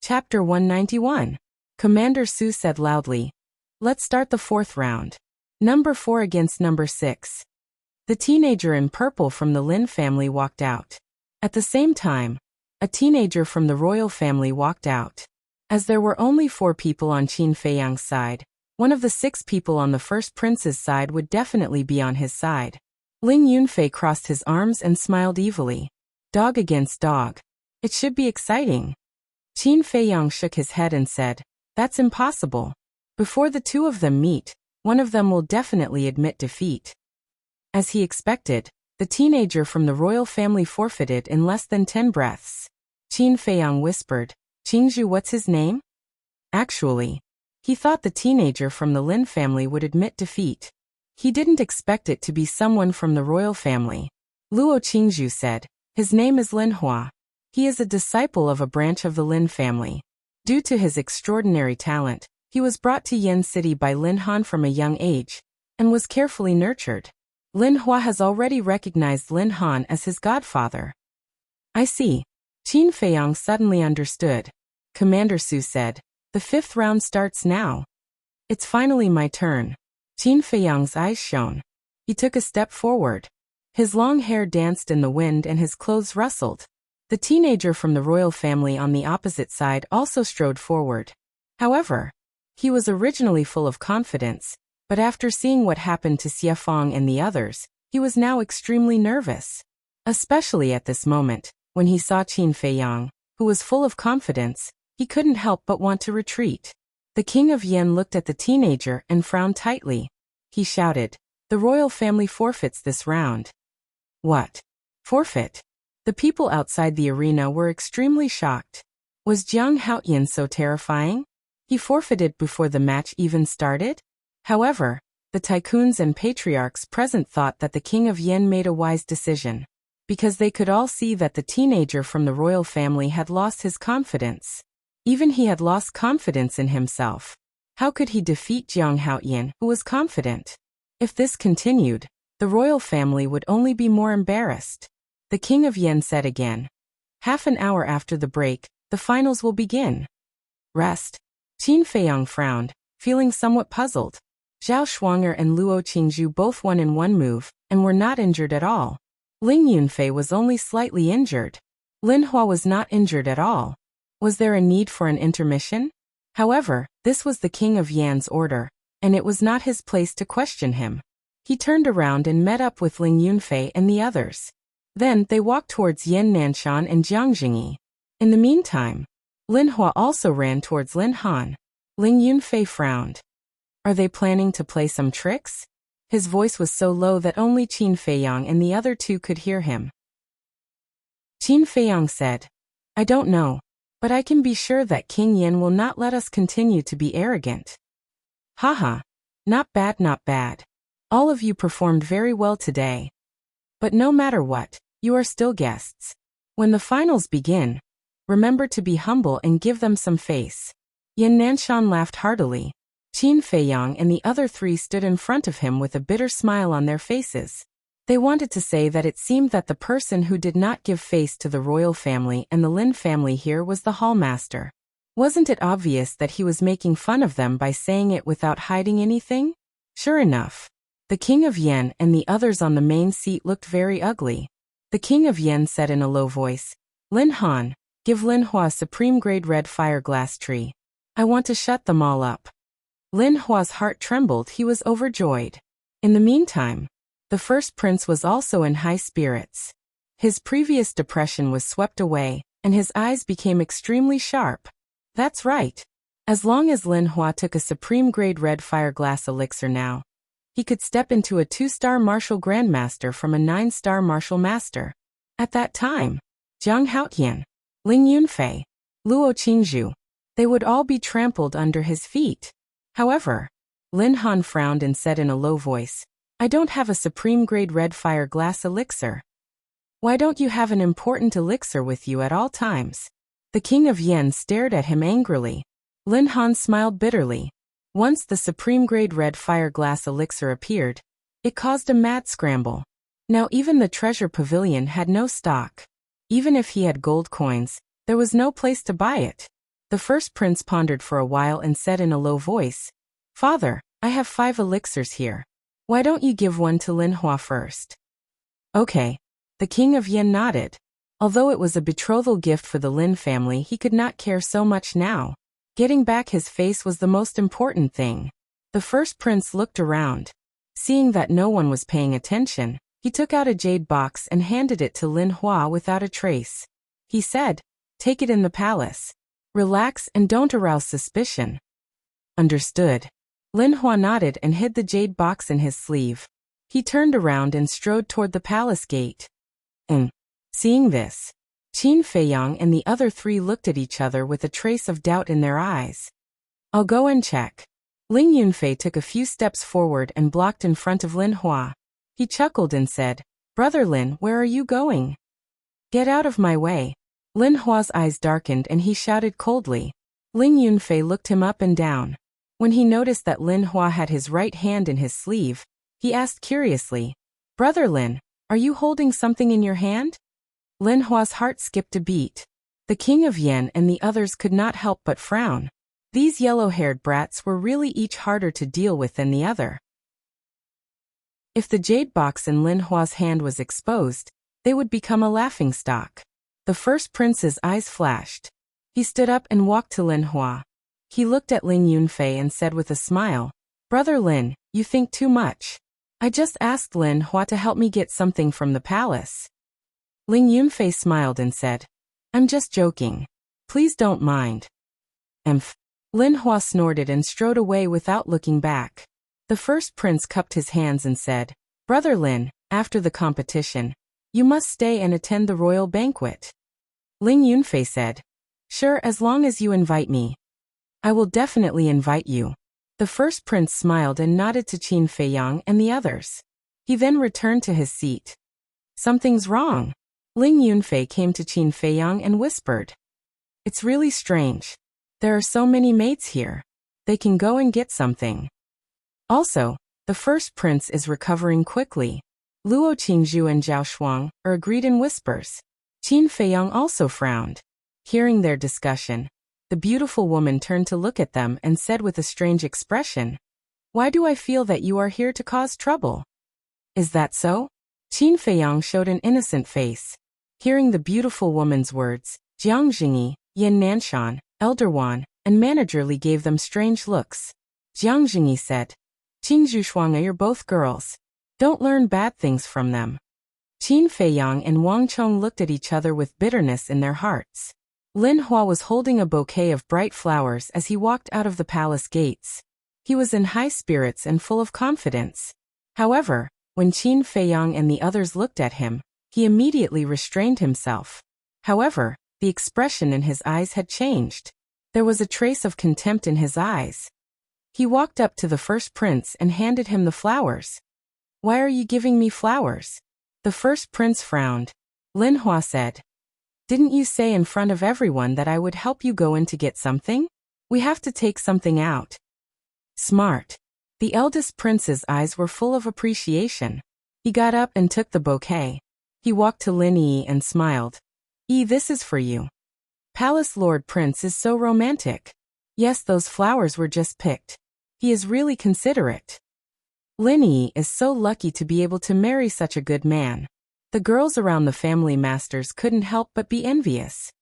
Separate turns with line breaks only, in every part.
Chapter 191. Commander Su said loudly. Let's start the fourth round. Number 4 against number 6. The teenager in purple from the Lin family walked out. At the same time, a teenager from the royal family walked out. As there were only 4 people on Qin Feiyang's side, one of the 6 people on the first prince's side would definitely be on his side. Ling Yunfei crossed his arms and smiled evilly. Dog against dog. It should be exciting. Qin Feiyang shook his head and said, That's impossible. Before the two of them meet, one of them will definitely admit defeat. As he expected, the teenager from the royal family forfeited in less than 10 breaths. Qin Feiyang whispered, Qingzhu, what's his name? Actually, he thought the teenager from the Lin family would admit defeat. He didn't expect it to be someone from the royal family. Luo Qingzhu said, His name is Lin Hua. He is a disciple of a branch of the Lin family. Due to his extraordinary talent, he was brought to Yen City by Lin Han from a young age, and was carefully nurtured. Lin Hua has already recognized Lin Han as his godfather. I see. Qin Feiyang suddenly understood. Commander Su said, The 5th round starts now. It's finally my turn. Qin Feiyang's eyes shone. He took a step forward. His long hair danced in the wind and his clothes rustled. The teenager from the royal family on the opposite side also strode forward. However, he was originally full of confidence, but after seeing what happened to Xie Fang and the others, he was now extremely nervous. Especially at this moment, when he saw Qin Feiyang, who was full of confidence, he couldn't help but want to retreat. The king of Yen looked at the teenager and frowned tightly. He shouted, The royal family forfeits this round. What? Forfeit? The people outside the arena were extremely shocked. Was Jiang Haoyan so terrifying? He forfeited before the match even started? However, the tycoons and patriarchs present thought that the king of Yen made a wise decision, because they could all see that the teenager from the royal family had lost his confidence. Even he had lost confidence in himself. How could he defeat Jiang Haoyan, who was confident? If this continued, the royal family would only be more embarrassed. The king of Yen said again. Half an hour after the break, the finals will begin. Rest. Qin Feiyang frowned, feeling somewhat puzzled. Zhao Shuanger and Luo Qingzhu both won in one move, and were not injured at all. Ling Yunfei was only slightly injured. Lin Hua was not injured at all. Was there a need for an intermission? However, this was the king of Yan's order, and it was not his place to question him. He turned around and met up with Ling Yunfei and the others. Then they walked towards Yan Nanshan and Jiang Jingyi. In the meantime, Lin Hua also ran towards Lin Han. Ling Yunfei frowned. Are they planning to play some tricks? His voice was so low that only Qin Feiyang and the other two could hear him. Qin Feiyang said, I don't know, but I can be sure that King Yin will not let us continue to be arrogant. Haha. Not bad, not bad. All of you performed very well today. But no matter what, you are still guests. When the finals begin, remember to be humble and give them some face. Yan Nanshan laughed heartily. Qin Feiyang and the other 3 stood in front of him with a bitter smile on their faces. They wanted to say that it seemed that the person who did not give face to the royal family and the Lin family here was the hallmaster. Wasn't it obvious that he was making fun of them by saying it without hiding anything? Sure enough, the king of Yen and the others on the main seat looked very ugly. The king of Yen said in a low voice, Lin Han, give Lin Hua a supreme-grade red fire glass tree. I want to shut them all up. Lin Hua's heart trembled. He was overjoyed. In the meantime, the first prince was also in high spirits. His previous depression was swept away, and his eyes became extremely sharp. That's right. As long as Lin Hua took a supreme-grade red fire glass elixir now, he could step into a 2-star martial grandmaster from a 9-star martial master. At that time, Jiang Haoyan, Ling Yunfei, Luo Qingzhu, they would all be trampled under his feet. However, Lin Han frowned and said in a low voice, I don't have a supreme-grade red fire glass elixir. Why don't you have an important elixir with you at all times? The king of Yen stared at him angrily. Lin Han smiled bitterly. Once the supreme-grade red fire glass elixir appeared, it caused a mad scramble. Now even the treasure pavilion had no stock. Even if he had gold coins, there was no place to buy it. The first prince pondered for a while and said in a low voice, "Father, I have 5 elixirs here. Why don't you give one to Lin Hua first?" "Okay." The king of Yen nodded. Although it was a betrothal gift for the Lin family, he could not care so much now. Getting back his face was the most important thing. The first prince looked around. Seeing that no one was paying attention, he took out a jade box and handed it to Lin Hua without a trace. He said, "Take it in the palace. Relax and don't arouse suspicion." "Understood." Lin Hua nodded and hid the jade box in his sleeve. He turned around and strode toward the palace gate. Seeing this, Qin Feiyang and the other 3 looked at each other with a trace of doubt in their eyes. "I'll go and check." Ling Yunfei took a few steps forward and blocked in front of Lin Hua. He chuckled and said, "Brother Lin, where are you going?" "Get out of my way." Lin Hua's eyes darkened and he shouted coldly. Ling Yunfei looked him up and down. When he noticed that Lin Hua had his right hand in his sleeve, he asked curiously, "Brother Lin, are you holding something in your hand?" Lin Hua's heart skipped a beat. The king of Yen and the others could not help but frown. These yellow-haired brats were really each harder to deal with than the other. If the jade box in Lin Hua's hand was exposed, they would become a laughingstock. The first prince's eyes flashed. He stood up and walked to Lin Hua. He looked at Ling Yunfei and said with a smile, "Brother Lin, you think too much. I just asked Lin Hua to help me get something from the palace." Ling Yunfei smiled and said, "I'm just joking. Please don't mind." "Emph." Lin Hua snorted and strode away without looking back. The first prince cupped his hands and said, "Brother Lin, after the competition, you must stay and attend the royal banquet." Ling Yunfei said, "Sure, as long as you invite me." "I will definitely invite you." The first prince smiled and nodded to Qin Feiyang and the others. He then returned to his seat. "Something's wrong." Ling Yunfei came to Qin Feiyang and whispered, "It's really strange. There are so many mates here. They can go and get something." Also, the first prince is recovering quickly. Luo Qingzhu and Zhao Shuang are agreed in whispers. Qin Feiyang also frowned. Hearing their discussion, the beautiful woman turned to look at them and said with a strange expression, "Why do I feel that you are here to cause trouble?" "Is that so?" Qin Feiyang showed an innocent face. Hearing the beautiful woman's words, Jiang Jingyi, Yin Nanshan, Elder Wan, and Manager Li gave them strange looks. Jiang Jingyi said, "Qingzhu Shuang, you're both girls. Don't learn bad things from them." Qin Feiyang and Wang Chong looked at each other with bitterness in their hearts. Lin Hua was holding a bouquet of bright flowers as he walked out of the palace gates. He was in high spirits and full of confidence. However, when Qin Feiyang and the others looked at him, he immediately restrained himself. However, the expression in his eyes had changed. There was a trace of contempt in his eyes. He walked up to the first prince and handed him the flowers. "Why are you giving me flowers?" The first prince frowned. Lin Hua said, "Didn't you say in front of everyone that I would help you go in to get something? We have to take something out." Smart. The eldest prince's eyes were full of appreciation. He got up and took the bouquet. He walked to Lin Yi and smiled. "Yi, this is for you." Palace Lord Prince is so romantic. Yes, those flowers were just picked. He is really considerate. Lin Yi is so lucky to be able to marry such a good man. The girls around the family masters couldn't help but be envious.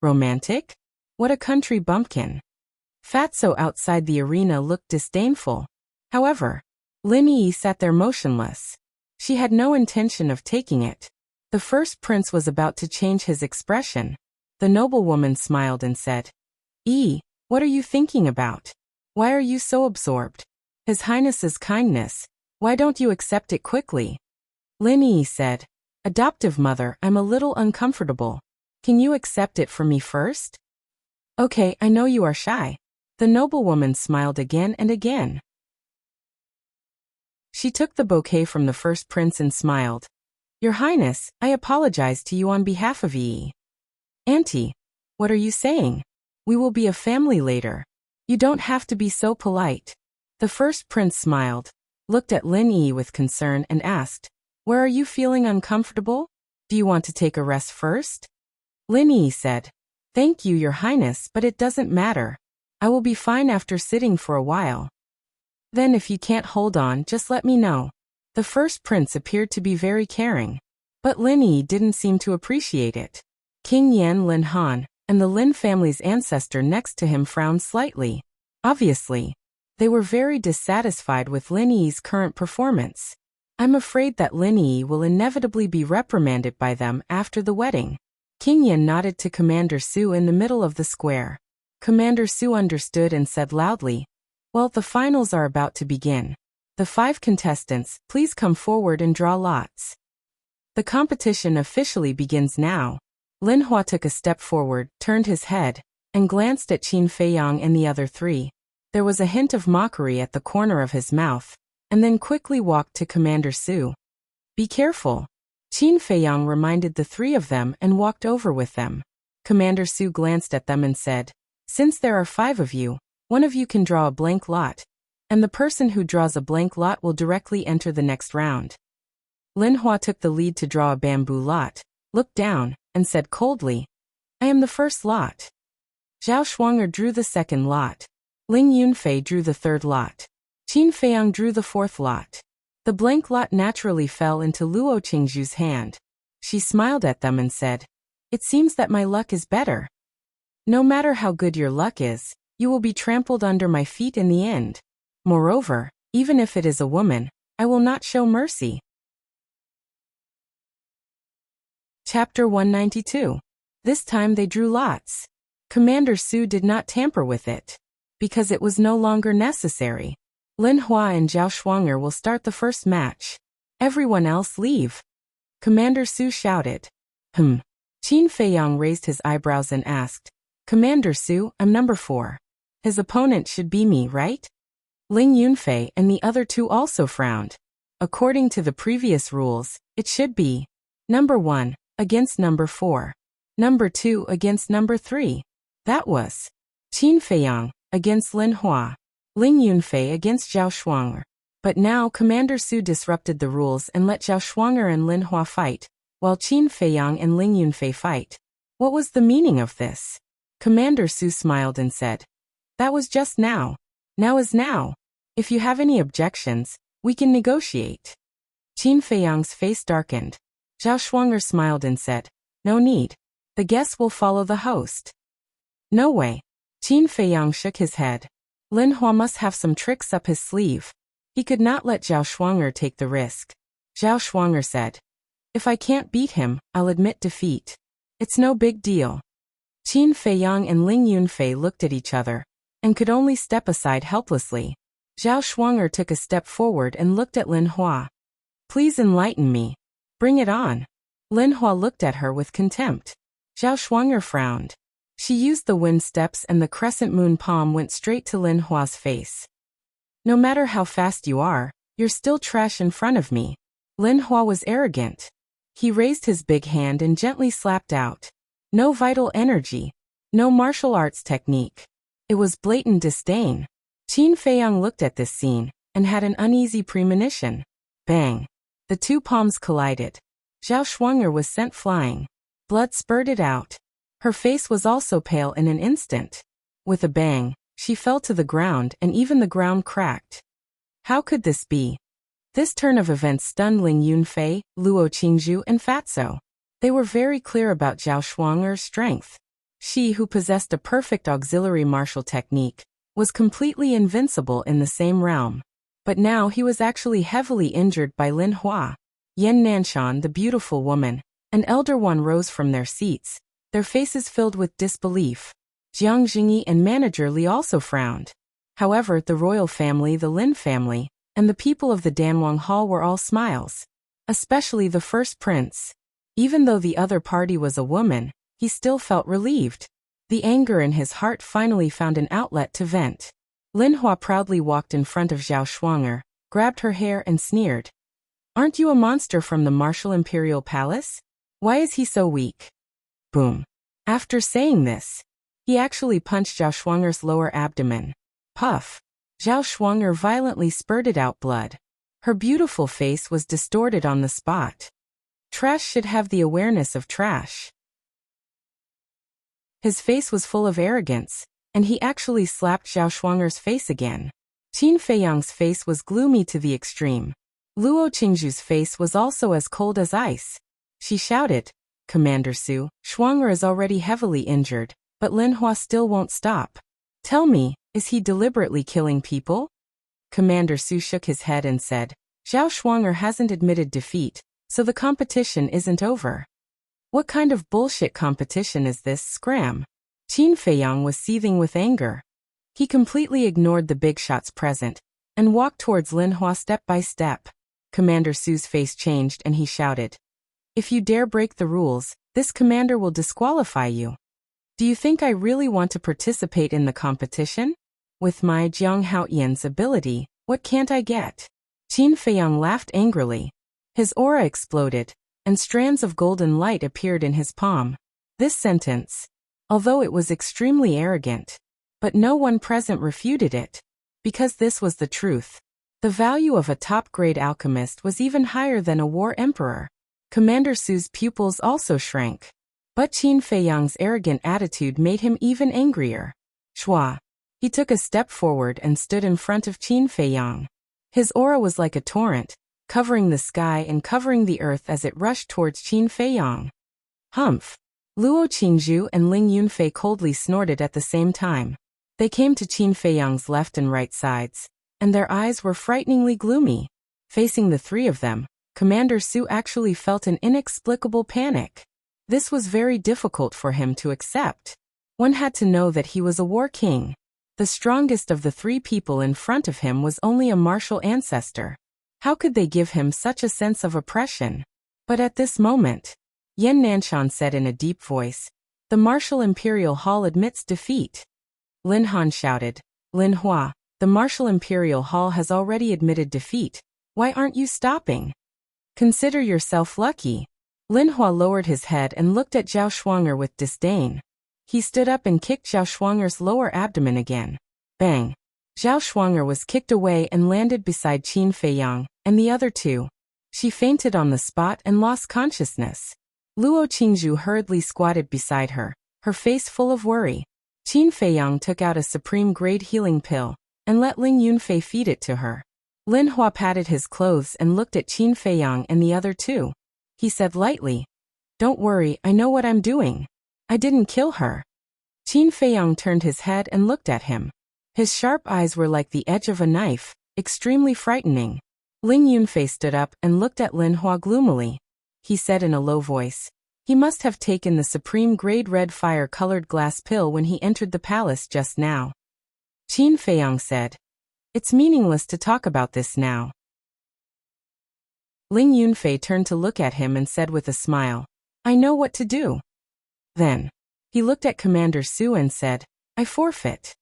Romantic? What a country bumpkin. Fatso outside the arena looked disdainful. However, Lin Yi sat there motionless. She had no intention of taking it. The first prince was about to change his expression. The noblewoman smiled and said, "Yi, what are you thinking about? Why are you so absorbed? His Highness's kindness, why don't you accept it quickly?" Lin Yi said, "Adoptive mother, I'm a little uncomfortable. Can you accept it for me first?" "Okay, I know you are shy." The noblewoman smiled again and again. She took the bouquet from the first prince and smiled. "Your Highness, I apologize to you on behalf of Yi." "Auntie, what are you saying? We will be a family later. You don't have to be so polite." The first prince smiled, looked at Lin Yi with concern and asked, "Where are you feeling uncomfortable? Do you want to take a rest first?" Lin Yi said, Thank you, Your Highness, but it doesn't matter. I will be fine after sitting for a while. Then if you can't hold on, just let me know. The first prince appeared to be very caring. But Lin Yi didn't seem to appreciate it. King Yan Lin Han, and the Lin family's ancestor next to him frowned slightly. Obviously, they were very dissatisfied with Lin Yi's current performance. I'm afraid that Lin Yi will inevitably be reprimanded by them after the wedding. King Yan nodded to Commander Su in the middle of the square. Commander Su understood and said loudly, "Well, the finals are about to begin. The 5 contestants, please come forward and draw lots." The competition officially begins now. Lin Hua took a step forward, turned his head, and glanced at Qin Feiyang and the other 3. There was a hint of mockery at the corner of his mouth, and then quickly walked to Commander Su. "Be careful." Qin Feiyang reminded the 3 of them and walked over with them. Commander Su glanced at them and said, "Since there are 5 of you, one of you can draw a blank lot, and the person who draws a blank lot will directly enter the next round." Lin Hua took the lead to draw a bamboo lot, looked down, and said coldly, "I am the first lot." Zhao Shuang'er drew the second lot. Ling Yunfei drew the third lot. Qin Feiyang drew the fourth lot. The blank lot naturally fell into Luo Qingzhu's hand. She smiled at them and said, "It seems that my luck is better. No matter how good your luck is, you will be trampled under my feet in the end. Moreover, even if it is a woman, I will not show mercy." Chapter 192. This time they drew lots. Commander Su did not tamper with it, because it was no longer necessary. Lin Hua and Zhao Shuang'er will start the first match. Everyone else leave. Commander Su shouted. Qin Feiyang raised his eyebrows and asked, "Commander Su, I'm number 4. His opponent should be me, right?" Ling Yunfei and the other 2 also frowned. According to the previous rules, it should be number 1 against number 4, number 2 against number 3. That was Qin Feiyang against Lin Hua, Ling Yunfei against Zhao Shuang'er. But now Commander Su disrupted the rules and let Zhao Shuang'er and Lin Hua fight, while Qin Feiyang and Ling Yunfei fight. What was the meaning of this? Commander Su smiled and said, "That was just now. Now is now. If you have any objections, we can negotiate." Qin Feiyang's face darkened. Zhao Shuang'er smiled and said, "No need. The guests will follow the host." "No way." Qin Feiyang shook his head. Lin Hua must have some tricks up his sleeve. He could not let Zhao Shuang'er take the risk. Zhao Shuang'er said, "If I can't beat him, I'll admit defeat. It's no big deal." Qin Feiyang and Ling Yunfei looked at each other, and could only step aside helplessly. Zhao Shuang'er took a step forward and looked at Lin Hua. "Please enlighten me. Bring it on." Lin Hua looked at her with contempt. Zhao Shuang'er frowned. She used the wind steps and the crescent moon palm went straight to Lin Hua's face. "No matter how fast you are, you're still trash in front of me." Lin Hua was arrogant. He raised his big hand and gently slapped out. No vital energy. No martial arts technique. It was blatant disdain. Qin Feiyang looked at this scene, and had an uneasy premonition. Bang! The 2 palms collided. Zhao Shuang'er was sent flying. Blood spurted out. Her face was also pale in an instant. With a bang, she fell to the ground and even the ground cracked. How could this be? This turn of events stunned Ling Yunfei, Luo Qingzhu and Fatso. They were very clear about Zhao Shuang'er's strength. She, who possessed a perfect auxiliary martial technique, was completely invincible in the same realm. But now he was actually heavily injured by Lin Hua. Yan Nanshan, the beautiful woman, and Elder One rose from their seats, their faces filled with disbelief. Jiang Jingyi and Manager Li also frowned. However, the royal family, the Lin family, and the people of the Danwang Hall were all smiles. Especially the first prince. Even though the other party was a woman, he still felt relieved. The anger in his heart finally found an outlet to vent. Lin Hua proudly walked in front of Zhao Shuang'er, grabbed her hair and sneered. "Aren't you a monster from the martial imperial palace? Why is he so weak?" Boom. After saying this, he actually punched Zhao Shuang'er's lower abdomen. Puff. Zhao Shuang'er violently spurted out blood. Her beautiful face was distorted on the spot. Trash should have the awareness of trash. His face was full of arrogance, and he actually slapped Zhao Shuang'er's face again. Qin Feiyang's face was gloomy to the extreme. Luo Qingzhu's face was also as cold as ice. She shouted, "Commander Su, Shuang'er is already heavily injured, but Lin Hua still won't stop. Tell me, is he deliberately killing people?" Commander Su shook his head and said, "Zhao Shuang'er hasn't admitted defeat, so the competition isn't over." "What kind of bullshit competition is this, scram?" Qin Feiyang was seething with anger. He completely ignored the big shots present and walked towards Lin Hua step by step. Commander Su's face changed and he shouted, "If you dare break the rules, this commander will disqualify you. Do you think I really want to participate in the competition? With my Jiang Haoyan's ability, what can't I get?" Qin Feiyang laughed angrily. His aura exploded, and strands of golden light appeared in his palm. This sentence, although it was extremely arrogant, but no one present refuted it, because this was the truth. The value of a top-grade alchemist was even higher than a war emperor. Commander Su's pupils also shrank. But Qin Feiyang's arrogant attitude made him even angrier. Shua. He took a step forward and stood in front of Qin Feiyang. His aura was like a torrent, covering the sky and covering the earth as it rushed towards Qin Feiyang. Humph! Luo Qingzhu and Ling Yunfei coldly snorted at the same time. They came to Qin Feiyang's left and right sides, and their eyes were frighteningly gloomy. Facing the three of them, Commander Su actually felt an inexplicable panic. This was very difficult for him to accept. One had to know that he was a war king. The strongest of the three people in front of him was only a martial ancestor. How could they give him such a sense of oppression? But at this moment, Yan Nanshan said in a deep voice, "The Martial Imperial Hall admits defeat." Lin Han shouted, "Lin Hua, the Martial Imperial Hall has already admitted defeat. Why aren't you stopping? Consider yourself lucky." Lin Hua lowered his head and looked at Zhao Shuang'er with disdain. He stood up and kicked Zhao Shuang'er's lower abdomen again. Bang! Zhao Shuang'er was kicked away and landed beside Qin Feiyang and the other two. She fainted on the spot and lost consciousness. Luo Qingzhu hurriedly squatted beside her, her face full of worry. Qin Feiyang took out a supreme-grade healing pill and let Ling Yunfei feed it to her. Lin Hua patted his clothes and looked at Qin Feiyang and the other two. He said lightly, "Don't worry, I know what I'm doing. I didn't kill her." Qin Feiyang turned his head and looked at him. His sharp eyes were like the edge of a knife, extremely frightening. Ling Yunfei stood up and looked at Lin Hua gloomily. He said in a low voice, "He must have taken the supreme-grade red fire-colored glass pill when he entered the palace just now." Qin Feiyang said, "It's meaningless to talk about this now." Ling Yunfei turned to look at him and said with a smile, "I know what to do." Then, he looked at Commander Su and said, "I forfeit."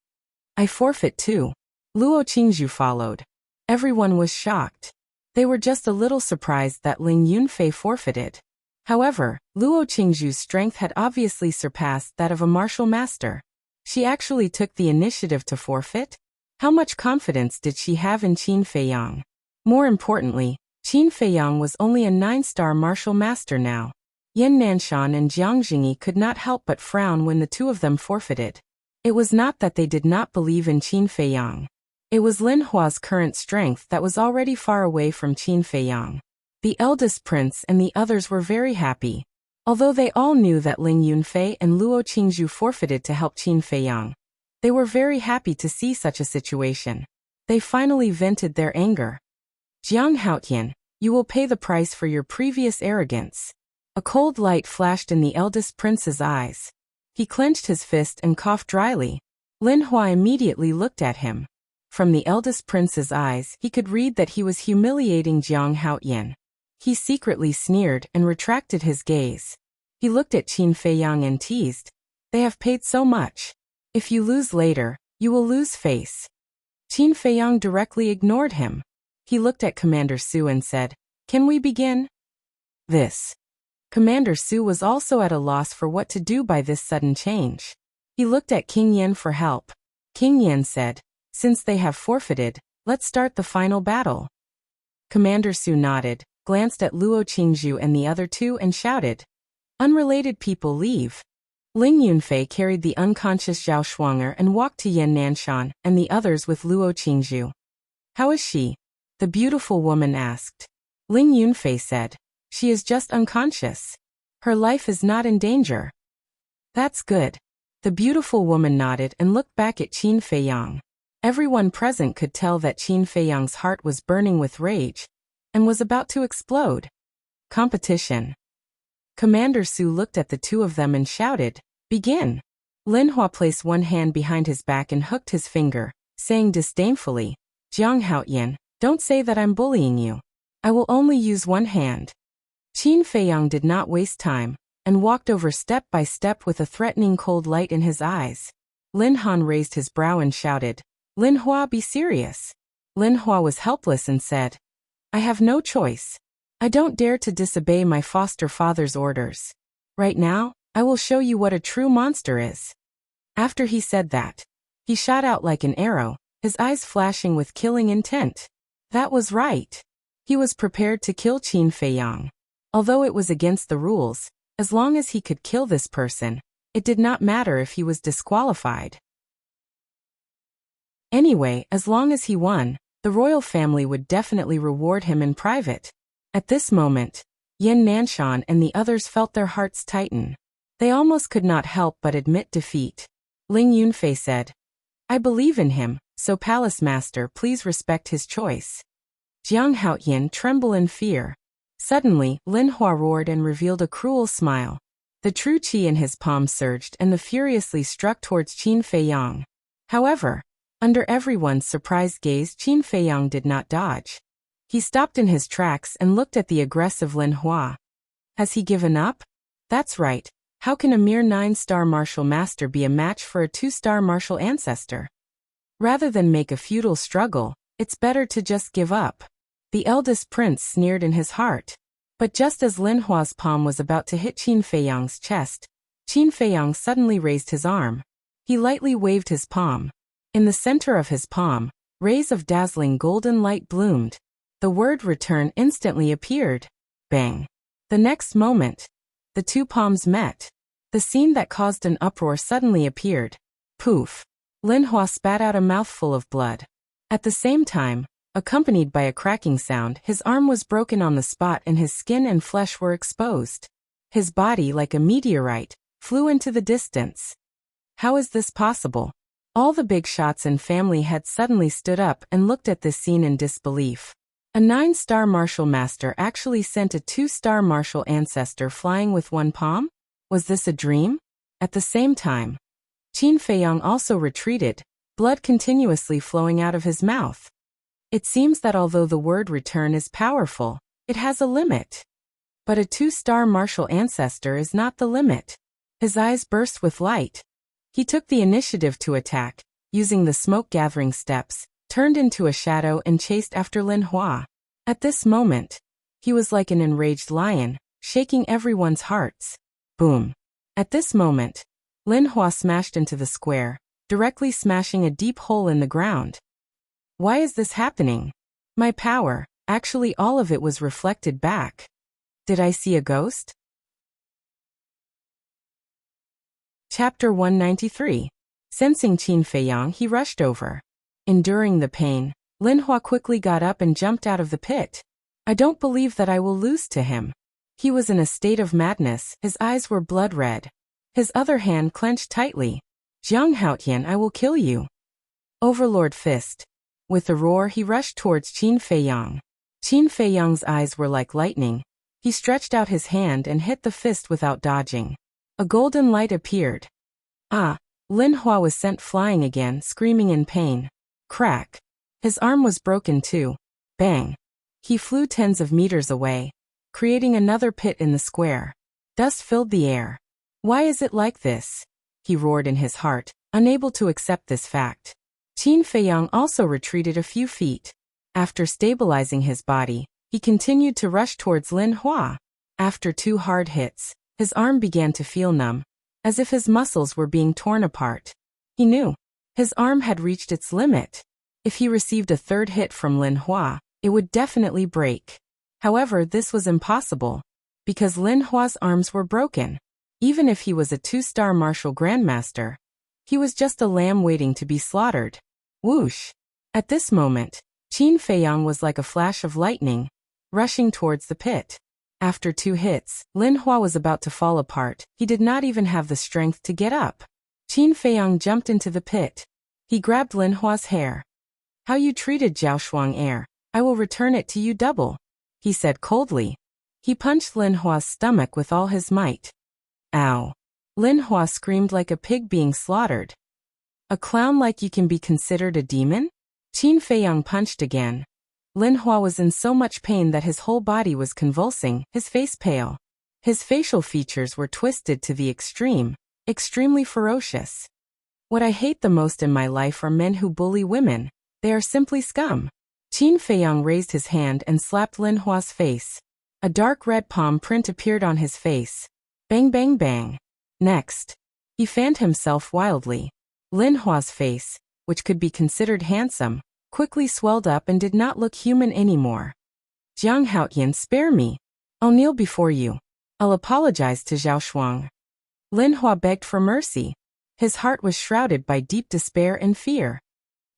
"I forfeit too." Luo Qingzhu followed. Everyone was shocked. They were just a little surprised that Ling Yunfei forfeited. However, Luo Qingzhu's strength had obviously surpassed that of a martial master. She actually took the initiative to forfeit? How much confidence did she have in Qin Feiyang? More importantly, Qin Feiyang was only a 9-star martial master now. Yan Nanshan and Jiang Jingyi could not help but frown when the two of them forfeited. It was not that they did not believe in Qin Feiyang. It was Lin Hua's current strength that was already far away from Qin Feiyang. The eldest prince and the others were very happy. Although they all knew that Ling Yunfei and Luo Qingzhu forfeited to help Qin Feiyang, they were very happy to see such a situation. They finally vented their anger. "Jiang Haotian, you will pay the price for your previous arrogance." A cold light flashed in the eldest prince's eyes. He clenched his fist and coughed dryly. Lin Hua immediately looked at him. From the eldest prince's eyes, he could read that he was humiliating Jiang Haotian. He secretly sneered and retracted his gaze. He looked at Qin Feiyang and teased, "They have paid so much. If you lose later, you will lose face." Qin Feiyang directly ignored him. He looked at Commander Su and said, "Can we begin?" This. Commander Su was also at a loss for what to do by this sudden change. He looked at King Yan for help. King Yan said, "Since they have forfeited, let's start the final battle." Commander Su nodded, glanced at Luo Qingzhu and the other two and shouted, "Unrelated people leave." Ling Yunfei carried the unconscious Zhao Shuang'er and walked to Yan Nanshan and the others with Luo Qingzhu. How is she? The beautiful woman asked. Ling Yunfei said, she is just unconscious. Her life is not in danger. That's good. The beautiful woman nodded and looked back at Qin Feiyang. Everyone present could tell that Qin Feiyang's heart was burning with rage and was about to explode. Competition. Commander Su looked at the two of them and shouted, begin. Lin Hua placed one hand behind his back and hooked his finger, saying disdainfully, Jiang Haoyan, don't say that I'm bullying you. I will only use one hand. Qin Feiyang did not waste time and walked over step by step with a threatening cold light in his eyes. Lin Han raised his brow and shouted, Lin Hua, be serious. Lin Hua was helpless and said, I have no choice. I don't dare to disobey my foster father's orders. Right now, I will show you what a true monster is. After he said that, he shot out like an arrow, his eyes flashing with killing intent. That was right. He was prepared to kill Qin Feiyang. Although it was against the rules, as long as he could kill this person, it did not matter if he was disqualified. Anyway, as long as he won, the royal family would definitely reward him in private. At this moment, Yan Nanshan and the others felt their hearts tighten. They almost could not help but admit defeat. Ling Yunfei said, I believe in him, so Palace Master, please respect his choice. Jiang Haoyan trembled in fear. Suddenly, Lin Hua roared and revealed a cruel smile. The true qi in his palm surged and the furiously struck towards Qin Feiyang. However, under everyone's surprised gaze, Qin Feiyang did not dodge. He stopped in his tracks and looked at the aggressive Lin Hua. Has he given up? That's right. How can a mere 9-star martial master be a match for a 2-star martial ancestor? Rather than make a futile struggle, it's better to just give up. The eldest prince sneered in his heart. But just as Lin Hua's palm was about to hit Qin Feiyang's chest, Qin Feiyang suddenly raised his arm. He lightly waved his palm. In the center of his palm, rays of dazzling golden light bloomed. The word return instantly appeared. Bang! The next moment, the two palms met. The scene that caused an uproar suddenly appeared. Poof! Lin Hua spat out a mouthful of blood. At the same time, accompanied by a cracking sound, his arm was broken on the spot and his skin and flesh were exposed. His body, like a meteorite, flew into the distance. How is this possible? All the big shots and family had suddenly stood up and looked at this scene in disbelief. A 9-star martial master actually sent a 2-star martial ancestor flying with one palm? Was this a dream? At the same time, Qin Feiyang also retreated, blood continuously flowing out of his mouth. It seems that although the word return is powerful, it has a limit. But a 2-star martial ancestor is not the limit. His eyes burst with light. He took the initiative to attack, using the smoke-gathering steps, turned into a shadow and chased after Lin Hua. At this moment, he was like an enraged lion, shaking everyone's hearts. Boom! At this moment, Lin Hua smashed into the square, directly smashing a deep hole in the ground. Why is this happening? My power, actually all of it was reflected back. Did I see a ghost? Chapter 193. Sensing Qin Feiyang, he rushed over. Enduring the pain, Lin Hua quickly got up and jumped out of the pit. I don't believe that I will lose to him. He was in a state of madness, his eyes were blood red. His other hand clenched tightly. Jiang Haoyan, I will kill you. Overlord Fist. With a roar, he rushed towards Qin Feiyang. Qin Feiyang's eyes were like lightning. He stretched out his hand and hit the fist without dodging. A golden light appeared. Ah! Lin Hua was sent flying again, screaming in pain. Crack! His arm was broken too. Bang! He flew tens of meters away, creating another pit in the square. Dust filled the air. Why is it like this? He roared in his heart, unable to accept this fact. Qin Feiyang also retreated a few feet. After stabilizing his body, he continued to rush towards Lin Hua. After 2 hard hits, his arm began to feel numb, as if his muscles were being torn apart. He knew his arm had reached its limit. If he received a 3rd hit from Lin Hua, it would definitely break. However, this was impossible, because Lin Hua's arms were broken. Even if he was a 2-star martial grandmaster, he was just a lamb waiting to be slaughtered. Whoosh! At this moment, Qin Feiyang was like a flash of lightning, rushing towards the pit. After 2 hits, Lin Hua was about to fall apart. He did not even have the strength to get up. Qin Feiyang jumped into the pit. He grabbed Lin Hua's hair. "How you treated Zhao Shuang heir, I will return it to you double," he said coldly. He punched Lin Hua's stomach with all his might. Ow! Lin Hua screamed like a pig being slaughtered. "A clown like you can be considered a demon?" Qin Feiyang punched again. Lin Hua was in so much pain that his whole body was convulsing, his face pale. His facial features were twisted to the extreme, extremely ferocious. "What I hate the most in my life are men who bully women. They are simply scum." Qin Feiyang raised his hand and slapped Lin Hua's face. A dark red palm print appeared on his face. Bang bang bang. Next, he fanned himself wildly. Lin Hua's face, which could be considered handsome, quickly swelled up and did not look human anymore. "Jiang Haotian, spare me. I'll kneel before you. I'll apologize to Zhao Shuang." Lin Hua begged for mercy. His heart was shrouded by deep despair and fear.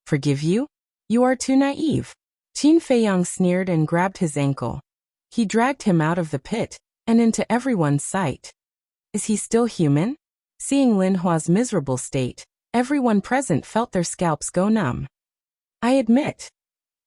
"Forgive you? You are too naive." Qin Feiyang sneered and grabbed his ankle. He dragged him out of the pit, and into everyone's sight. Is he still human? Seeing Lin Hua's miserable state, everyone present felt their scalps go numb. "I admit."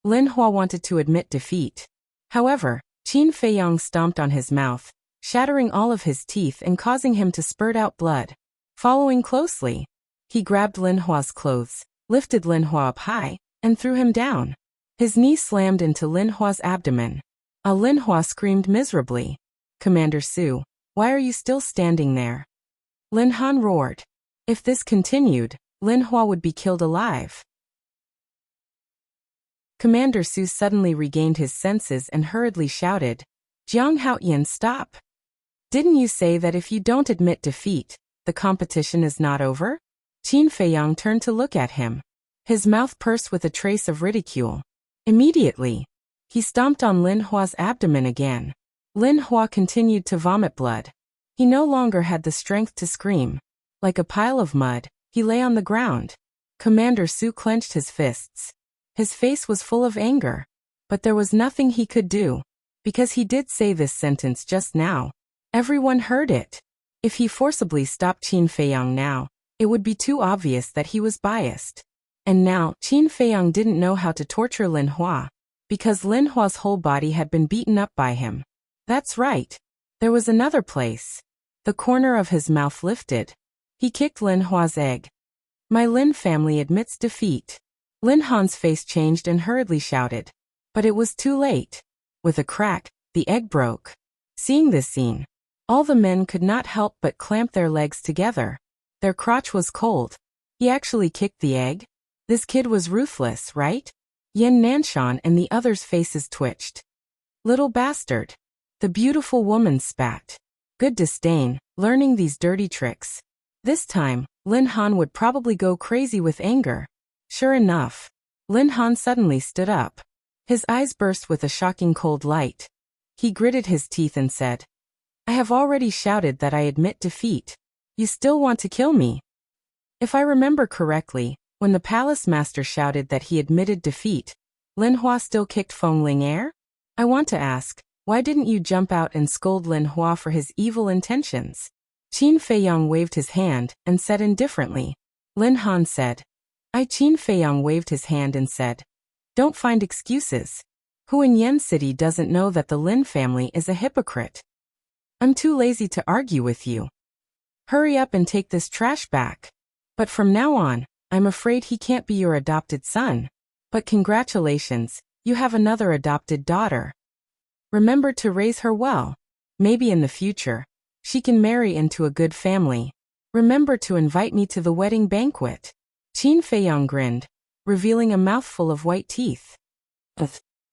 Lin Hua wanted to admit defeat. However, Qin Feiyang stomped on his mouth, shattering all of his teeth and causing him to spurt out blood. Following closely, he grabbed Lin Hua's clothes, lifted Lin Hua up high, and threw him down. His knee slammed into Lin Hua's abdomen. Lin Hua screamed miserably. "Commander Su, why are you still standing there?" Lin Han roared. If this continued, Lin Hua would be killed alive. Commander Su suddenly regained his senses and hurriedly shouted, "Jiang Haotian, stop! Didn't you say that if you don't admit defeat, the competition is not over?" Qin Feiyang turned to look at him. His mouth pursed with a trace of ridicule. Immediately, he stomped on Lin Hua's abdomen again. Lin Hua continued to vomit blood. He no longer had the strength to scream. Like a pile of mud, he lay on the ground. Commander Su clenched his fists. His face was full of anger. But there was nothing he could do. Because he did say this sentence just now. Everyone heard it. If he forcibly stopped Qin Feiyang now, it would be too obvious that he was biased. And now, Qin Feiyang didn't know how to torture Lin Hua, because Lin Hua's whole body had been beaten up by him. That's right. There was another place. The corner of his mouth lifted. He kicked Lin Hua's egg. "My Lin family admits defeat." Lin Han's face changed and hurriedly shouted. But it was too late. With a crack, the egg broke. Seeing this scene, all the men could not help but clamp their legs together. Their crotch was cold. He actually kicked the egg? This kid was ruthless, right? Yin Nanshan and the others' faces twitched. "Little bastard." The beautiful woman spat. Good disdain, learning these dirty tricks. This time, Lin Han would probably go crazy with anger. Sure enough, Lin Han suddenly stood up. His eyes burst with a shocking cold light. He gritted his teeth and said, "I have already shouted that I admit defeat. You still want to kill me?" If I remember correctly, when the palace master shouted that he admitted defeat, Lin Hua still kicked Feng Ling air? I want to ask, why didn't you jump out and scold Lin Hua for his evil intentions? Qin Feiyang waved his hand and said indifferently. Lin Han said. Qin Feiyang waved his hand and said, "Don't find excuses. Who in Yen City doesn't know that the Lin family is a hypocrite? I'm too lazy to argue with you. Hurry up and take this trash back. But from now on, I'm afraid he can't be your adopted son. But congratulations, you have another adopted daughter. Remember to raise her well. Maybe in the future, she can marry into a good family. Remember to invite me to the wedding banquet." Qin Feiyang grinned, revealing a mouthful of white teeth.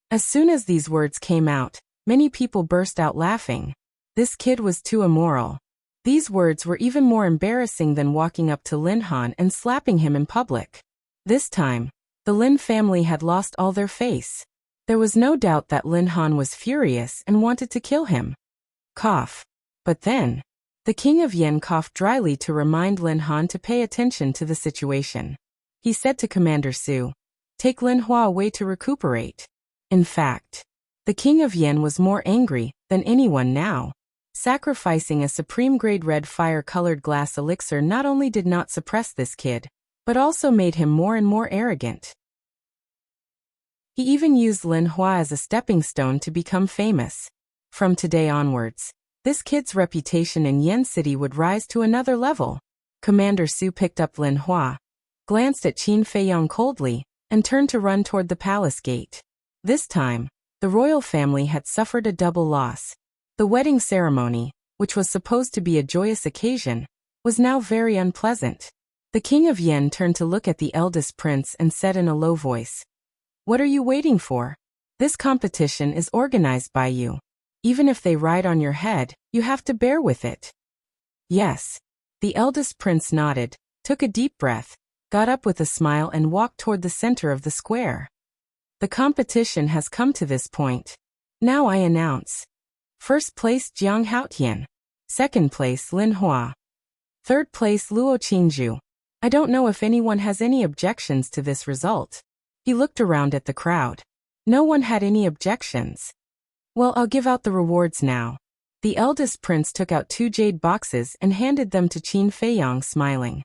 As soon as these words came out, many people burst out laughing. This kid was too immoral. These words were even more embarrassing than walking up to Lin Han and slapping him in public. This time, the Lin family had lost all their face. There was no doubt that Lin Han was furious and wanted to kill him. Cough. But then, The king of Yen coughed dryly to remind Lin Han to pay attention to the situation. He said to Commander Su, "Take Lin Hua away to recuperate." In fact, the king of Yen was more angry than anyone now. Sacrificing a supreme-grade red fire-colored glass elixir not only did not suppress this kid, but also made him more and more arrogant. He even used Lin Hua as a stepping stone to become famous. From today onwards, this kid's reputation in Yen City would rise to another level. Commander Su picked up Lin Hua, glanced at Qin Feiyang coldly, and turned to run toward the palace gate. This time, the royal family had suffered a double loss. The wedding ceremony, which was supposed to be a joyous occasion, was now very unpleasant. The king of Yen turned to look at the eldest prince and said in a low voice, "What are you waiting for? This competition is organized by you. Even if they ride on your head, you have to bear with it." "Yes." The eldest prince nodded, took a deep breath, got up with a smile and walked toward the center of the square. "The competition has come to this point. Now I announce. First place Jiang Haotian. Second place Lin Hua. Third place Luo Qingzhu. I don't know if anyone has any objections to this result." He looked around at the crowd. No one had any objections. "Well, I'll give out the rewards now." The eldest prince took out 2 jade boxes and handed them to Qin Feiyang, smiling.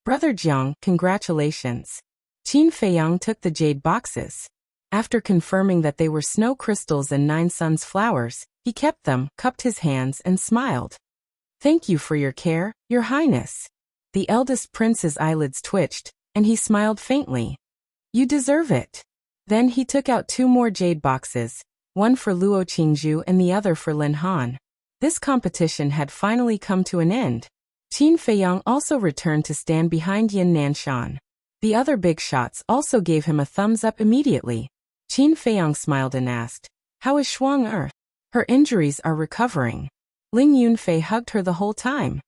"Brother Jiang, congratulations." Qin Feiyang took the jade boxes. After confirming that they were snow crystals and 9 suns flowers, he kept them, cupped his hands, and smiled. "Thank you for your care, Your Highness." The eldest prince's eyelids twitched, and he smiled faintly. "You deserve it." Then he took out 2 more jade boxes, one for Luo Qingzhu and the other for Lin Han. This competition had finally come to an end. Qin Feiyang also returned to stand behind Yin Nanshan. The other big shots also gave him a thumbs up immediately. Qin Feiyang smiled and asked, "How is Shuang Er?" "Her injuries are recovering." Ling Yunfei hugged her the whole time.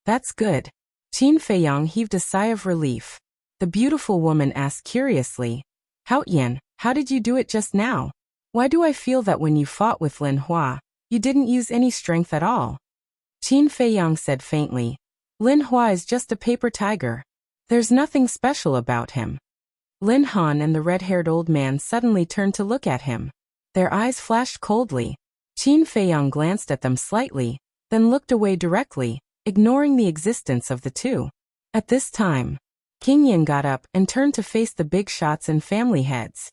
"That's good." Qin Feiyang heaved a sigh of relief. The beautiful woman asked curiously, "Haotian, how did you do it just now? Why do I feel that when you fought with Lin Hua, you didn't use any strength at all?" Qin Feiyang said faintly, "Lin Hua is just a paper tiger. There's nothing special about him." Lin Han and the red-haired old man suddenly turned to look at him. Their eyes flashed coldly. Qin Feiyang glanced at them slightly, then looked away directly, ignoring the existence of the two. At this time, King Yin got up and turned to face the big shots and family heads.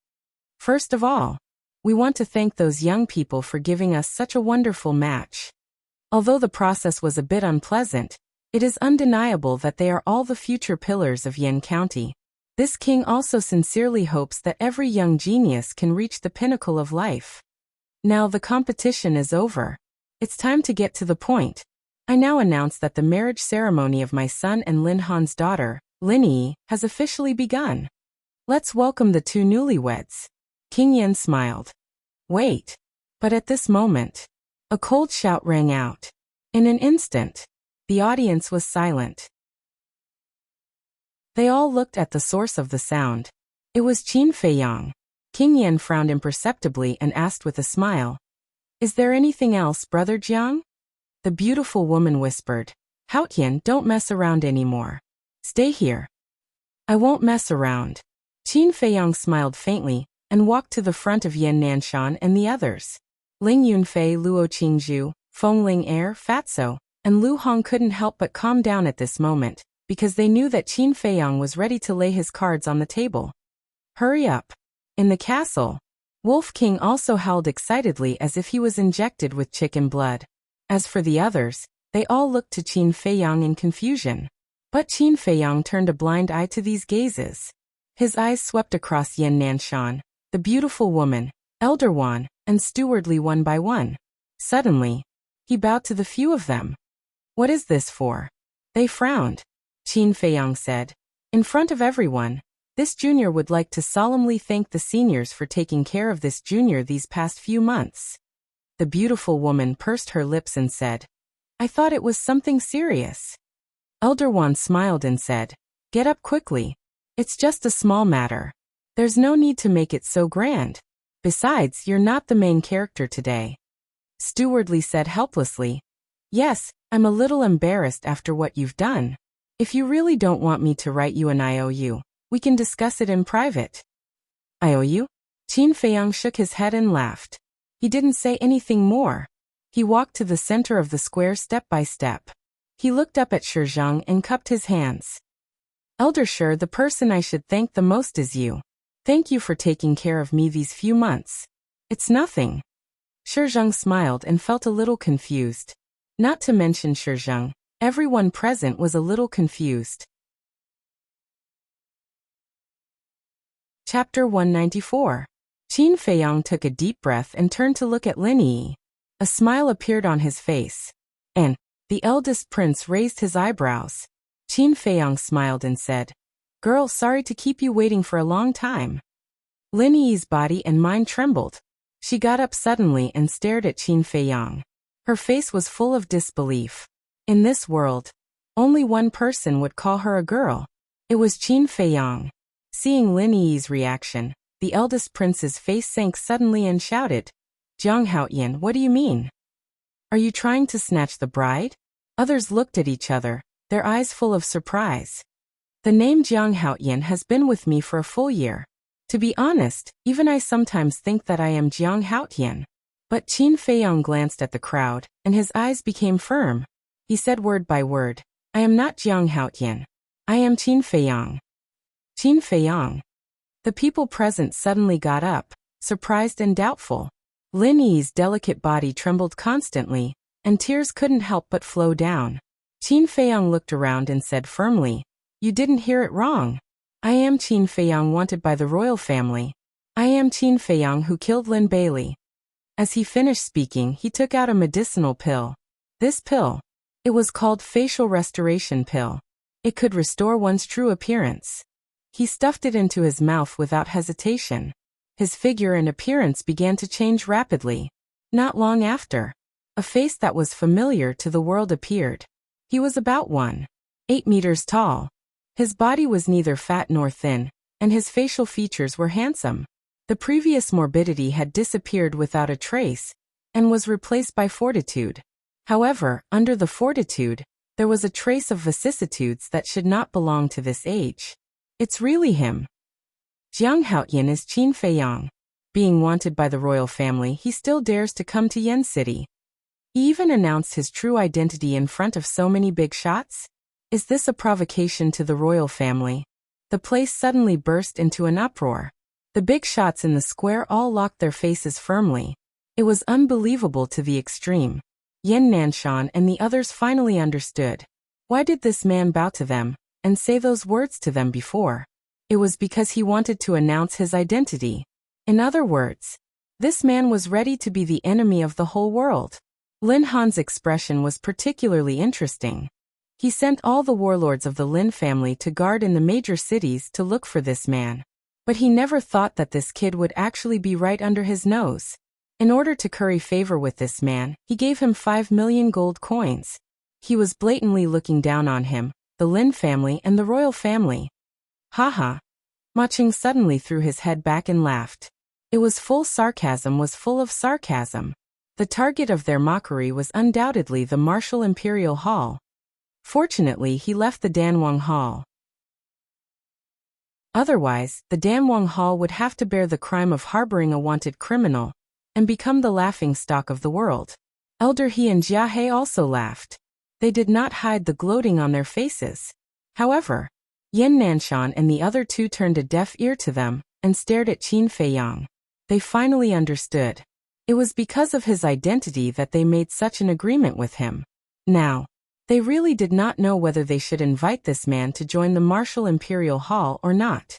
"First of all, we want to thank those young people for giving us such a wonderful match. Although the process was a bit unpleasant, it is undeniable that they are all the future pillars of Yen County. This king also sincerely hopes that every young genius can reach the pinnacle of life. Now the competition is over. It's time to get to the point. I now announce that the marriage ceremony of my son and Lin Han's daughter, Lin Yi, has officially begun. Let's welcome the 2 newlyweds." King Yen smiled. "Wait." But at this moment, a cold shout rang out. In an instant, the audience was silent. They all looked at the source of the sound. It was Qin Feiyang. King Yen frowned imperceptibly and asked with a smile, "Is there anything else, Brother Jiang?" The beautiful woman whispered, "Haotian, don't mess around anymore. Stay here." "I won't mess around." Qin Feiyang smiled faintly and walked to the front of Yin Nanshan and the others. Ling Yunfei, Luo Qingzhu, Fengling Er, Fatso, and Lu Hong couldn't help but calm down at this moment, because they knew that Qin Feiyang was ready to lay his cards on the table. "Hurry up." In the castle, Wolf King also howled excitedly as if he was injected with chicken blood. As for the others, they all looked to Qin Feiyang in confusion. But Qin Feiyang turned a blind eye to these gazes. His eyes swept across Yin Nanshan, the beautiful woman, Elder Wan, and stewardly one by one. Suddenly, he bowed to the few of them. "What is this for?" They frowned. Qin Feiyang said, "In front of everyone, this junior would like to solemnly thank the seniors for taking care of this junior these past few months." The beautiful woman pursed her lips and said, "I thought it was something serious." Elder Wan smiled and said, "Get up quickly. It's just a small matter. There's no need to make it so grand. Besides, you're not the main character today." Stewardly said helplessly, Yes, I'm a little embarrassed after what you've done. If you really don't want me to write you an IOU, we can discuss it in private. IOU? Qin Feiyang shook his head and laughed. He didn't say anything more. He walked to the center of the square step by step. He looked up at Shi Zhang and cupped his hands. Elder Shi, the person I should thank the most is you. Thank you for taking care of me these few months. It's nothing. Shi Zhang smiled and felt a little confused. Not to mention Shi Zhang, everyone present was a little confused. Chapter 194. Qin Feiyang took a deep breath and turned to look at Lin Yi. A smile appeared on his face. And the eldest prince raised his eyebrows. Qin Feiyang smiled and said, "Girl, sorry to keep you waiting for a long time." Lin Yi's body and mind trembled. She got up suddenly and stared at Qin Feiyang. Her face was full of disbelief. In this world, only one person would call her a girl. It was Qin Feiyang. Seeing Lin Yi's reaction, the eldest prince's face sank suddenly and shouted, "Jiang Haoyan, what do you mean? Are you trying to snatch the bride?" Others looked at each other, their eyes full of surprise. The name Jiang Haoyan has been with me for a full year. To be honest, even I sometimes think that I am Jiang Haoyan. But Qin Feiyang glanced at the crowd, and his eyes became firm. He said word by word, "I am not Jiang Haoyan. I am Qin Feiyang." Qin Feiyang. The people present suddenly got up, surprised and doubtful. Lin Yi's delicate body trembled constantly, and tears couldn't help but flow down. Qin Feiyang looked around and said firmly, "You didn't hear it wrong. I am Qin Feiyang, wanted by the royal family. I am Qin Feiyang who killed Lin Bailey." As he finished speaking, he took out a medicinal pill. This pill, it was called Facial Restoration Pill. It could restore one's true appearance. He stuffed it into his mouth without hesitation. His figure and appearance began to change rapidly. Not long after, a face that was familiar to the world appeared. He was about 1.8 meters tall. His body was neither fat nor thin, and his facial features were handsome. The previous morbidity had disappeared without a trace, and was replaced by fortitude. However, under the fortitude, there was a trace of vicissitudes that should not belong to this age. It's really him. Jiang Haoyan is Qin Feiyang. Being wanted by the royal family, he still dares to come to Yen City. He even announced his true identity in front of so many big shots? Is this a provocation to the royal family? The place suddenly burst into an uproar. The big shots in the square all locked their faces firmly. It was unbelievable to the extreme. Yan Nanshan and the others finally understood. Why did this man bow to them, and say those words to them before? It was because he wanted to announce his identity. In other words, this man was ready to be the enemy of the whole world. Lin Han's expression was particularly interesting. He sent all the warlords of the Lin family to guard in the major cities to look for this man. But he never thought that this kid would actually be right under his nose. In order to curry favor with this man, he gave him 5 million gold coins. He was blatantly looking down on him, the Lin family and the royal family. Haha. Ma Qing suddenly threw his head back and laughed. It was full of sarcasm. The target of their mockery was undoubtedly the Martial Imperial Hall. Fortunately, he left the Danwang Hall. Otherwise, the Danwang Hall would have to bear the crime of harboring a wanted criminal, and become the laughingstock of the world. Elder He and Jia He also laughed. They did not hide the gloating on their faces. However, Yan Nanshan and the other two turned a deaf ear to them, and stared at Qin Feiyang. They finally understood. It was because of his identity that they made such an agreement with him. Now, they really did not know whether they should invite this man to join the Martial Imperial Hall or not.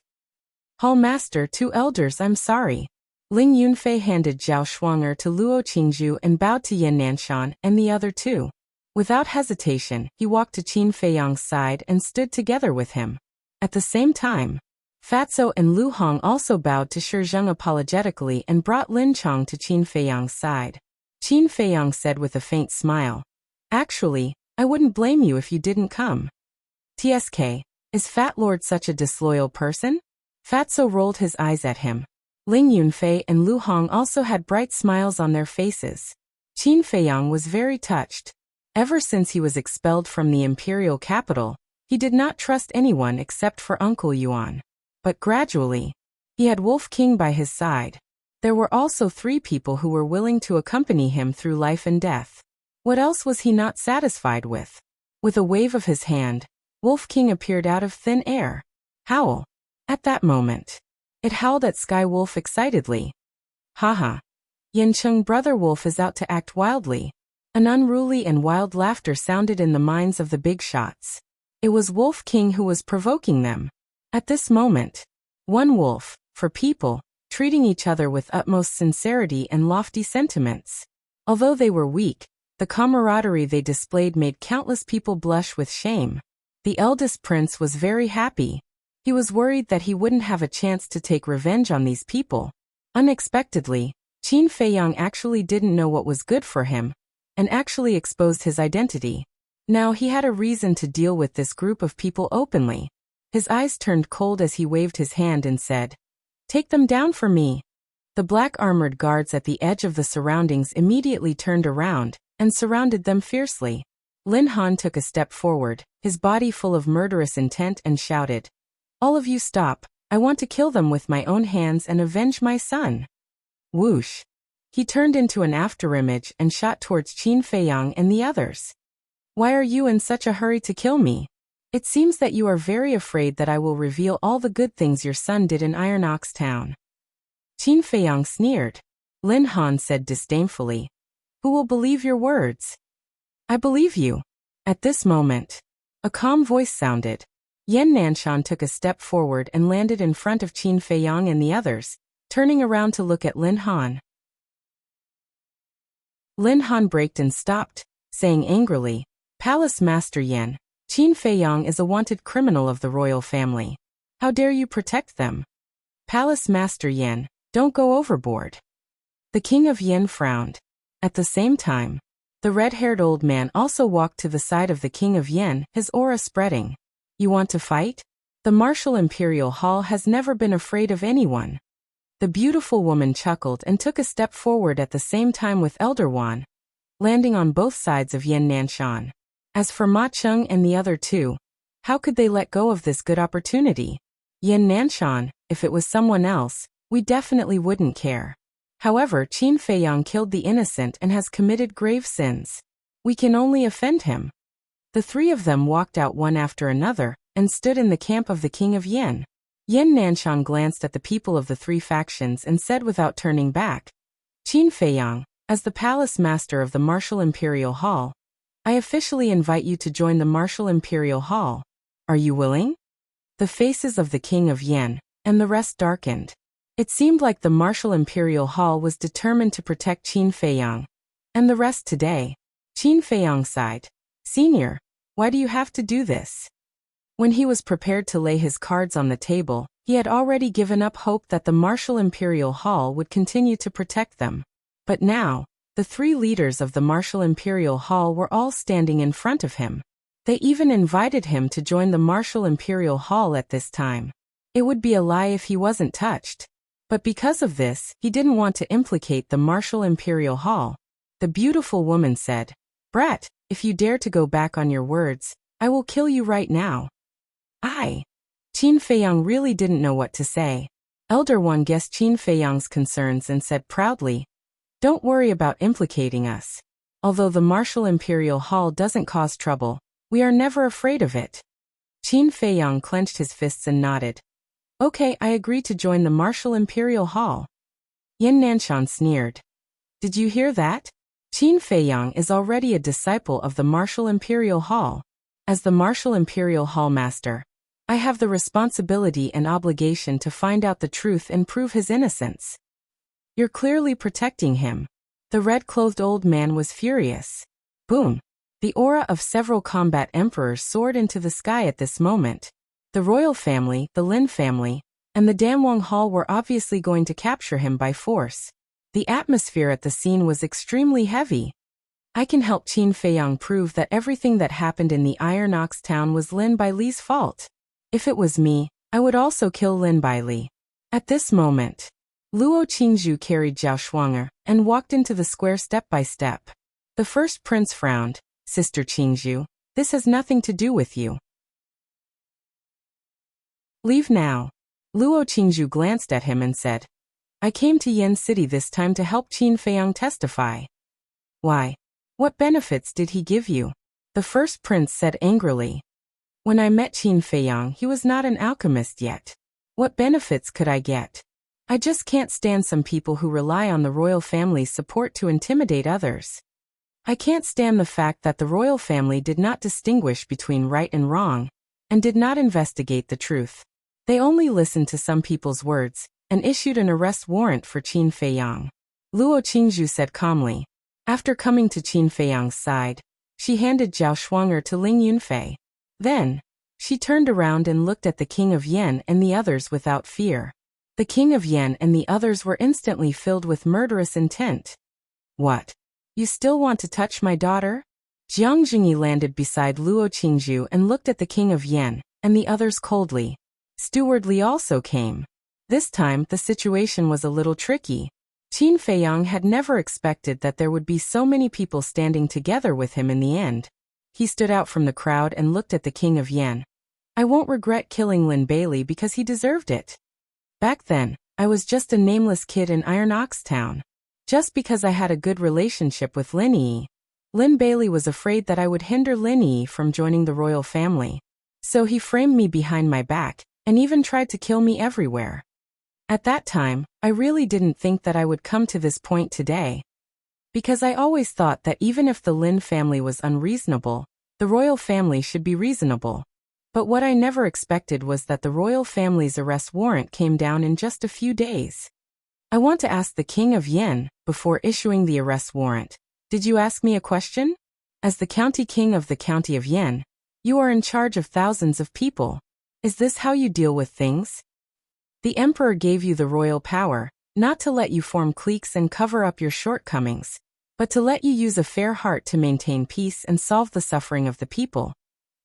Hall Master, 2 elders, I'm sorry. Ling Yunfei handed Zhao Shuang'er to Luo Qingzhu and bowed to Yan Nanshan and the other two. Without hesitation, he walked to Qin Feiyang's side and stood together with him. At the same time, Fatso and Lu Hong also bowed to Shi Zheng apologetically and brought Lin Chong to Qin Feiyang's side. Qin Feiyang said with a faint smile, "Actually, I wouldn't blame you if you didn't come." TSK, is Fat Lord such a disloyal person? Fatso rolled his eyes at him. Ling Yunfei and Lu Hong also had bright smiles on their faces. Qin Feiyang was very touched. Ever since he was expelled from the imperial capital, he did not trust anyone except for Uncle Yuan. But gradually, he had Wolf King by his side. There were also 3 people who were willing to accompany him through life and death. What else was he not satisfied with? With a wave of his hand, Wolf King appeared out of thin air. Howl. At that moment, it howled at Sky Wolf excitedly. Haha. Yancheng Brother Wolf is out to act wildly. An unruly and wild laughter sounded in the minds of the big shots. It was Wolf King who was provoking them. At this moment, one wolf, for people, treating each other with utmost sincerity and lofty sentiments. Although they were weak, the camaraderie they displayed made countless people blush with shame. The eldest prince was very happy. He was worried that he wouldn't have a chance to take revenge on these people. Unexpectedly, Qin Feiyang actually didn't know what was good for him, and actually exposed his identity. Now he had a reason to deal with this group of people openly. His eyes turned cold as he waved his hand and said, "Take them down for me." The black armored guards at the edge of the surroundings immediately turned around and surrounded them fiercely. Lin Han took a step forward, his body full of murderous intent, and shouted, "All of you stop, I want to kill them with my own hands and avenge my son." Whoosh! He turned into an afterimage and shot towards Qin Feiyang and the others. "Why are you in such a hurry to kill me? It seems that you are very afraid that I will reveal all the good things your son did in Iron Ox Town." Qin Feiyang sneered. Lin Han said disdainfully, "Who will believe your words?" "I believe you." At this moment, a calm voice sounded. Yan Nanshan took a step forward and landed in front of Qin Feiyang and the others, turning around to look at Lin Han. Lin Han braked and stopped, saying angrily, "Palace Master Yan, Qin Feiyang is a wanted criminal of the royal family. How dare you protect them?" "Palace Master Yan, don't go overboard." The king of Yan frowned. At the same time, the red-haired old man also walked to the side of the king of Yan, his aura spreading. "You want to fight? The Martial Imperial Hall has never been afraid of anyone." The beautiful woman chuckled and took a step forward at the same time with Elder Wan, landing on both sides of Yan Nanshan. As for Ma Cheng and the other 2, how could they let go of this good opportunity? Yan Nanshan, if it was someone else, we definitely wouldn't care. However, Qin Feiyang killed the innocent and has committed grave sins. We can only offend him. The 3 of them walked out one after another and stood in the camp of the king of Yan. Yan Nanshan glanced at the people of the 3 factions and said without turning back, "Qin Feiyang, as the palace master of the Martial Imperial Hall, I officially invite you to join the Martial Imperial Hall. Are you willing?" The faces of the king of Yan and the rest darkened. It seemed like the Martial Imperial Hall was determined to protect Qin Feiyang and the rest today. Qin Feiyang sighed. "Senior, why do you have to do this?" When he was prepared to lay his cards on the table, he had already given up hope that the Martial Imperial Hall would continue to protect them. But now, the 3 leaders of the Martial Imperial Hall were all standing in front of him. They even invited him to join the Martial Imperial Hall at this time. It would be a lie if he wasn't touched. But because of this, he didn't want to implicate the Martial Imperial Hall. The beautiful woman said, "Brat, if you dare to go back on your words, I will kill you right now." Qin Feiyang really didn't know what to say. Elder One guessed Qin Feiyang's concerns and said proudly, "Don't worry about implicating us. Although the Martial Imperial Hall doesn't cause trouble, we are never afraid of it." Qin Feiyang clenched his fists and nodded. "Okay, I agree to join the Martial Imperial Hall." Yan Nanshan sneered. "Did you hear that? Qin Feiyang is already a disciple of the Martial Imperial Hall. As the Martial Imperial Hall Master, I have the responsibility and obligation to find out the truth and prove his innocence. You're clearly protecting him." The red-clothed old man was furious. Boom! The aura of several combat emperors soared into the sky at this moment. The royal family, the Lin family, and the Danwang Hall were obviously going to capture him by force. The atmosphere at the scene was extremely heavy. I can help Qin Feiyang prove that everything that happened in the Iron Ox Town was Lin Baile's fault. If it was me, I would also kill Lin Baile. At this moment, Luo Qingzhu carried Zhao Shuang'er and walked into the square step by step. The first prince frowned, Sister Qingzhu, this has nothing to do with you. Leave now. Luo Qingzhu glanced at him and said, I came to Yen City this time to help Qin Feiyang testify. Why? What benefits did he give you? The first prince said angrily. When I met Qin Feiyang, he was not an alchemist yet. What benefits could I get? I just can't stand some people who rely on the royal family's support to intimidate others. I can't stand the fact that the royal family did not distinguish between right and wrong, and did not investigate the truth. They only listened to some people's words, and issued an arrest warrant for Qin Feiyang. Luo Qingzhu said calmly. After coming to Qin Feiyang's side, she handed Zhao Shuang'er to Ling Yunfei. Then, she turned around and looked at the king of Yen and the others without fear. The king of Yen and the others were instantly filled with murderous intent. What? You still want to touch my daughter? Jiang Jingyi landed beside Luo Qingzhu and looked at the king of Yen and the others coldly. Steward Li also came. This time, the situation was a little tricky. Qin Feiyang had never expected that there would be so many people standing together with him in the end. He stood out from the crowd and looked at the king of Yen. I won't regret killing Lin Bailey because he deserved it. Back then, I was just a nameless kid in Iron Ox Town. Just because I had a good relationship with Lin Yi, Lin Bailey was afraid that I would hinder Lin Yi from joining the royal family. So he framed me behind my back, and even tried to kill me everywhere. At that time, I really didn't think that I would come to this point today. Because I always thought that even if the Lin family was unreasonable, the royal family should be reasonable. But what I never expected was that the royal family's arrest warrant came down in just a few days. I want to ask the king of Yen, before issuing the arrest warrant, did you ask me a question? As the county king of the county of Yen, you are in charge of thousands of people. Is this how you deal with things? The emperor gave you the royal power, not to let you form cliques and cover up your shortcomings, but to let you use a fair heart to maintain peace and solve the suffering of the people.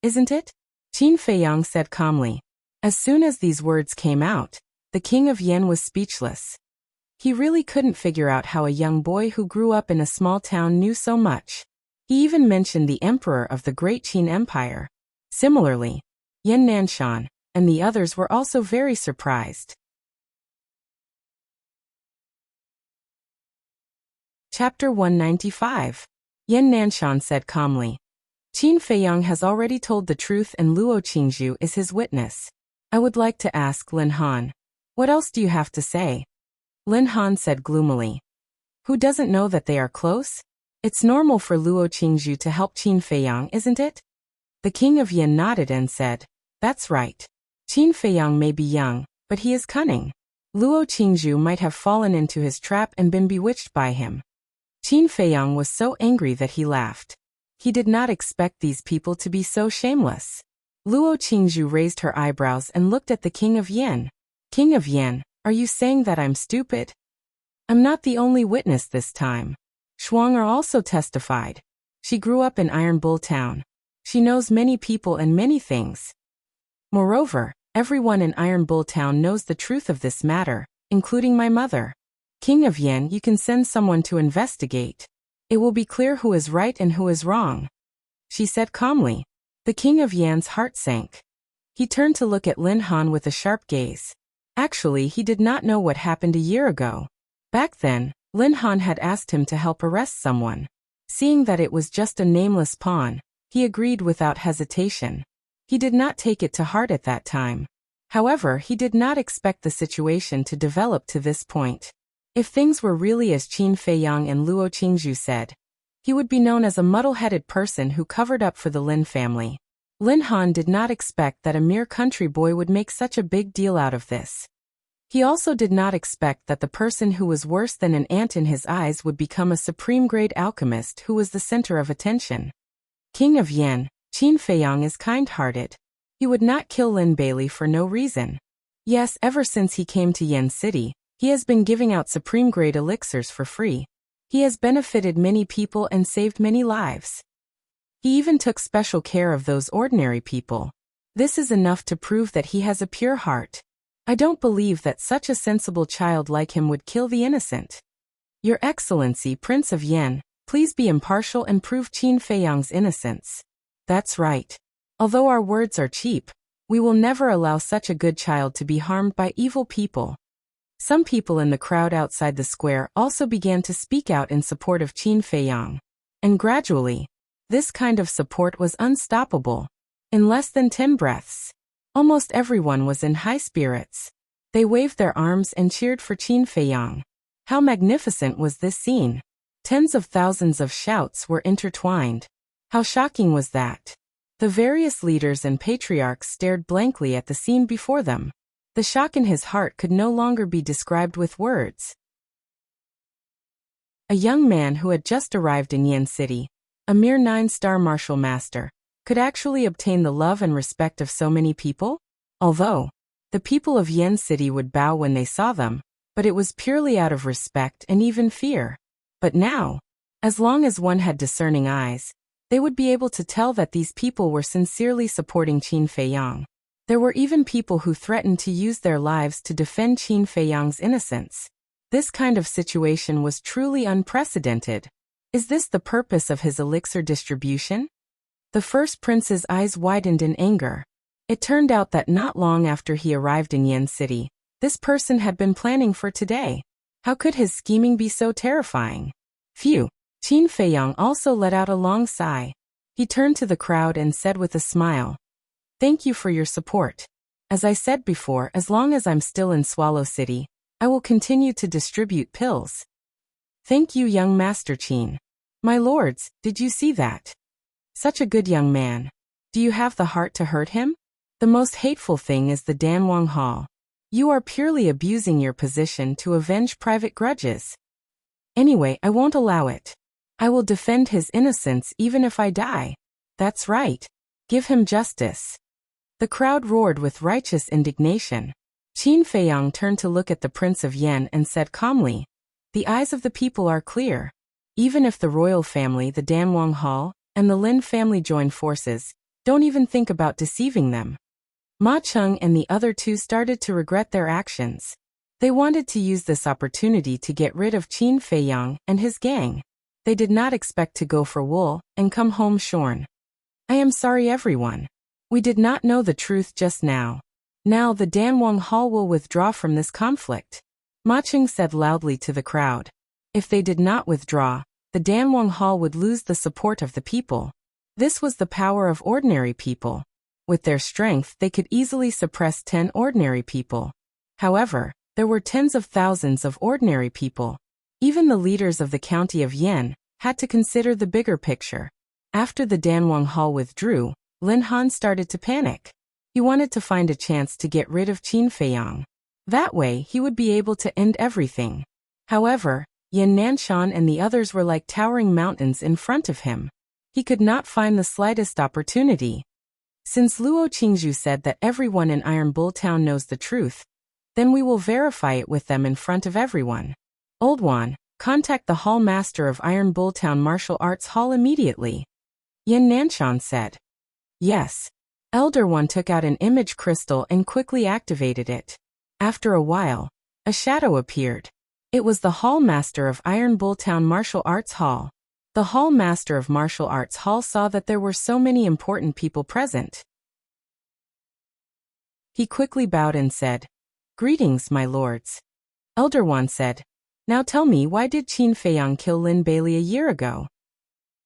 Isn't it? Qin Feiyang said calmly. As soon as these words came out, the king of Yen was speechless. He really couldn't figure out how a young boy who grew up in a small town knew so much. He even mentioned the emperor of the great Qin Empire. Similarly, Yan Nanshan and the others were also very surprised. Chapter 195. Yan Nanshan said calmly. Qin Feiyang has already told the truth and Luo Qingzhu is his witness. I would like to ask Lin Han. What else do you have to say? Lin Han said gloomily. Who doesn't know that they are close? It's normal for Luo Qingzhu to help Qin Feiyang, isn't it? The king of Yen nodded and said, that's right. Qin Feiyang may be young, but he is cunning. Luo Qingzhu might have fallen into his trap and been bewitched by him. Qin Feiyang was so angry that he laughed. He did not expect these people to be so shameless. Luo Qingzhu raised her eyebrows and looked at the king of Yen. King of Yen, are you saying that I'm stupid? I'm not the only witness this time. Shuang'er also testified. She grew up in Iron Bull Town. She knows many people and many things. Moreover, everyone in Iron Bull Town knows the truth of this matter, including my mother. King of Yen, you can send someone to investigate. It will be clear who is right and who is wrong. She said calmly. The king of Yan's heart sank. He turned to look at Lin Han with a sharp gaze. Actually, he did not know what happened a year ago. Back then, Lin Han had asked him to help arrest someone. Seeing that it was just a nameless pawn, he agreed without hesitation. He did not take it to heart at that time. However, he did not expect the situation to develop to this point. If things were really as Qin Feiyang and Luo Qingzhu said, he would be known as a muddle-headed person who covered up for the Lin family. Lin Han did not expect that a mere country boy would make such a big deal out of this. He also did not expect that the person who was worse than an ant in his eyes would become a supreme-grade alchemist who was the center of attention. King of Yen, Qin Feiyang is kind-hearted. He would not kill Lin Bailey for no reason. Yes, ever since he came to Yen City, he has been giving out supreme-grade elixirs for free. He has benefited many people and saved many lives. He even took special care of those ordinary people. This is enough to prove that he has a pure heart. I don't believe that such a sensible child like him would kill the innocent. Your Excellency, Prince of Yen, Please be impartial and prove Qin Feiyang's innocence. That's right. Although our words are cheap, we will never allow such a good child to be harmed by evil people. Some people in the crowd outside the square also began to speak out in support of Qin Feiyang. And gradually, this kind of support was unstoppable. In less than 10 breaths, almost everyone was in high spirits. They waved their arms and cheered for Qin Feiyang. How magnificent was this scene! Tens of thousands of shouts were intertwined. How shocking was that! The various leaders and patriarchs stared blankly at the scene before them. The shock in his heart could no longer be described with words. A young man who had just arrived in Yen City, a mere 9-star martial master, could actually obtain the love and respect of so many people? Although the people of Yen City would bow when they saw them, but it was purely out of respect and even fear. But now, as long as one had discerning eyes, they would be able to tell that these people were sincerely supporting Qin Feiyang. There were even people who threatened to use their lives to defend Qin Feiyang's innocence. This kind of situation was truly unprecedented. Is this the purpose of his elixir distribution? The first prince's eyes widened in anger. It turned out that not long after he arrived in Yen City, this person had been planning for today. How could his scheming be so terrifying? Phew! Qin Feiyang also let out a long sigh. He turned to the crowd and said with a smile, "Thank you for your support. As I said before, as long as I'm still in Swallow City, I will continue to distribute pills." Thank you, young Master Qin. My lords, did you see that? Such a good young man. Do you have the heart to hurt him? The most hateful thing is the Danwang Hall. You are purely abusing your position to avenge private grudges. Anyway, I won't allow it. I will defend his innocence even if I die. That's right. Give him justice. The crowd roared with righteous indignation. Qin Feiyang turned to look at the Prince of Yen and said calmly, "The eyes of the people are clear. Even if the royal family, the Danwang Hall, and the Lin family join forces, don't even think about deceiving them." Ma Cheng and the other two started to regret their actions. They wanted to use this opportunity to get rid of Qin Feiyang and his gang. They did not expect to go for wool and come home shorn. I am sorry, everyone. We did not know the truth just now. Now the Danwang Hall will withdraw from this conflict. Ma Cheng said loudly to the crowd. If they did not withdraw, the Danwang Hall would lose the support of the people. This was the power of ordinary people. With their strength, they could easily suppress 10 ordinary people. However, there were tens of thousands of ordinary people. Even the leaders of the county of Yen had to consider the bigger picture. After the Danwang Hall withdrew, Lin Han started to panic. He wanted to find a chance to get rid of Qin Feiyang. That way, he would be able to end everything. However, Yan Nanshan and the others were like towering mountains in front of him. He could not find the slightest opportunity. Since Luo Qingzhu said that everyone in Iron Bull Town knows the truth, then we will verify it with them in front of everyone. Old Wan, contact the Hall Master of Iron Bull Town Martial Arts Hall immediately. Yan Nanshan said. Yes. Elder One took out an image crystal and quickly activated it. After a while, a shadow appeared. It was the Hall Master of Iron Bull Town Martial Arts Hall. The Hall Master of Martial Arts Hall saw that there were so many important people present. He quickly bowed and said, "Greetings, my lords." Elder One said, "Now tell me, why did Qin Feiyang kill Lin Bailey a year ago?"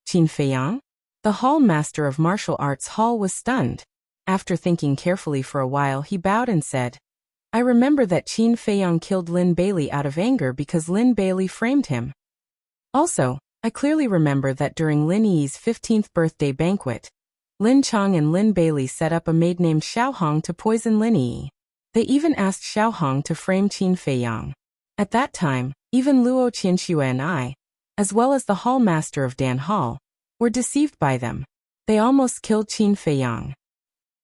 Qin Feiyang? The Hall Master of Martial Arts Hall was stunned. After thinking carefully for a while, he bowed and said, "I remember that Qin Feiyang killed Lin Bailey out of anger because Lin Bailey framed him. Also, I clearly remember that during Lin Yi's 15th birthday banquet, Lin Chang and Lin Bailey set up a maid named Xiao Hong to poison Lin Yi. They even asked Xiao Hong to frame Qin Feiyang. At that time, even Luo Qianxue and I, as well as the Hall Master of Dan Hall, were deceived by them. They almost killed Qin Feiyang.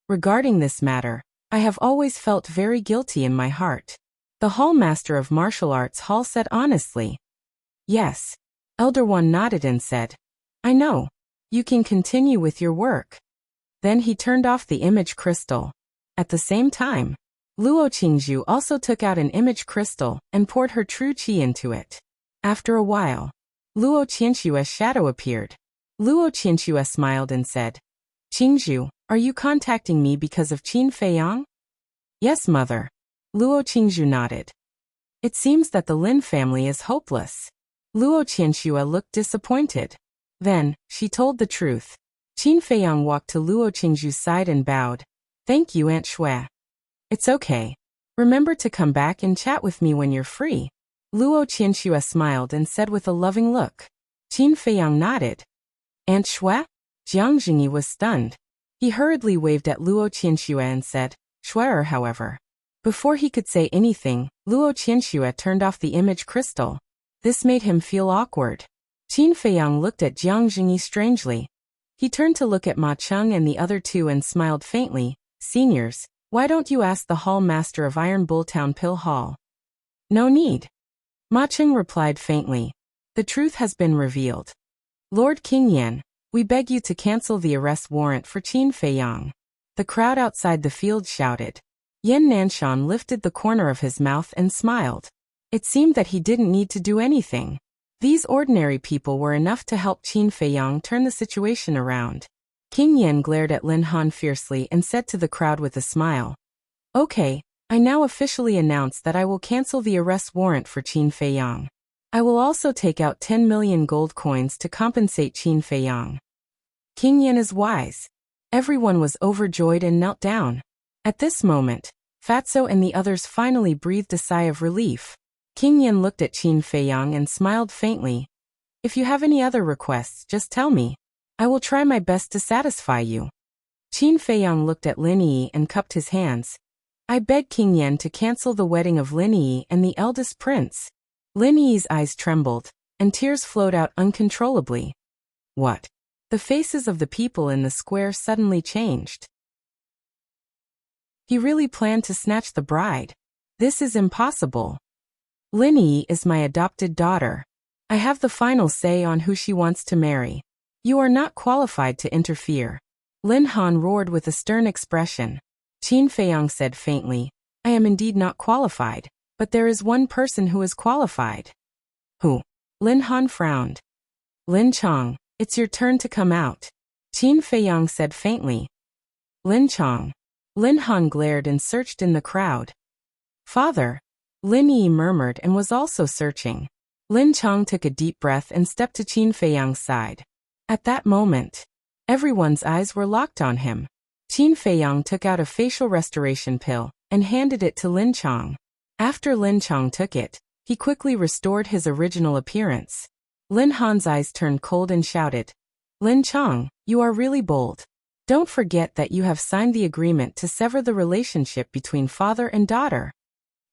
Regarding this matter, I have always felt very guilty in my heart." The Hall Master of Martial Arts Hall said honestly. "Yes." Elder One nodded and said, "I know. You can continue with your work." Then he turned off the image crystal. At the same time, Luo Qingzhu also took out an image crystal and poured her true qi into it. After a while, Luo Qianxue's shadow appeared. Luo Qianxue smiled and said, Qingzhu, are you contacting me because of Qin Feiyang? Yes, mother. Luo Qingzhu nodded. It seems that the Lin family is hopeless. Luo Qianxue looked disappointed. Then, she told the truth. Qin Feiyang walked to Luo Qingzhu's side and bowed. Thank you, Aunt Shui. It's okay. Remember to come back and chat with me when you're free. Luo Qianxue smiled and said with a loving look. Qin Feiyang nodded. Aunt Shui? Jiang Jingyi was stunned. He hurriedly waved at Luo Qianxue and said, Shui'er, however. Before he could say anything, Luo Qianxue turned off the image crystal. This made him feel awkward. Qin Feiyang looked at Jiang Jingyi strangely. He turned to look at Ma Cheng and the other two and smiled faintly. Seniors, why don't you ask the hall master of Iron Bull Town Pill Hall? No need. Ma Cheng replied faintly. The truth has been revealed. Lord King Yan, we beg you to cancel the arrest warrant for Qin Feiyang. The crowd outside the field shouted. Yan Nanshan lifted the corner of his mouth and smiled. It seemed that he didn't need to do anything. These ordinary people were enough to help Qin Feiyang turn the situation around. King Yan glared at Lin Han fiercely and said to the crowd with a smile. Okay, I now officially announce that I will cancel the arrest warrant for Qin Feiyang. I will also take out 10 million gold coins to compensate Qin Feiyang. King Yan is wise. Everyone was overjoyed and knelt down. At this moment, Fatso and the others finally breathed a sigh of relief. King Yan looked at Qin Feiyang and smiled faintly. If you have any other requests, just tell me. I will try my best to satisfy you. Qin Feiyang looked at Lin Yi and cupped his hands. I beg King Yan to cancel the wedding of Lin Yi and the eldest prince. Lin Yi's eyes trembled, and tears flowed out uncontrollably. What? The faces of the people in the square suddenly changed. He really planned to snatch the bride. This is impossible. Lin Yi is my adopted daughter. I have the final say on who she wants to marry. You are not qualified to interfere. Lin Han roared with a stern expression. Qin Feiyang said faintly, I am indeed not qualified, but there is one person who is qualified. Who? Lin Han frowned. Lin Chong, it's your turn to come out. Qin Feiyang said faintly. Lin Chong. Lin Han glared and searched in the crowd. Father. Lin Yi murmured and was also searching. Lin Chong took a deep breath and stepped to Qin Feiyang's side. At that moment, everyone's eyes were locked on him. Qin Feiyang took out a facial restoration pill and handed it to Lin Chong. After Lin Chong took it, he quickly restored his original appearance. Lin Han's eyes turned cold and shouted, Lin Chong, you are really bold. Don't forget that you have signed the agreement to sever the relationship between father and daughter.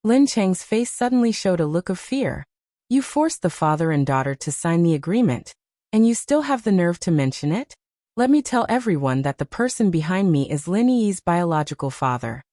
Lin Chang's face suddenly showed a look of fear. You forced the father and daughter to sign the agreement, and you still have the nerve to mention it? Let me tell everyone that the person behind me is Lin Yi's biological father.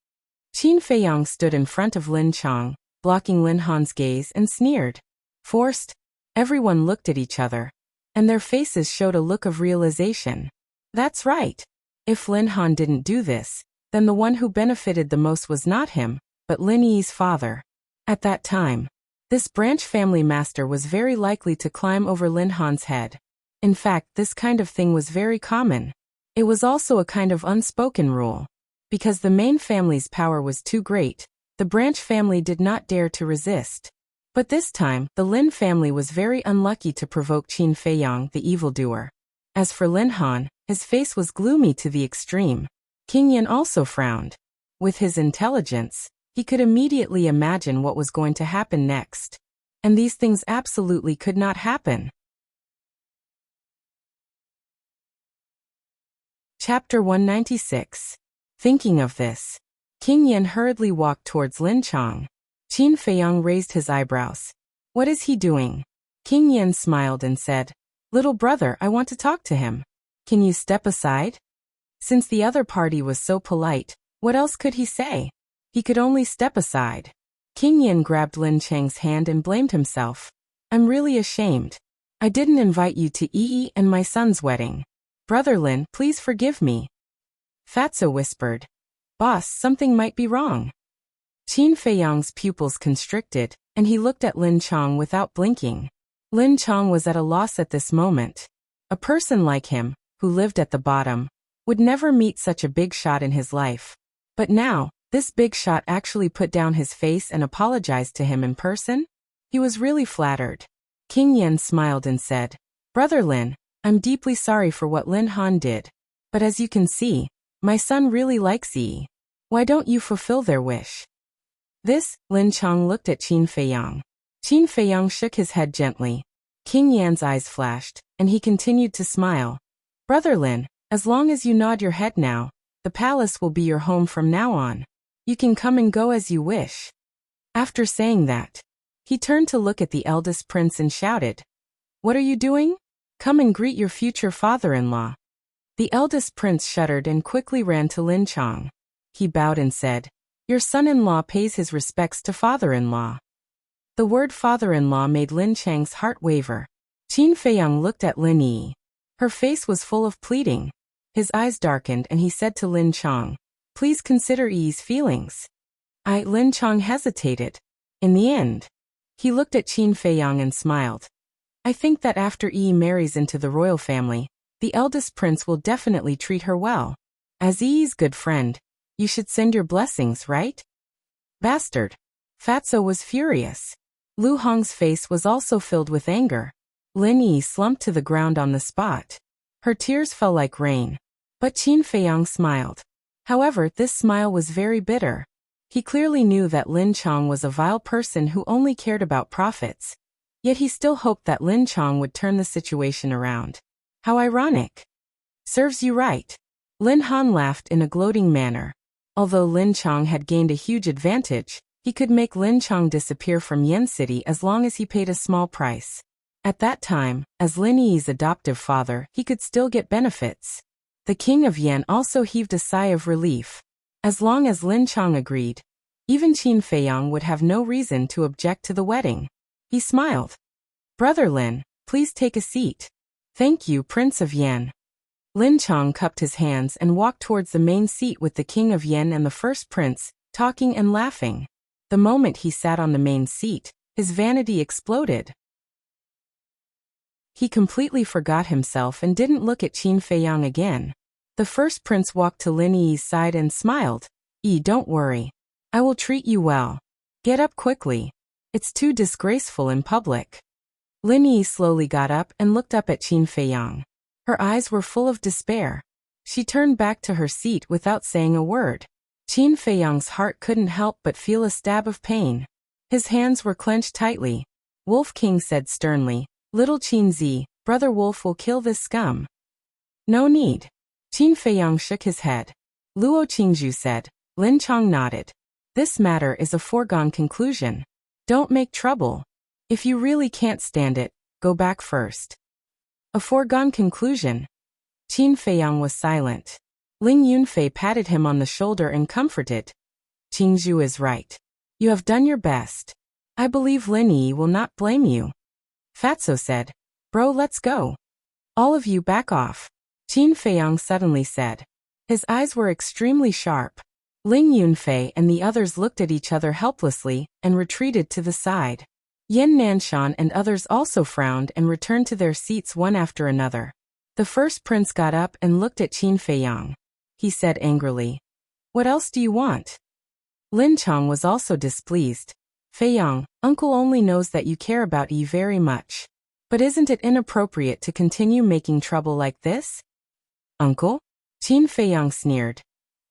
Qin Feiyang stood in front of Lin Chong, blocking Lin Han's gaze, and sneered. Forced? Everyone looked at each other, and their faces showed a look of realization. That's right. If Lin Han didn't do this, then the one who benefited the most was not him, but Lin Yi's father. At that time, this branch family master was very likely to climb over Lin Han's head. In fact, this kind of thing was very common. It was also a kind of unspoken rule. Because the main family's power was too great, the branch family did not dare to resist. But this time, the Lin family was very unlucky to provoke Qin Feiyang, the evildoer. As for Lin Han, his face was gloomy to the extreme. King Yan also frowned. With his intelligence, he could immediately imagine what was going to happen next. And these things absolutely could not happen. Chapter 196. Thinking of this, King Yan hurriedly walked towards Lin Chong. Qin Feiyang raised his eyebrows. What is he doing? King Yan smiled and said, Little brother, I want to talk to him. Can you step aside? Since the other party was so polite, what else could he say? He could only step aside. King Yan grabbed Lin Chang's hand and blamed himself. I'm really ashamed. I didn't invite you to Yi and my son's wedding. Brother Lin, please forgive me. Fatso whispered. Boss, something might be wrong. Qin Feiyang's pupils constricted, and he looked at Lin Chong without blinking. Lin Chang was at a loss at this moment. A person like him, who lived at the bottom, would never meet such a big shot in his life. But now, this big shot actually put down his face and apologized to him in person? He was really flattered. King Yen smiled and said, "Brother Lin, I'm deeply sorry for what Lin Han did. But as you can see, my son really likes Yi. Why don't you fulfill their wish?" This, Lin Chang looked at Qin Feiyang. Qin Feiyang shook his head gently. King Yan's eyes flashed, and he continued to smile. "Brother Lin, as long as you nod your head now, the palace will be your home from now on. You can come and go as you wish." After saying that, he turned to look at the eldest prince and shouted, "What are you doing? Come and greet your future father-in-law." The eldest prince shuddered and quickly ran to Lin Chang. He bowed and said, "Your son-in-law pays his respects to father-in-law." The word father-in-law made Lin Chang's heart waver. Qin Feiyang looked at Lin Yi. Her face was full of pleading. His eyes darkened and he said to Lin Chang, "Please consider Yi's feelings." Lin Chang hesitated. In the end, he looked at Qin Feiyang and smiled. "I think that after Yi marries into the royal family, the eldest prince will definitely treat her well. As Yi's good friend, you should send your blessings, right?" "Bastard!" Fatso was furious. Lu Hong's face was also filled with anger. Lin Yi slumped to the ground on the spot. Her tears fell like rain. But Qin Feiyang smiled. However, this smile was very bitter. He clearly knew that Lin Chang was a vile person who only cared about profits. Yet he still hoped that Lin Chang would turn the situation around. How ironic. "Serves you right." Lin Han laughed in a gloating manner. Although Lin Chang had gained a huge advantage, he could make Lin Chang disappear from Yen City as long as he paid a small price. At that time, as Lin Yi's adoptive father, he could still get benefits. The king of Yen also heaved a sigh of relief. As long as Lin Chang agreed, even Qin Feiyang would have no reason to object to the wedding. He smiled. "Brother Lin, please take a seat." "Thank you, Prince of Yen." Lin Chang cupped his hands and walked towards the main seat with the king of Yen and the first prince, talking and laughing. The moment he sat on the main seat, his vanity exploded. He completely forgot himself and didn't look at Qin Feiyang again. The first prince walked to Lin Yi's side and smiled. "Yi, don't worry. I will treat you well. Get up quickly. It's too disgraceful in public." Lin Yi slowly got up and looked up at Qin Feiyang. Her eyes were full of despair. She turned back to her seat without saying a word. Qin Feiyang's heart couldn't help but feel a stab of pain. His hands were clenched tightly. Wolf King said sternly, "Little Qin Zi, Brother Wolf will kill this scum." "No need." Qin Feiyang shook his head. Luo Qingzhu said. Lin Chang nodded. "This matter is a foregone conclusion. Don't make trouble. If you really can't stand it, go back first." A foregone conclusion? Qin Feiyang was silent. Ling Yunfei patted him on the shoulder and comforted. "Qingzhu is right. You have done your best. I believe Lin Yi will not blame you." Fatso said, "Bro, let's go. All of you back off." Qin Feiyang suddenly said. His eyes were extremely sharp. Ling Yunfei and the others looked at each other helplessly and retreated to the side. Yen Nanshan and others also frowned and returned to their seats one after another. The first prince got up and looked at Qin Feiyang. He said angrily, "What else do you want?" Lin Chang was also displeased. "Feiyang, uncle only knows that you care about Yi very much. But isn't it inappropriate to continue making trouble like this?" "Uncle?" Qin Feiyang sneered.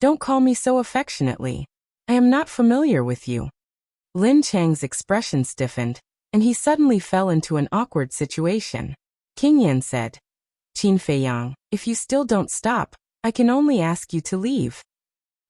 "Don't call me so affectionately. I am not familiar with you." Lin Chang's expression stiffened, and he suddenly fell into an awkward situation. King Yen said, "Qin Feiyang, if you still don't stop, I can only ask you to leave."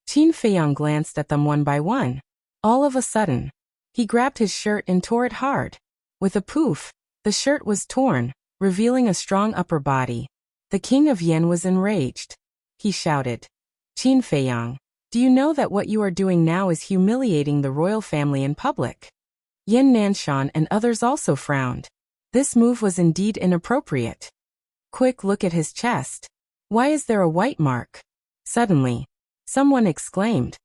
Qin Feiyang glanced at them one by one. All of a sudden, he grabbed his shirt and tore it hard. With a poof, the shirt was torn, revealing a strong upper body. The king of Yen was enraged. He shouted, "Qin Feiyang, do you know that what you are doing now is humiliating the royal family in public?" Yen Nanshan and others also frowned. This move was indeed inappropriate. "Quick look at his chest. Why is there a white mark?" Suddenly, someone exclaimed,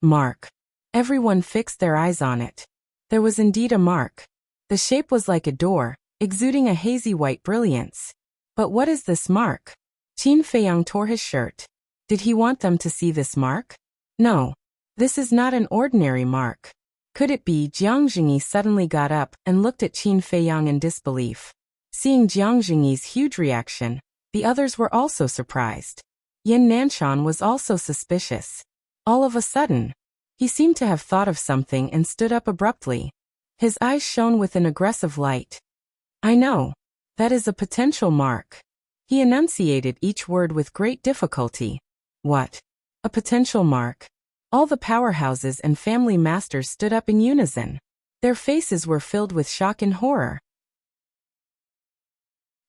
"Mark." Everyone fixed their eyes on it. There was indeed a mark. The shape was like a door. exuding a hazy white brilliance. But what is this mark? Qin Feiyang tore his shirt. Did he want them to see this mark? No. This is not an ordinary mark. Could it be? Jiang Jingyi suddenly got up and looked at Qin Feiyang in disbelief. Seeing Jiang Jingyi's huge reaction, the others were also surprised. Yin Nanshan was also suspicious. All of a sudden, he seemed to have thought of something and stood up abruptly. His eyes shone with an aggressive light. I know. That is a potential mark. He enunciated each word with great difficulty. What? A potential mark? All the powerhouses and family masters stood up in unison. Their faces were filled with shock and horror.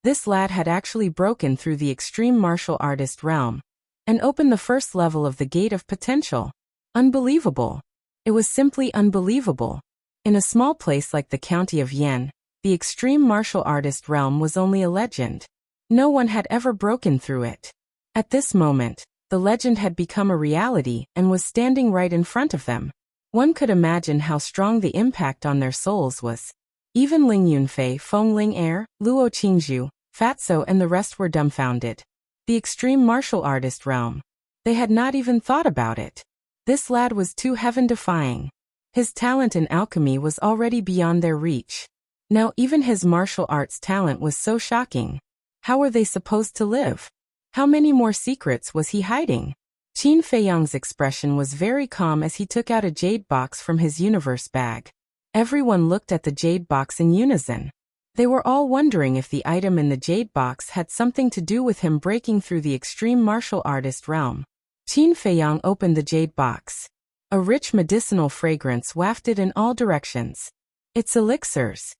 This lad had actually broken through the extreme martial artist realm and opened the first level of the gate of potential. Unbelievable. It was simply unbelievable. In a small place like the county of Yan, the extreme martial artist realm was only a legend. No one had ever broken through it. At this moment, the legend had become a reality and was standing right in front of them. One could imagine how strong the impact on their souls was. Even Ling Yunfei, Feng Ling-er, Luo Qingzhu, Fatso and the rest were dumbfounded. The extreme martial artist realm. They had not even thought about it. This lad was too heaven-defying. His talent in alchemy was already beyond their reach. Now even his martial arts talent was so shocking. How were they supposed to live? How many more secrets was he hiding? Qin Feiyang's expression was very calm as he took out a jade box from his universe bag. Everyone looked at the jade box in unison. They were all wondering if the item in the jade box had something to do with him breaking through the extreme martial artist realm. Qin Feiyang opened the jade box. A rich medicinal fragrance wafted in all directions. It's elixirs.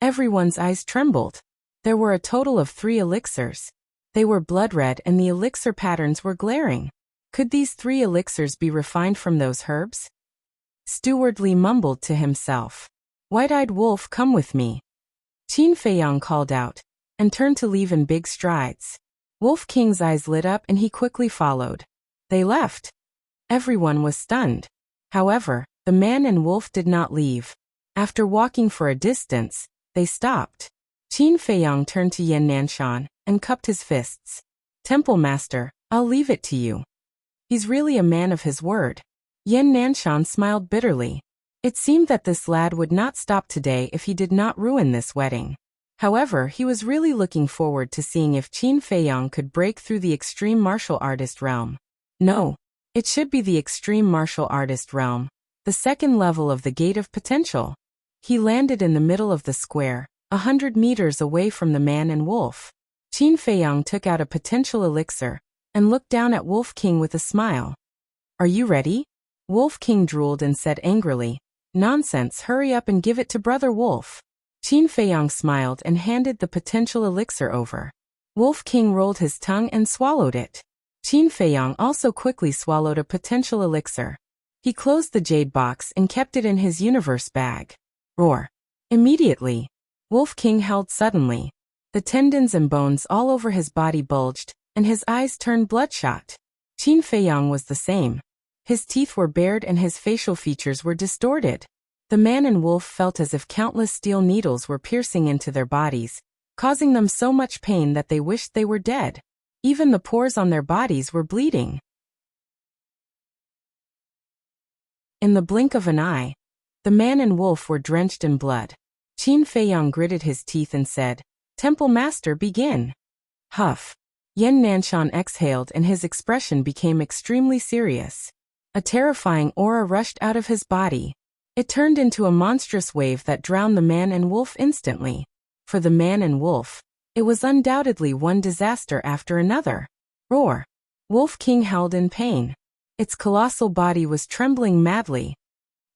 Everyone's eyes trembled. There were a total of 3 elixirs. They were blood red and the elixir patterns were glaring. Could these 3 elixirs be refined from those herbs? Steward Li mumbled to himself. White-eyed wolf, come with me. Qin Feiyang called out, and turned to leave in big strides. Wolf King's eyes lit up and he quickly followed. They left. Everyone was stunned. However, the man and wolf did not leave. After walking for a distance, they stopped. Qin Feiyang turned to Yin Nanshan and cupped his fists. Temple Master, I'll leave it to you. He's really a man of his word. Yin Nanshan smiled bitterly. It seemed that this lad would not stop today if he did not ruin this wedding. However, he was really looking forward to seeing if Qin Feiyang could break through the extreme martial artist realm. No, it should be the extreme martial artist realm, the second level of the gate of potential. He landed in the middle of the square, 100 meters away from the man and wolf. Qin Feiyang took out a potential elixir and looked down at Wolf King with a smile. Are you ready? Wolf King drooled and said angrily. Nonsense, hurry up and give it to Brother Wolf. Qin Feiyang smiled and handed the potential elixir over. Wolf King rolled his tongue and swallowed it. Qin Feiyang also quickly swallowed a potential elixir. He closed the jade box and kept it in his universe bag. Roar. Immediately, Wolf King held suddenly. The tendons and bones all over his body bulged, and his eyes turned bloodshot. Qin Feiyang was the same. His teeth were bared and his facial features were distorted. The man and wolf felt as if countless steel needles were piercing into their bodies, causing them so much pain that they wished they were dead. Even the pores on their bodies were bleeding. In the blink of an eye, the man and wolf were drenched in blood. Qin Feiyang gritted his teeth and said, Temple Master, begin. Huff. Yin Nanshan exhaled and his expression became extremely serious. A terrifying aura rushed out of his body. It turned into a monstrous wave that drowned the man and wolf instantly. For the man and wolf, it was undoubtedly one disaster after another. Roar. Wolf King howled in pain. Its colossal body was trembling madly.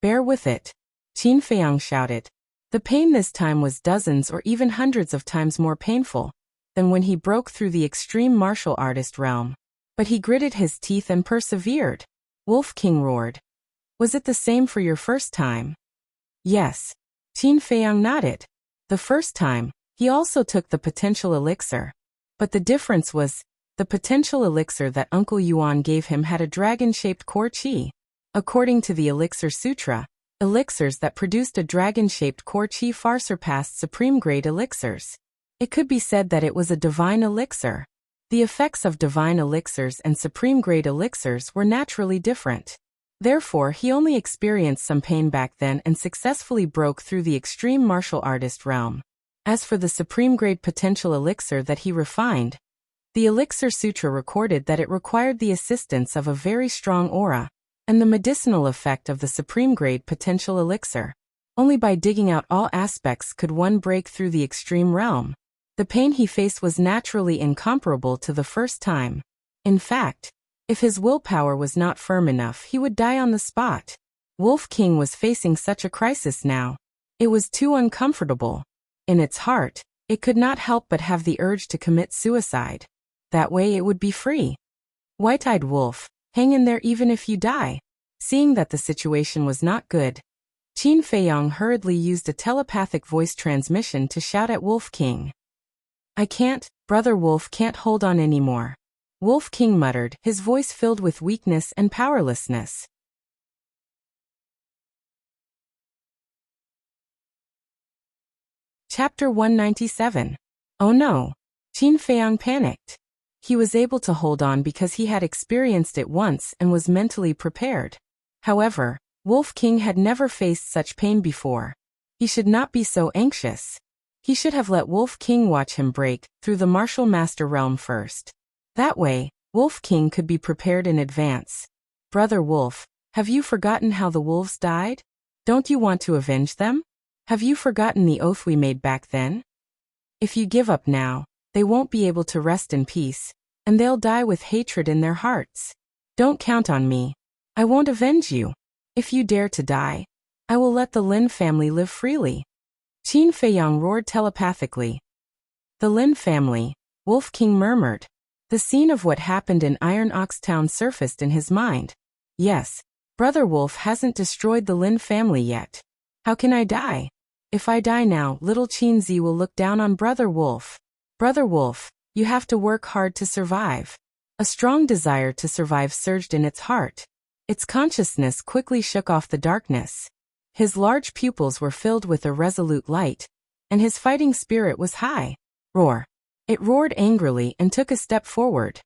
Bear with it. Qin Feiyang shouted. The pain this time was dozens or even hundreds of times more painful than when he broke through the extreme martial artist realm. But he gritted his teeth and persevered. Wolf King roared. Was it the same for your first time? Yes. Qin Feiyang nodded. The first time, he also took the potential elixir. But the difference was, the potential elixir that Uncle Yuan gave him had a dragon-shaped core qi. According to the Elixir Sutra, Elixirs that produced a dragon-shaped core chi far surpassed supreme-grade elixirs. It could be said that it was a divine elixir. The effects of divine elixirs and supreme-grade elixirs were naturally different. Therefore, he only experienced some pain back then and successfully broke through the extreme martial artist realm. As for the supreme-grade potential elixir that he refined, the Elixir Sutra recorded that it required the assistance of a very strong aura, and the medicinal effect of the supreme-grade potential elixir. Only by digging out all aspects could one break through the extreme realm. The pain he faced was naturally incomparable to the first time. In fact, if his willpower was not firm enough, he would die on the spot. Wolf King was facing such a crisis now. It was too uncomfortable. In its heart, it could not help but have the urge to commit suicide. That way it would be free. White-eyed wolf, hang in there even if you die. Seeing that the situation was not good, Qin Feiyang hurriedly used a telepathic voice transmission to shout at Wolf King. I can't, Brother Wolf can't hold on anymore. Wolf King muttered, his voice filled with weakness and powerlessness. Chapter 197. Oh no! Qin Feiyang panicked. He was able to hold on because he had experienced it once and was mentally prepared. However, Wolf King had never faced such pain before. He should not be so anxious. He should have let Wolf King watch him break through the martial master realm first. That way, Wolf King could be prepared in advance. Brother Wolf, have you forgotten how the wolves died? Don't you want to avenge them? Have you forgotten the oath we made back then? If you give up now, they won't be able to rest in peace, and they'll die with hatred in their hearts. Don't count on me. I won't avenge you. If you dare to die, I will let the Lin family live freely. Qin Feiyang roared telepathically. The Lin family, Wolf King murmured. The scene of what happened in Iron Ox Town surfaced in his mind. Yes, Brother Wolf hasn't destroyed the Lin family yet. How can I die? If I die now, little Qin Zi will look down on Brother Wolf. Brother Wolf, you have to work hard to survive. A strong desire to survive surged in its heart. Its consciousness quickly shook off the darkness. His large pupils were filled with a resolute light, and his fighting spirit was high. Roar! It roared angrily and took a step forward.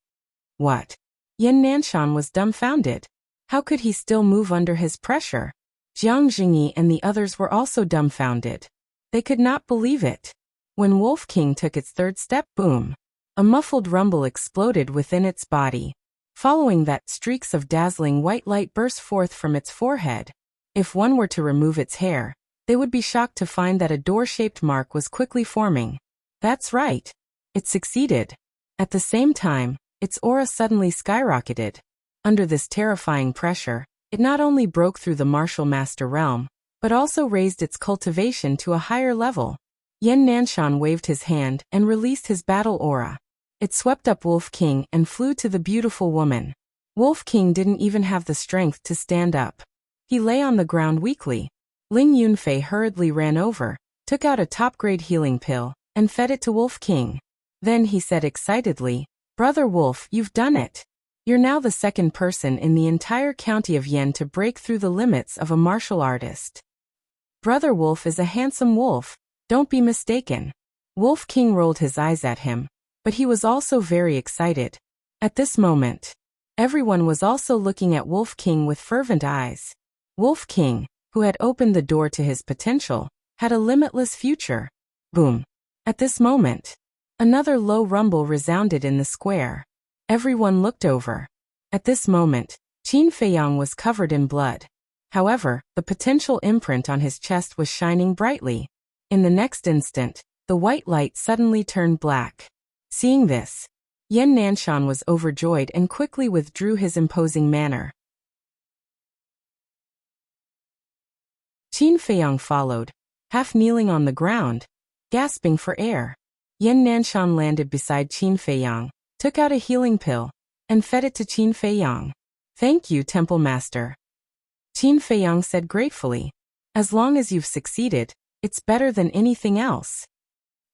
What? Yan Nanshan was dumbfounded. How could he still move under his pressure? Jiang Jingyi and the others were also dumbfounded. They could not believe it. When Wolf King took its third step, boom! A muffled rumble exploded within its body. Following that, streaks of dazzling white light burst forth from its forehead. If one were to remove its hair, they would be shocked to find that a door-shaped mark was quickly forming. That's right. It succeeded. At the same time, its aura suddenly skyrocketed. Under this terrifying pressure, it not only broke through the martial master realm, but also raised its cultivation to a higher level. Yan Nanshan waved his hand and released his battle aura. It swept up Wolf King and flew to the beautiful woman. Wolf King didn't even have the strength to stand up. He lay on the ground weakly. Ling Yunfei hurriedly ran over, took out a top-grade healing pill, and fed it to Wolf King. Then he said excitedly, Brother Wolf, you've done it. You're now the second person in the entire county of Yen to break through the limits of a martial artist. Brother Wolf is a handsome wolf, don't be mistaken. Wolf King rolled his eyes at him, but he was also very excited. At this moment, everyone was also looking at Wolf King with fervent eyes. Wolf King, who had opened the door to his potential, had a limitless future. Boom! At this moment, another low rumble resounded in the square. Everyone looked over. At this moment, Qin Feiyang was covered in blood. However, the potential imprint on his chest was shining brightly. In the next instant, the white light suddenly turned black. Seeing this, Yan Nanshan was overjoyed and quickly withdrew his imposing manner. Qin Feiyang followed, half kneeling on the ground, gasping for air. Yan Nanshan landed beside Qin Feiyang, took out a healing pill, and fed it to Qin Feiyang. Thank you, Temple Master. Qin Feiyang said gratefully. As long as you've succeeded, it's better than anything else.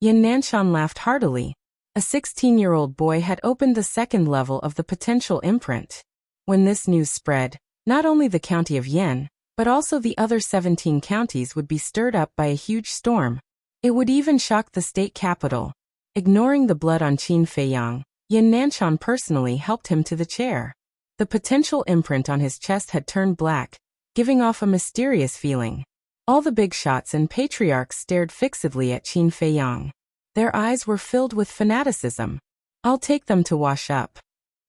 Yan Nanshan laughed heartily. A 16-year-old boy had opened the second level of the potential imprint. When this news spread, not only the county of Yen, but also the other 17 counties would be stirred up by a huge storm. It would even shock the state capital. Ignoring the blood on Qin Feiyang, Yan Nanshan personally helped him to the chair. The potential imprint on his chest had turned black, giving off a mysterious feeling. All the big shots and patriarchs stared fixedly at Qin Feiyang. Their eyes were filled with fanaticism. I'll take them to wash up.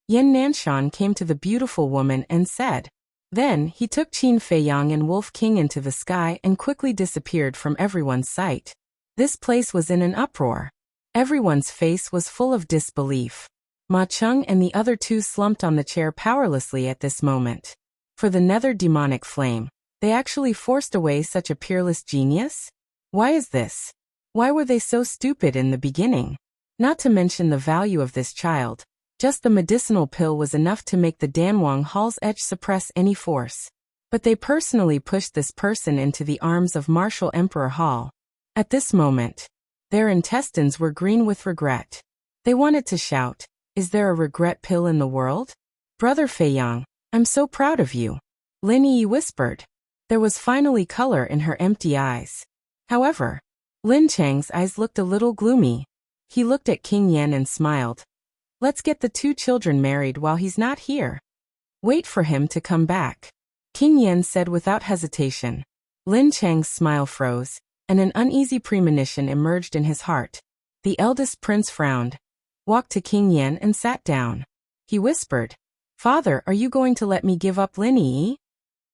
Yan Nanshan came to the beautiful woman and said. Then, he took Qin Feiyang and Wolf King into the sky and quickly disappeared from everyone's sight. This place was in an uproar. Everyone's face was full of disbelief. Ma Cheng and the other two slumped on the chair powerlessly at this moment. For the nether demonic flame, they actually forced away such a peerless genius? Why is this? Why were they so stupid in the beginning? Not to mention the value of this child. Just the medicinal pill was enough to make the Danwang Hall's edge suppress any force. But they personally pushed this person into the arms of Martial Emperor Hall. At this moment, their intestines were green with regret. They wanted to shout, "Is there a regret pill in the world? Brother Feiyang, I'm so proud of you." Lin Yi whispered. There was finally color in her empty eyes. However, Lin Chang's eyes looked a little gloomy. He looked at King Yan and smiled. Let's get the two children married while he's not here. Wait for him to come back. King Yan said without hesitation. Lin Chang's smile froze, and an uneasy premonition emerged in his heart. The eldest prince frowned, walked to King Yan and sat down. He whispered, "Father, are you going to let me give up Lin Yi?"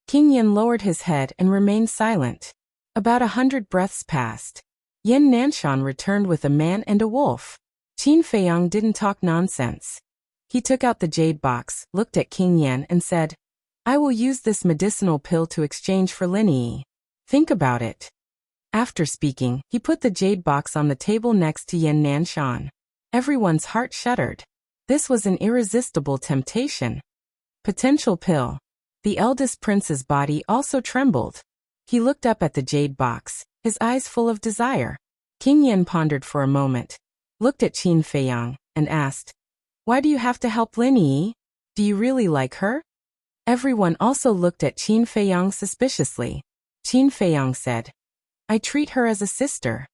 King Yan lowered his head and remained silent. About 100 breaths passed. Yan Nanshan returned with a man and a wolf. Qin Feiyang didn't talk nonsense. He took out the jade box, looked at King Yan and said, "I will use this medicinal pill to exchange for Lin Yi. Think about it." After speaking, he put the jade box on the table next to Yan Nanshan. Everyone's heart shuddered. This was an irresistible temptation. Potential pill. The eldest prince's body also trembled. He looked up at the jade box, his eyes full of desire. King Yan pondered for a moment, looked at Qin Feiyang, and asked, "Why do you have to help Lin Yi? Do you really like her?" Everyone also looked at Qin Feiyang suspiciously. Qin Feiyang said, "I treat her as a sister."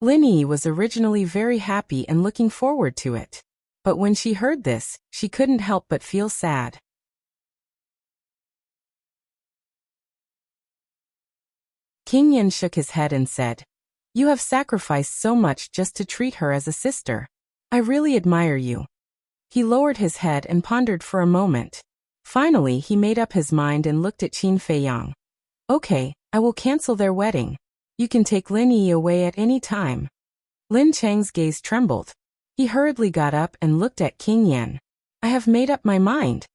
Lin Yi was originally very happy and looking forward to it. But when she heard this, she couldn't help but feel sad. King Yan shook his head and said, "You have sacrificed so much just to treat her as a sister. I really admire you." He lowered his head and pondered for a moment. Finally, he made up his mind and looked at Qin Feiyang. "Okay, I will cancel their wedding. You can take Lin Yi away at any time." Lin Chang's gaze trembled. He hurriedly got up and looked at King Yan. "I have made up my mind."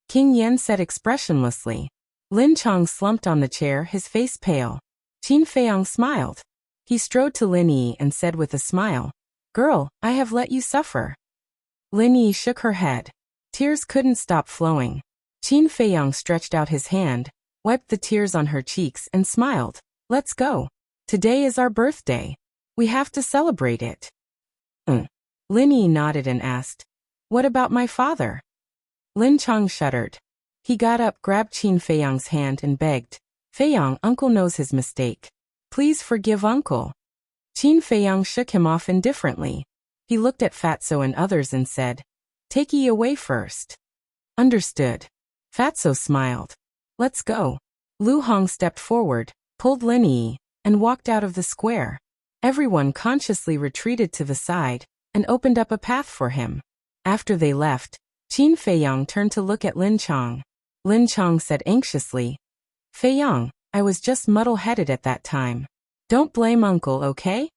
King Yan said expressionlessly. Lin Chang slumped on the chair, his face pale. Qin Feiyang smiled. He strode to Lin Yi and said with a smile, "Girl, I have let you suffer." Lin Yi shook her head. Tears couldn't stop flowing. Qin Feiyang stretched out his hand, wiped the tears on her cheeks and smiled. "Let's go. Today is our birthday. We have to celebrate it." Lin Yi nodded and asked, "What about my father?" Lin Chang shuddered. He got up, grabbed Qin Feiyang's hand and begged, "Feiyang, uncle knows his mistake. Please forgive uncle." Qin Feiyang shook him off indifferently. He looked at Fatso and others and said, "Take Yi away first." "Understood." Fatso smiled. "Let's go." Lu Hong stepped forward, pulled Lin Yi, and walked out of the square. Everyone consciously retreated to the side and opened up a path for him. After they left, Qin Feiyang turned to look at Lin Chang. Lin Chang said anxiously, "Feiyang, I was just muddle-headed at that time. Don't blame uncle, okay?"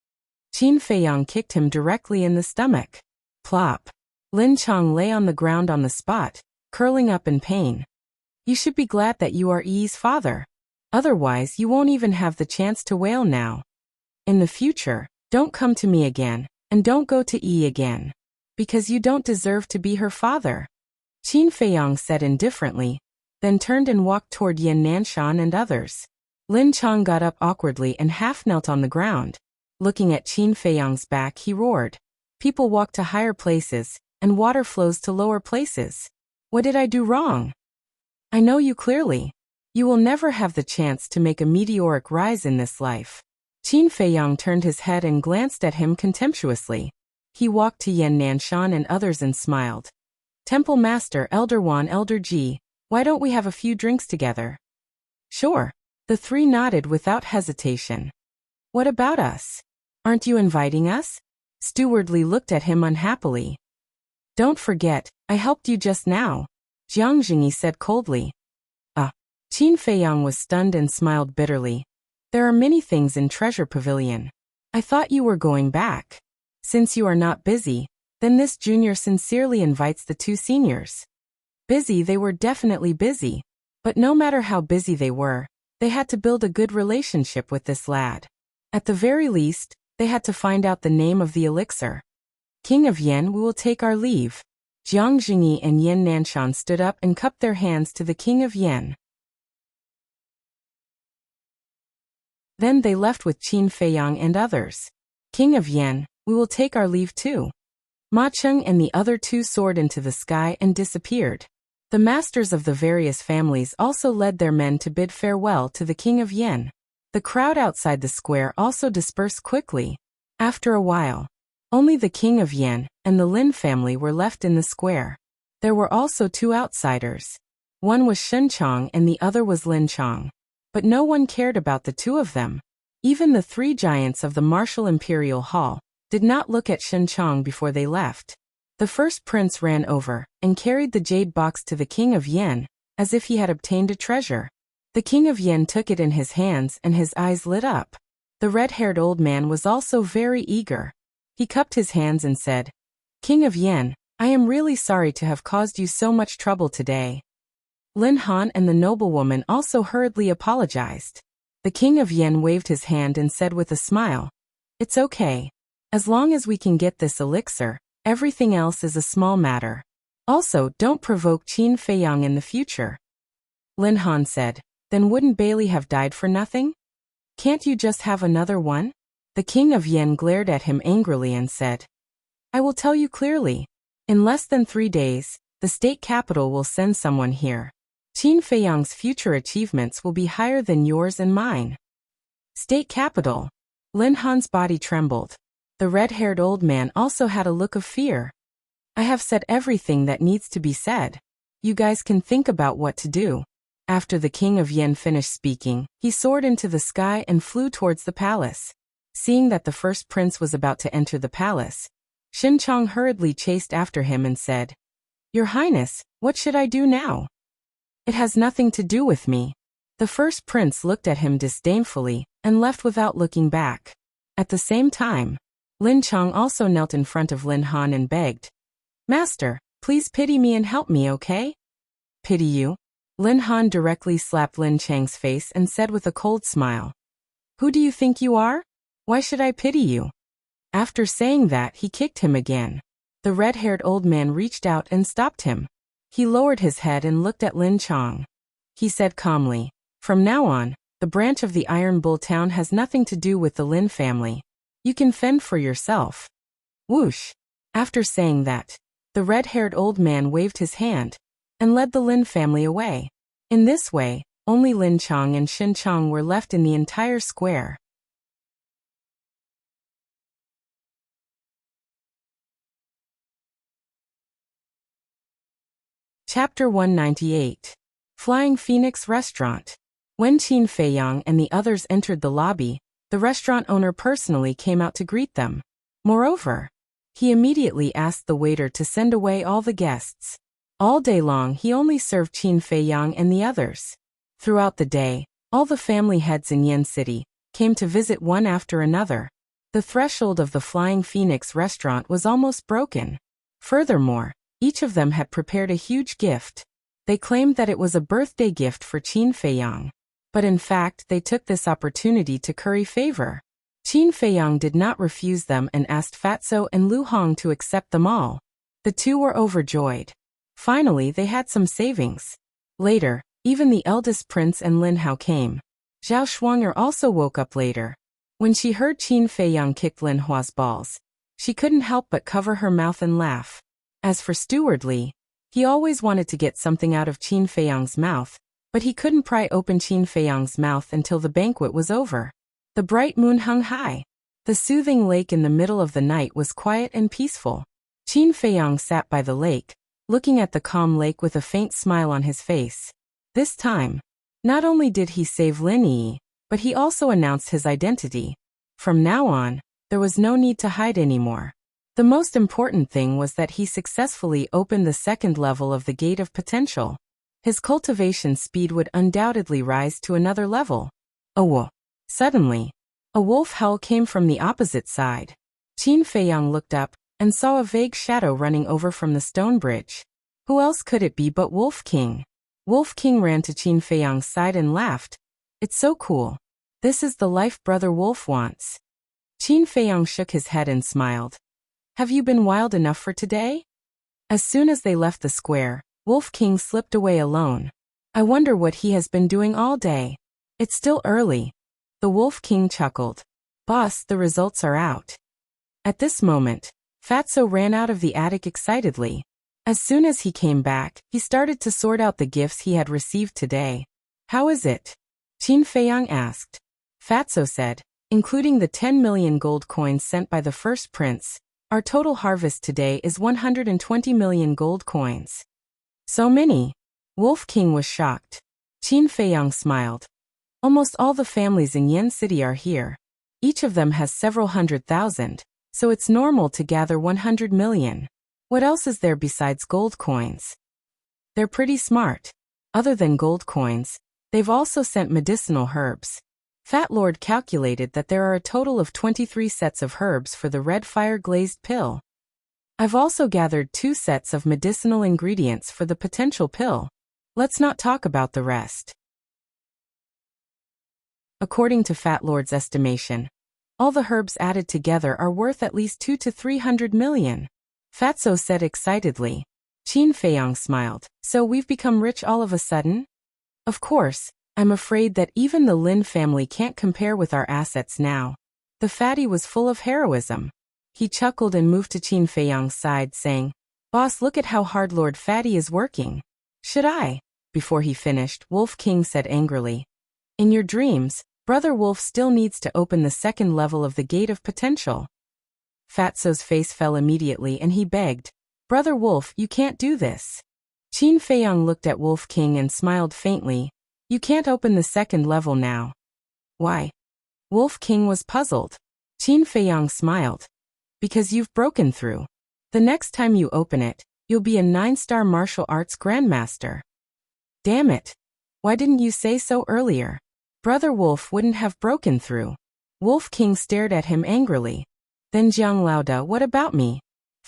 Qin Feiyang kicked him directly in the stomach. Plop. Lin Chang lay on the ground on the spot, curling up in pain. "You should be glad that you are Yi's father. Otherwise, you won't even have the chance to wail now. In the future, don't come to me again, and don't go to Yi again. Because you don't deserve to be her father." Qin Feiyang said indifferently, then turned and walked toward Yan Nanshan and others. Lin Chang got up awkwardly and half knelt on the ground. Looking at Qin Feiyang's back, he roared, "People walk to higher places, and water flows to lower places. What did I do wrong? I know you clearly. You will never have the chance to make a meteoric rise in this life. Qin Feiyang turned his head and glanced at him contemptuously. He walked to Yan Nanshan and others and smiled. Temple Master, Elder Wan, Elder Ji, why don't we have a few drinks together? Sure. The three nodded without hesitation. What about us? Aren't you inviting us? Steward Li looked at him unhappily. Don't forget, I helped you just now, Jiang Jingyi said coldly. Qin Feiyang was stunned and smiled bitterly. There are many things in Treasure Pavilion. I thought you were going back. Since you are not busy, then this junior sincerely invites the two seniors. Busy, they were definitely busy. But no matter how busy they were, they had to build a good relationship with this lad. At the very least, they had to find out the name of the elixir. King of Yen, we will take our leave. Jiang Jingyi and Yan Nanshan stood up and cupped their hands to the King of Yen. Then they left with Qin Feiyang and others. King of Yen, we will take our leave too. Ma Cheng and the other two soared into the sky and disappeared. The masters of the various families also led their men to bid farewell to the King of Yen. The crowd outside the square also dispersed quickly. After a while, only the King of Yen and the Lin family were left in the square. There were also two outsiders. One was Shen Chong and the other was Lin Chong. But no one cared about the two of them. Even the three giants of the Martial Imperial Hall did not look at Shen Chong before they left. The first prince ran over and carried the jade box to the King of Yen, as if he had obtained a treasure. The King of Yen took it in his hands and his eyes lit up. The red-haired old man was also very eager. He cupped his hands and said, King of Yen, I am really sorry to have caused you so much trouble today. Lin Han and the noblewoman also hurriedly apologized. The King of Yen waved his hand and said with a smile, It's okay. As long as we can get this elixir, everything else is a small matter. Also, don't provoke Qin Feiyang in the future. Lin Han said, Then wouldn't Bailey have died for nothing? Can't you just have another one? The King of Yen glared at him angrily and said, I will tell you clearly. In less than 3 days, the state capital will send someone here. Qin Feiyang's future achievements will be higher than yours and mine. State capital. Lin Han's body trembled. The red-haired old man also had a look of fear. I have said everything that needs to be said. You guys can think about what to do. After the King of Yen finished speaking, he soared into the sky and flew towards the palace. Seeing that the first prince was about to enter the palace, Shen Chong hurriedly chased after him and said, Your Highness, what should I do now? It has nothing to do with me. The first prince looked at him disdainfully and left without looking back. At the same time, Lin Chong also knelt in front of Lin Han and begged, Master, please pity me and help me, okay? Pity you? Lin Han directly slapped Lin Chang's face and said with a cold smile, Who do you think you are? Why should I pity you? After saying that, he kicked him again. The red-haired old man reached out and stopped him. He lowered his head and looked at Lin Chong. He said calmly, From now on, the branch of the Iron Bull town has nothing to do with the Lin family. You can fend for yourself. Whoosh! After saying that, the red-haired old man waved his hand and led the Lin family away. In this way, only Lin Chong and Shen Chong were left in the entire square. Chapter 198. Flying Phoenix Restaurant. When Qin Feiyang and the others entered the lobby, the restaurant owner personally came out to greet them. Moreover, he immediately asked the waiter to send away all the guests. All day long he only served Qin Feiyang and the others. Throughout the day, all the family heads in Yen City came to visit one after another. The threshold of the Flying Phoenix restaurant was almost broken. Furthermore, each of them had prepared a huge gift. They claimed that it was a birthday gift for Qin Feiyang. But in fact, they took this opportunity to curry favor. Qin Feiyang did not refuse them and asked Fatso and Lu Hong to accept them all. The two were overjoyed. Finally, they had some savings. Later, even the eldest prince and Lin Hao came. Zhao Shuang'er also woke up later. When she heard Qin Feiyang kicked Lin Hua's balls, she couldn't help but cover her mouth and laugh. As for Steward Li, he always wanted to get something out of Qin Feiyang's mouth, But he couldn't pry open Qin Feiyang's mouth until the banquet was over. The bright moon hung high. The soothing lake in the middle of the night was quiet and peaceful. Qin Feiyang sat by the lake, looking at the calm lake with a faint smile on his face. This time, not only did he save Lin Yi, but he also announced his identity. From now on, there was no need to hide anymore. The most important thing was that he successfully opened the second level of the Gate of Potential. His cultivation speed would undoubtedly rise to another level. Suddenly, a wolf howl came from the opposite side. Qin Feiyang looked up and saw a vague shadow running over from the stone bridge. Who else could it be but Wolf King? Wolf King ran to Qin Feiyang's side and laughed. It's so cool. This is the life Brother Wolf wants. Qin Feiyang shook his head and smiled. Have you been wild enough for today? As soon as they left the square, Wolf King slipped away alone. I wonder what he has been doing all day. It's still early. The Wolf King chuckled. Boss, the results are out. At this moment, Fatso ran out of the attic excitedly. As soon as he came back, he started to sort out the gifts he had received today. How is it? Qin Feiyang asked. Fatso said, including the 10 million gold coins sent by the first prince, our total harvest today is 120 million gold coins. So many. Wolf King was shocked. Qin Feiyang smiled. Almost all the families in Yen City are here. Each of them has several 100,000, so it's normal to gather 100 million. What else is there besides gold coins? They're pretty smart. Other than gold coins, they've also sent medicinal herbs. Fat Lord calculated that there are a total of 23 sets of herbs for the red fire glazed pill. I've also gathered 2 sets of medicinal ingredients for the potential pill. Let's not talk about the rest. According to Fat Lord's estimation, all the herbs added together are worth at least 200 to 300 million. Fatso said excitedly. Qin Feiyang smiled. So we've become rich all of a sudden? Of course, I'm afraid that even the Lin family can't compare with our assets now. The fatty was full of heroism. He chuckled and moved to Qin Feiyang's side, saying, Boss, look at how hard Lord Fatty is working. Should I? Before he finished, Wolf King said angrily. In your dreams, Brother Wolf still needs to open the second level of the Gate of Potential. Fatso's face fell immediately and he begged, Brother Wolf, you can't do this. Qin Feiyang looked at Wolf King and smiled faintly. You can't open the second level now. Why? Wolf King was puzzled. Qin Feiyang smiled. Because you've broken through. The next time you open it, you'll be a 9-star martial arts grandmaster. Damn it. Why didn't you say so earlier? Brother Wolf wouldn't have broken through. Wolf King stared at him angrily. Then Jiang Laoda, what about me?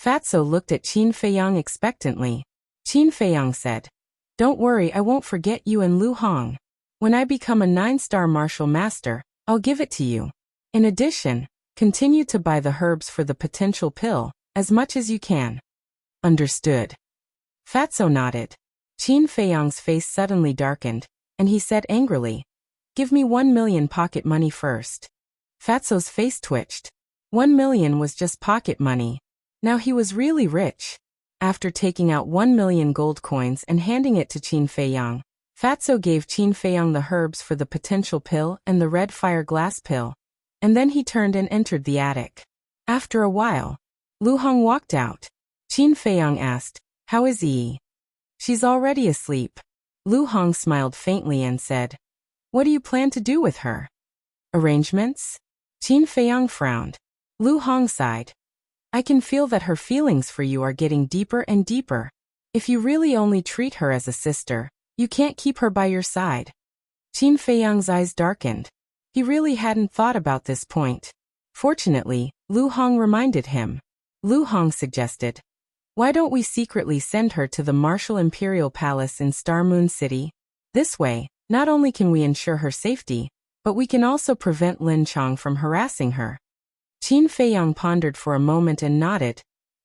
Fatso looked at Qin Feiyang expectantly. Qin Feiyang said, Don't worry, I won't forget you and Lu Hong. When I become a 9-star martial master, I'll give it to you. In addition, continue to buy the herbs for the potential pill, as much as you can. Understood. Fatso nodded. Qin Feiyang's face suddenly darkened, and he said angrily, Give me 1 million pocket money first. Fatso's face twitched. 1 million was just pocket money. Now he was really rich. After taking out 1 million gold coins and handing it to Qin Feiyang, Fatso gave Qin Feiyang the herbs for the potential pill and the red fire glass pill. And then he turned and entered the attic. After a while, Lu Hong walked out. Qin Feiyang asked, How is Yi? She's already asleep. Lu Hong smiled faintly and said, What do you plan to do with her? Arrangements? Qin Feiyang frowned. Lu Hong sighed. I can feel that her feelings for you are getting deeper and deeper. If you really only treat her as a sister, you can't keep her by your side. Qin Feiyang's eyes darkened. He really hadn't thought about this point. Fortunately, Lu Hong reminded him. Lu Hong suggested, Why don't we secretly send her to the Martial Imperial Palace in Star Moon City? This way, not only can we ensure her safety, but we can also prevent Lin Chong from harassing her. Qin Feiyang pondered for a moment and nodded.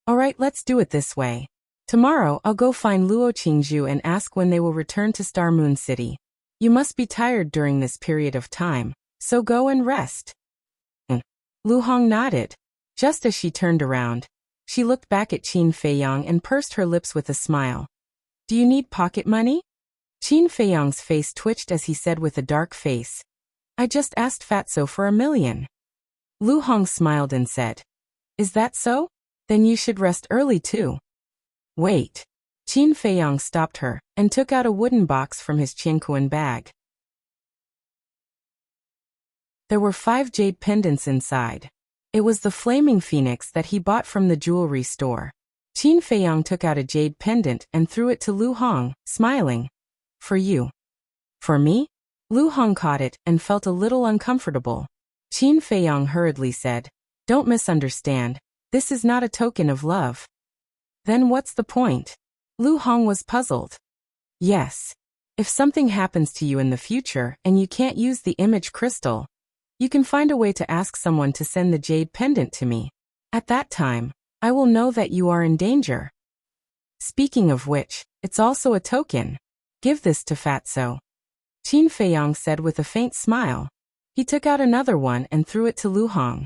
All right, let's do it this way. Tomorrow, I'll go find Luo Qingzhu and ask when they will return to Star Moon City. You must be tired during this period of time, so go and rest. Lu Hong nodded. Just as she turned around, she looked back at Qin Feiyang and pursed her lips with a smile. Do you need pocket money? Qin Feiyang's face twitched as he said with a dark face, I just asked Fatso for 1,000,000. Lu Hong smiled and said, Is that so? Then you should rest early too. Wait. Qin Feiyang stopped her and took out a wooden box from his Qianquan bag. There were 5 jade pendants inside. It was the flaming phoenix that he bought from the jewelry store. Qin Feiyang took out a jade pendant and threw it to Lu Hong, smiling. For you. For me? Lu Hong caught it and felt a little uncomfortable. Qin Feiyang hurriedly said, Don't misunderstand. This is not a token of love. Then what's the point? Lu Hong was puzzled. Yes. If something happens to you in the future and you can't use the image crystal, you can find a way to ask someone to send the jade pendant to me. At that time, I will know that you are in danger. Speaking of which, it's also a token. Give this to Fatso. Qin Feiyang said with a faint smile. He took out another one and threw it to Lu Hong.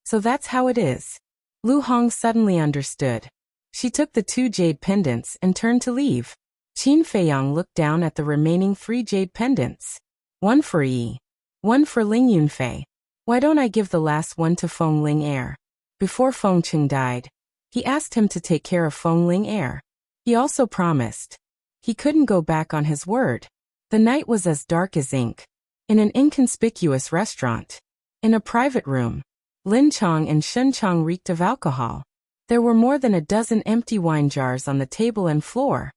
So that's how it is. Lu Hong suddenly understood. She took the 2 jade pendants and turned to leave. Qin Feiyang looked down at the remaining 3 jade pendants. 1 for Yi. 1 for Ling Yunfei. Why don't I give the last one to Feng Ling Heir? Before Feng Qing died, he asked him to take care of Feng Ling Heir. He also promised. He couldn't go back on his word. The night was as dark as ink. In an inconspicuous restaurant. In a private room. Lin Chong and Shen Chong reeked of alcohol. There were more than a dozen empty wine jars on the table and floor.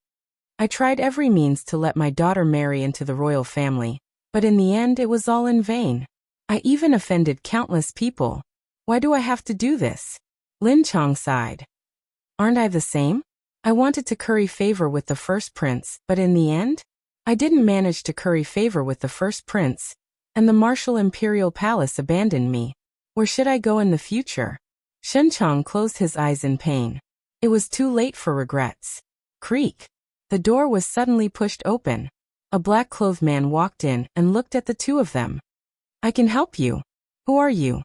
I tried every means to let my daughter marry into the royal family, but in the end it was all in vain. I even offended countless people. Why do I have to do this? Lin Chong sighed. Aren't I the same? I wanted to curry favor with the first prince, but in the end, I didn't manage to curry favor with the first prince, and the martial imperial palace abandoned me. Where should I go in the future? Shen Chong closed his eyes in pain. It was too late for regrets. Creak. The door was suddenly pushed open. A black-clothed man walked in and looked at the 2 of them. I can help you. Who are you?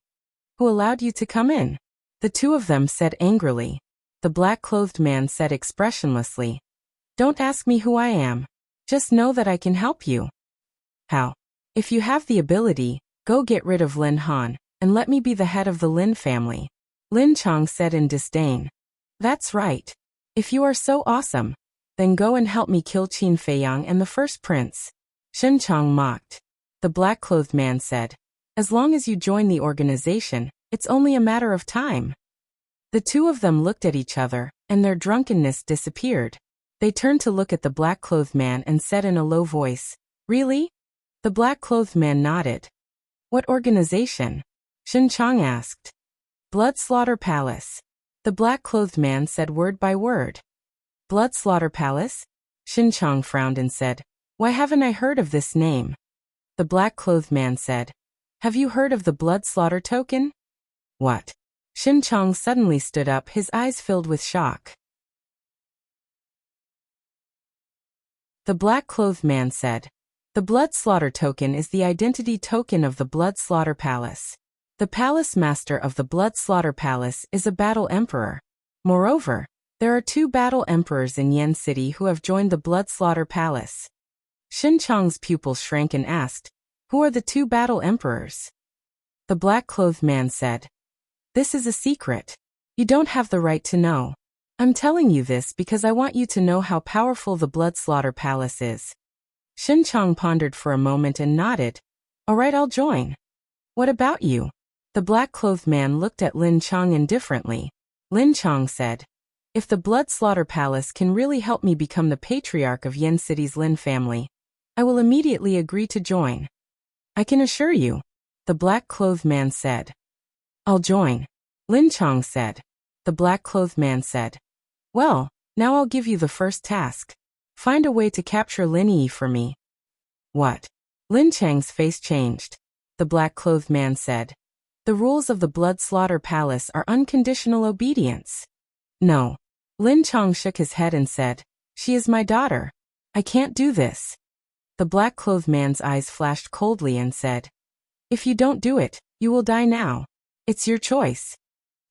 Who allowed you to come in? The 2 of them said angrily. The black-clothed man said expressionlessly. Don't ask me who I am. Just know that I can help you. How? If you have the ability, go get rid of Lin Han, and let me be the head of the Lin family. Lin Chong said in disdain. That's right. If you are so awesome, then go and help me kill Qin Feiyang and the first prince. Shen Chong mocked. The black-clothed man said. As long as you join the organization, it's only a matter of time. The 2 of them looked at each other, and their drunkenness disappeared. They turned to look at the black-clothed man and said in a low voice, Really? The black-clothed man nodded. What organization? Shen Chong asked. Blood Slaughter Palace. The black-clothed man said word by word. Blood Slaughter Palace? Shen Chong frowned and said, Why haven't I heard of this name? The black-clothed man said, Have you heard of the Blood Slaughter token? What? Shen Chong suddenly stood up, his eyes filled with shock. The black-clothed man said, The Blood Slaughter token is the identity token of the Blood Slaughter Palace. The palace master of the Blood Slaughter Palace is a battle emperor. Moreover, there are 2 battle emperors in Yen City who have joined the Blood Slaughter Palace. Shen Chong's pupil shrank and asked, Who are the 2 battle emperors? The black-clothed man said, This is a secret. You don't have the right to know. I'm telling you this because I want you to know how powerful the Blood Slaughter Palace is. Shen Chong pondered for a moment and nodded. All right, I'll join. What about you? The black-clothed man looked at Lin Chong indifferently. Lin Chong said, If the Blood Slaughter Palace can really help me become the patriarch of Yen City's Lin family, I will immediately agree to join. I can assure you, the black-clothed man said. I'll join. Lin Chong said. The black-clothed man said, Well, now I'll give you the first task. Find a way to capture Lin Yi for me. What? Lin Chang's face changed. The black-clothed man said, The rules of the Blood Slaughter Palace are unconditional obedience. No. Lin Chong shook his head and said, She is my daughter. I can't do this. The black-clothed man's eyes flashed coldly and said, If you don't do it, you will die now. It's your choice.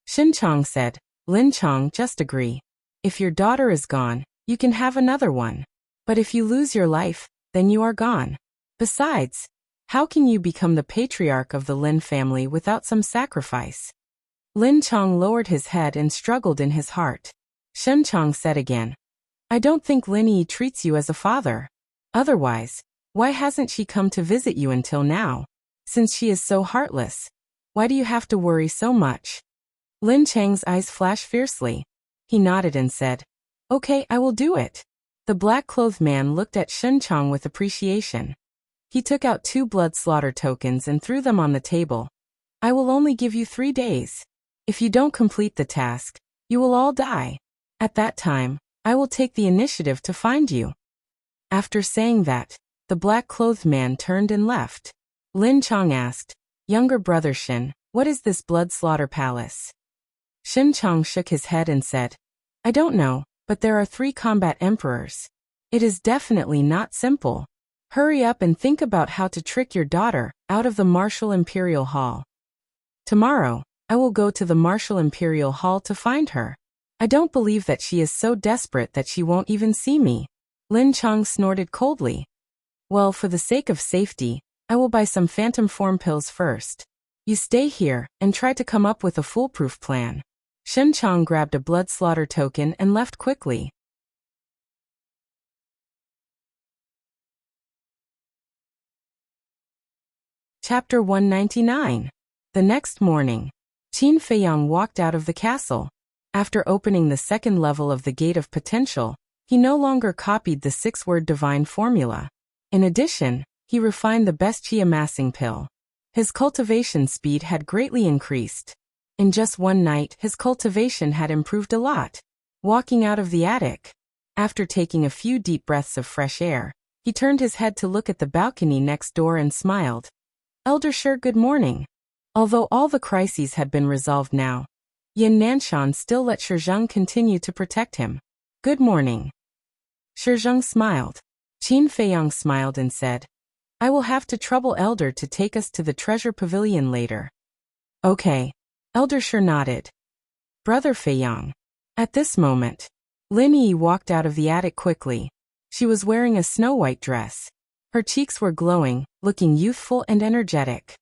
Shen Chong said, Lin Chong, just agree. If your daughter is gone, you can have another one. But if you lose your life, then you are gone. Besides, how can you become the patriarch of the Lin family without some sacrifice? Lin Chong lowered his head and struggled in his heart. Shen Chong said again, I don't think Lin Yi treats you as a father. Otherwise, why hasn't she come to visit you until now? Since she is so heartless, why do you have to worry so much? Lin Chang's eyes flashed fiercely. He nodded and said, Okay, I will do it. The black-clothed man looked at Shen Chong with appreciation. He took out 2 blood slaughter tokens and threw them on the table. I will only give you 3 days. If you don't complete the task, you will all die. At that time, I will take the initiative to find you. After saying that, the black-clothed man turned and left. Lin Chong asked, Younger brother Shen, what is this blood slaughter palace? Shen Chong shook his head and said, I don't know, but there are 3 combat emperors. It is definitely not simple. Hurry up and think about how to trick your daughter out of the Martial Imperial Hall. Tomorrow, I will go to the Martial Imperial Hall to find her. I don't believe that she is so desperate that she won't even see me. Lin Chong snorted coldly. Well, for the sake of safety, I will buy some phantom form pills first. You stay here and try to come up with a foolproof plan. Shen Chong grabbed a blood slaughter token and left quickly. Chapter 199. The next morning, Qin Feiyang walked out of the castle. After opening the 2nd level of the Gate of Potential, he no longer copied the 6-word divine formula. In addition, he refined the best qi amassing pill. His cultivation speed had greatly increased. In just one night, his cultivation had improved a lot. Walking out of the attic, after taking a few deep breaths of fresh air, he turned his head to look at the balcony next door and smiled. Elder Shi, good morning. Although all the crises had been resolved now, Yin Nanshan still let Shizheng continue to protect him. Good morning. Shizheng smiled. Qin Feiyang smiled and said, I will have to trouble Elder to take us to the treasure pavilion later. Okay. Elder Shi nodded. Brother Feiyang. At this moment, Lin Yi walked out of the attic quickly. She was wearing a snow-white dress. Her cheeks were glowing, looking youthful and energetic.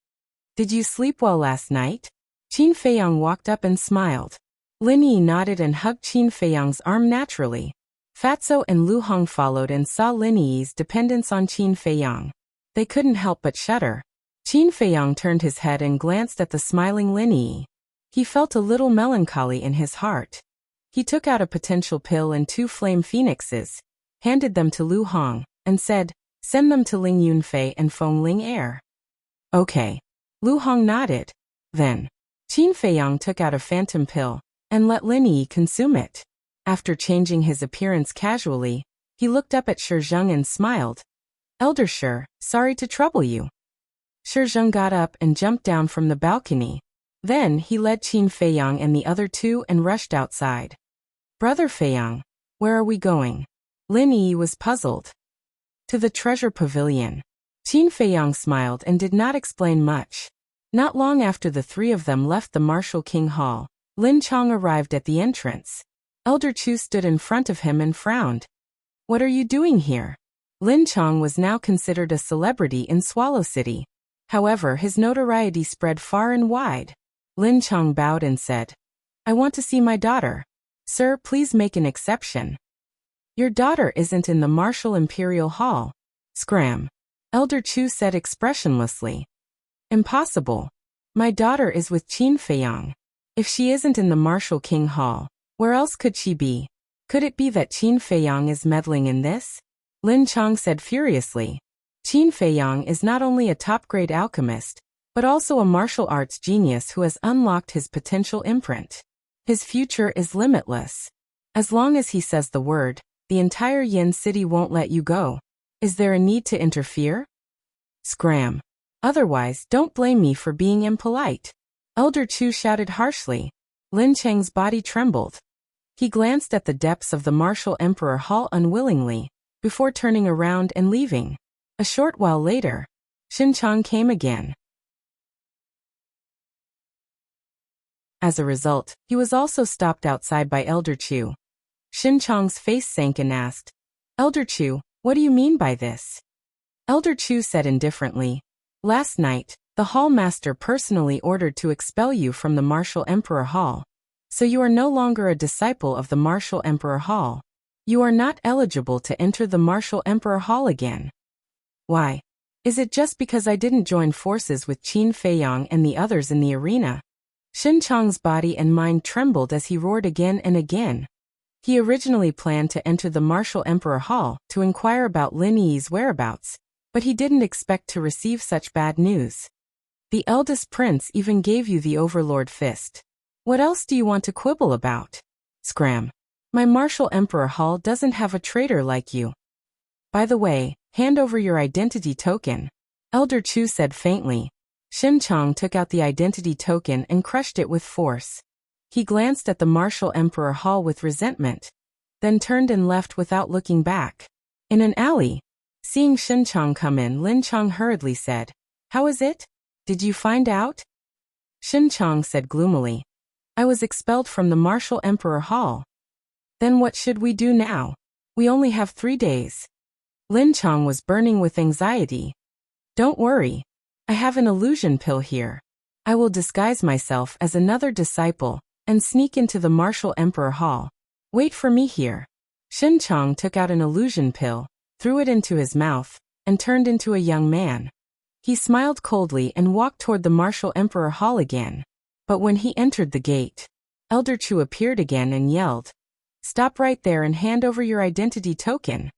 Did you sleep well last night? Qin Feiyang walked up and smiled. Lin Yi nodded and hugged Qin Feiyang's arm naturally. Fatso and Lu Hong followed and saw Lin Yi's dependence on Qin Feiyang. They couldn't help but shudder. Qin Feiyang turned his head and glanced at the smiling Lin Yi. He felt a little melancholy in his heart. He took out a potential pill and 2 flame phoenixes, handed them to Lu Hong, and said, Send them to Ling Yunfei and Feng Ling Air. Okay. Lu Hong nodded. Then, Qin Feiyang took out a phantom pill and let Lin Yi consume it. After changing his appearance casually, he looked up at Shizheng and smiled. Elder Shi, sorry to trouble you. Shizheng got up and jumped down from the balcony. Then he led Qin Feiyang and the other 2 and rushed outside. Brother Feiyang, where are we going? Lin Yi was puzzled. To the treasure pavilion. Qin Feiyang smiled and did not explain much. Not long after the 3 of them left the Martial King Hall, Lin Chong arrived at the entrance. Elder Chu stood in front of him and frowned. What are you doing here? Lin Chong was now considered a celebrity in Swallow City. However, his notoriety spread far and wide. Lin Chong bowed and said, I want to see my daughter. Sir, please make an exception. Your daughter isn't in the Martial Imperial Hall. Scram. Elder Chu said expressionlessly. Impossible. My daughter is with Qin Feiyang. If she isn't in the Martial King Hall, where else could she be? Could it be that Qin Feiyang is meddling in this? Lin Chong said furiously. Qin Feiyang is not only a top-grade alchemist, but also a martial arts genius who has unlocked his potential imprint. His future is limitless. As long as he says the word, the entire Yin city won't let you go. Is there a need to interfere? Scram. Otherwise, don't blame me for being impolite. Elder Chu shouted harshly. Lin Cheng's body trembled. He glanced at the depths of the Martial Emperor Hall unwillingly, before turning around and leaving. A short while later, Shin Chong came again. As a result, he was also stopped outside by Elder Chu. Shin Chong's face sank and asked, Elder Chu, what do you mean by this? Elder Chu said indifferently. Last night, the hall master personally ordered to expel you from the Martial Emperor Hall. So you are no longer a disciple of the Martial Emperor Hall. You are not eligible to enter the Martial Emperor Hall again. Why? Is it just because I didn't join forces with Qin Feiyang and the others in the arena? Xin Chang's body and mind trembled as he roared again and again. He originally planned to enter the Martial Emperor Hall to inquire about Lin Yi's whereabouts, but he didn't expect to receive such bad news. The eldest prince even gave you the Overlord Fist. What else do you want to quibble about? Scram. My Martial Emperor Hall doesn't have a traitor like you. By the way, hand over your identity token. Elder Chu said faintly. Xin Chang took out the identity token and crushed it with force. He glanced at the Martial Emperor Hall with resentment, then turned and left without looking back. In an alley, seeing Xin Chang come in, Lin Chang hurriedly said, "How is it? Did you find out?" Xin Chang said gloomily, "I was expelled from the Martial Emperor Hall." "Then what should we do now? We only have 3 days." Lin Chang was burning with anxiety. "Don't worry. I have an illusion pill here. I will disguise myself as another disciple and sneak into the Martial Emperor Hall. Wait for me here." Xin Chang took out an illusion pill, threw it into his mouth, and turned into a young man. He smiled coldly and walked toward the Martial Emperor Hall again. But when he entered the gate, Elder Chu appeared again and yelled, "Stop right there and hand over your identity token."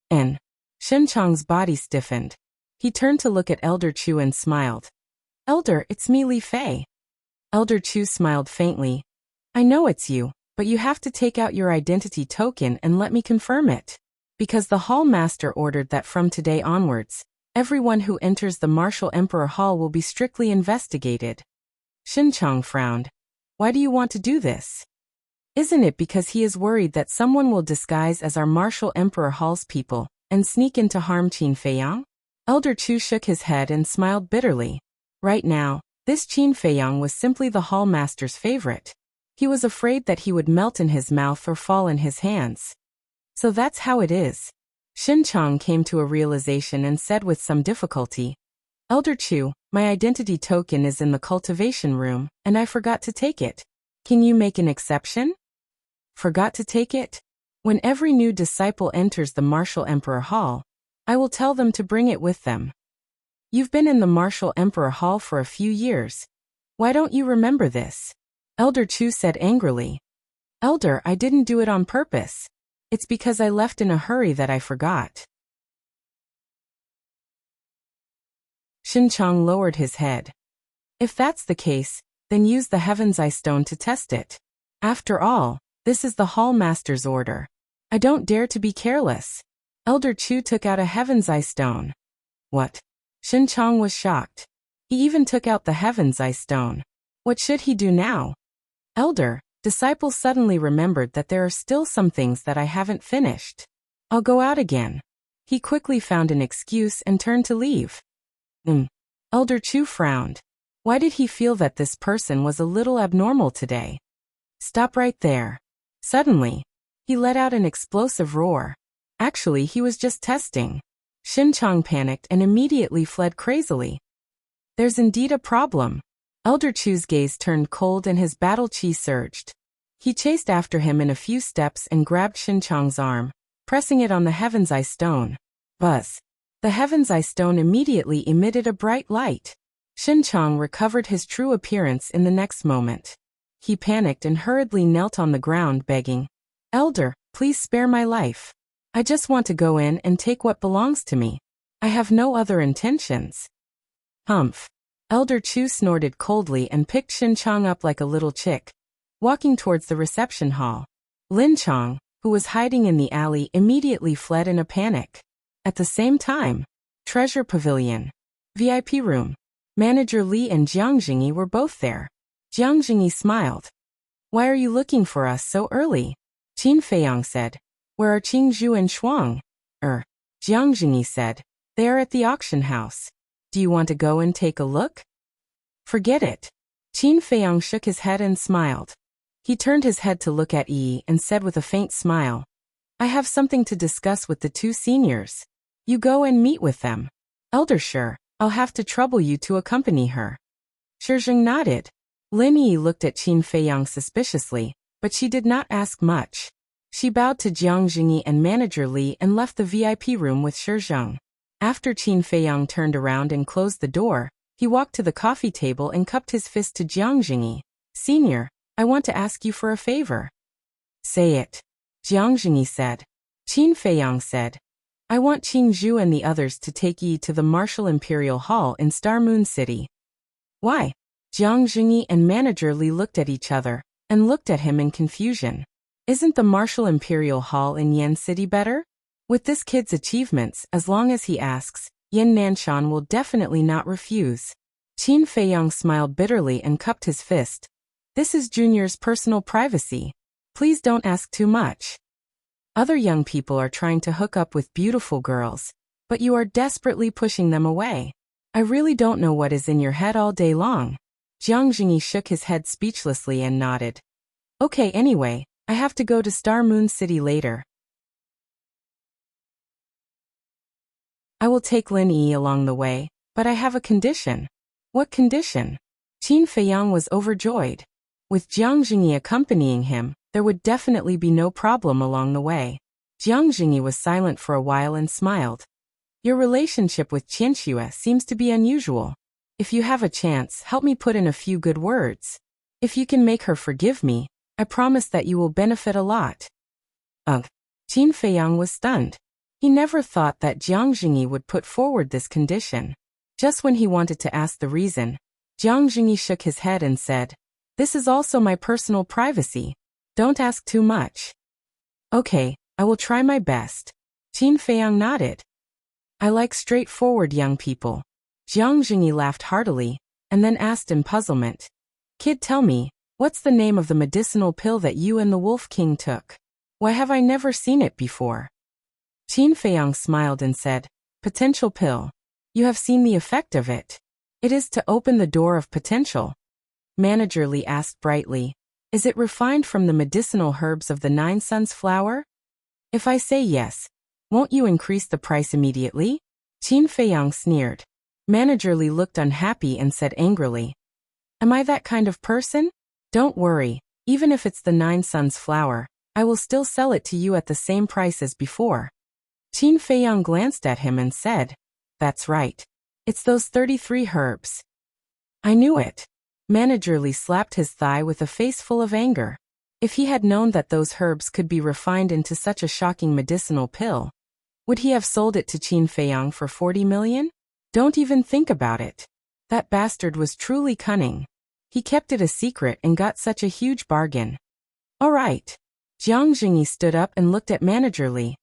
And Xin Chang's body stiffened. He turned to look at Elder Chu and smiled. "Elder, it's me, Li Fei." Elder Chu smiled faintly. "I know it's you, but you have to take out your identity token and let me confirm it. Because the Hall Master ordered that from today onwards, everyone who enters the Martial Emperor Hall will be strictly investigated." Xin Chang frowned. "Why do you want to do this?" "Isn't it because he is worried that someone will disguise as our Martial Emperor Hall's people and sneak in to harm Qin Feiyang?" Elder Chu shook his head and smiled bitterly. Right now, this Qin Feiyang was simply the Hall Master's favorite. He was afraid that he would melt in his mouth or fall in his hands. "So that's how it is." Xin Chang came to a realization and said with some difficulty, "Elder Chu, my identity token is in the cultivation room, and I forgot to take it. Can you make an exception?" "Forgot to take it? When every new disciple enters the Martial Emperor Hall, I will tell them to bring it with them. You've been in the Martial Emperor Hall for a few years. Why don't you remember this?" Elder Chu said angrily. "Elder, I didn't do it on purpose. It's because I left in a hurry that I forgot." Xin Chang lowered his head. "If that's the case, then use the Heaven's Eye Stone to test it. After all, this is the Hall Master's order. I don't dare to be careless." Elder Chu took out a Heaven's Eye Stone. "What?" Xin Chang was shocked. He even took out the Heaven's Eye Stone. What should he do now? "Elder," disciple suddenly remembered that there are still some things that I haven't finished. "I'll go out again." He quickly found an excuse and turned to leave. Elder Chu frowned. Why did he feel that this person was a little abnormal today? "Stop right there." Suddenly, he let out an explosive roar. Actually, he was just testing. Xin Chang panicked and immediately fled crazily. There's indeed a problem. Elder Chu's gaze turned cold and his battle chi surged. He chased after him in a few steps and grabbed Xin Chang's arm, pressing it on the Heaven's Eye Stone. Buzz! The Heaven's Eye Stone immediately emitted a bright light. Xin Chang recovered his true appearance in the next moment. He panicked and hurriedly knelt on the ground begging, "Elder, please spare my life. I just want to go in and take what belongs to me. I have no other intentions." Humph! Elder Chu snorted coldly and picked Xin Chang up like a little chick, walking towards the reception hall. Lin Chang, who was hiding in the alley, immediately fled in a panic. At the same time, Treasure Pavilion, VIP room, Manager Li and Jiang Jingyi were both there. Jiang Jingyi smiled. "Why are you looking for us so early?" Qin Feiyang said. "Where are Qing Zhu and Shuang?" Jiang Jingyi said. "They are at the auction house. Do you want to go and take a look?" "Forget it." Qin Feiyang shook his head and smiled. He turned his head to look at Yi and said with a faint smile, "I have something to discuss with the two seniors." You go and meet with them. Elder sure, I'll have to trouble you to accompany her. Shizheng nodded. Lin Yi looked at Qin Feiyang suspiciously, but she did not ask much. She bowed to Jiang Jingyi and Manager Li and left the VIP room with Shizheng. After Qin Feiyang turned around and closed the door, he walked to the coffee table and cupped his fist to Jiang Jingyi. Senior, I want to ask you for a favor. Say it. Jiang Jingyi said. Qin Feiyang said. I want Qing Zhu and the others to take Yi to the Martial Imperial Hall in Star Moon City. Why? Jiang Jingyi and Manager Li looked at each other, and looked at him in confusion. Isn't the Martial Imperial Hall in Yan City better? With this kid's achievements, as long as he asks, Yan Nanshan will definitely not refuse. Qin Feiyang smiled bitterly and cupped his fist. This is Junior's personal privacy. Please don't ask too much. Other young people are trying to hook up with beautiful girls, but you are desperately pushing them away. I really don't know what is in your head all day long. Jiang Jingyi shook his head speechlessly and nodded. Okay, anyway, I have to go to Star Moon City later. I will take Lin Yi along the way, but I have a condition. What condition? Qin Feiyang was overjoyed. With Jiang Jingyi accompanying him, there would definitely be no problem along the way. Jiang Jingyi was silent for a while and smiled. Your relationship with Qianxue seems to be unusual. If you have a chance, help me put in a few good words. If you can make her forgive me, I promise that you will benefit a lot. Ugh. Qin Feiyang was stunned. He never thought that Jiang Jingyi would put forward this condition. Just when he wanted to ask the reason, Jiang Jingyi shook his head and said, This is also my personal privacy. Don't ask too much. Okay, I will try my best. Qin Feiyang nodded. I like straightforward young people. Jiang Jingyi laughed heartily, and then asked in puzzlement. Kid, tell me, what's the name of the medicinal pill that you and the Wolf King took? Why have I never seen it before? Qin Feiyang smiled and said, Potential pill. You have seen the effect of it. It is to open the door of potential. Manager Li asked brightly, Is it refined from the medicinal herbs of the Nine Suns flower? If I say yes, won't you increase the price immediately? Qin Feiyang sneered. Manager Li looked unhappy and said angrily, Am I that kind of person? Don't worry, even if it's the Nine Suns flower, I will still sell it to you at the same price as before. Qin Feiyang glanced at him and said, That's right. It's those 33 herbs. I knew it. Manager Li slapped his thigh with a face full of anger. If he had known that those herbs could be refined into such a shocking medicinal pill, would he have sold it to Qin Feiyang for 40 million? Don't even think about it. That bastard was truly cunning. He kept it a secret and got such a huge bargain. All right. Jiang Jingyi stood up and looked at Manager Li.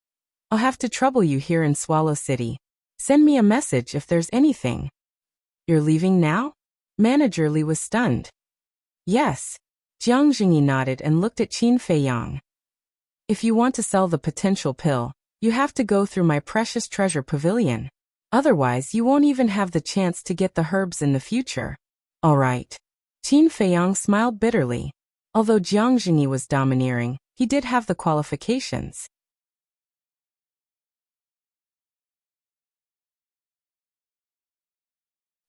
I'll have to trouble you here in Swallow City. Send me a message if there's anything. You're leaving now? Manager Li was stunned. Yes. Jiang Jingyi nodded and looked at Qin Feiyang. If you want to sell the potential pill, you have to go through my precious treasure pavilion. Otherwise, you won't even have the chance to get the herbs in the future. All right. Qin Feiyang smiled bitterly. Although Jiang Jingyi was domineering, he did have the qualifications.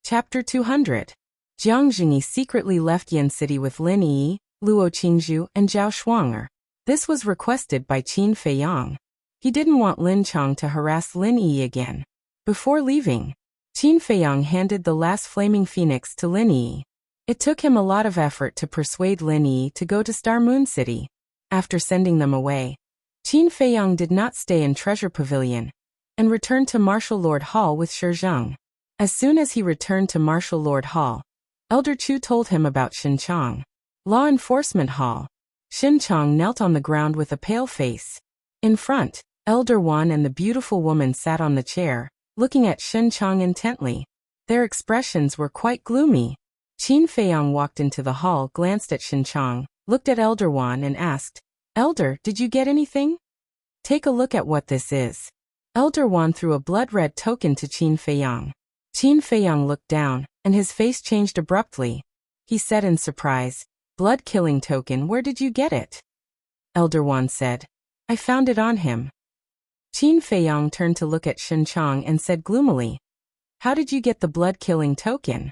Chapter 200. Jiang Jingyi secretly left Yan City with Lin Yi, Luo Qingzhu, and Zhao Shuang'er. This was requested by Qin Feiyang. He didn't want Lin Chang to harass Lin Yi again. Before leaving, Qin Feiyang handed the last flaming phoenix to Lin Yi. It took him a lot of effort to persuade Lin Yi to go to Star Moon City. After sending them away, Qin Feiyang did not stay in Treasure Pavilion, and returned to Martial Lord Hall with Shizheng. As soon as he returned to Martial Lord Hall, Elder Chu told him about Xinchang. Law Enforcement Hall. Xinchang knelt on the ground with a pale face. In front, Elder Wan and the beautiful woman sat on the chair, looking at Xinchang intently. Their expressions were quite gloomy. Qin Feiyang walked into the hall, glanced at Xinchang, looked at Elder Wan and asked, Elder, did you get anything? Take a look at what this is. Elder Wan threw a blood-red token to Qin Feiyang. Qin Feiyang looked down, and his face changed abruptly. He said in surprise, Blood-killing token, where did you get it? Elder Wan said, I found it on him. Qin Feiyong turned to look at Shen Chong and said gloomily, "How did you get the blood-killing token?"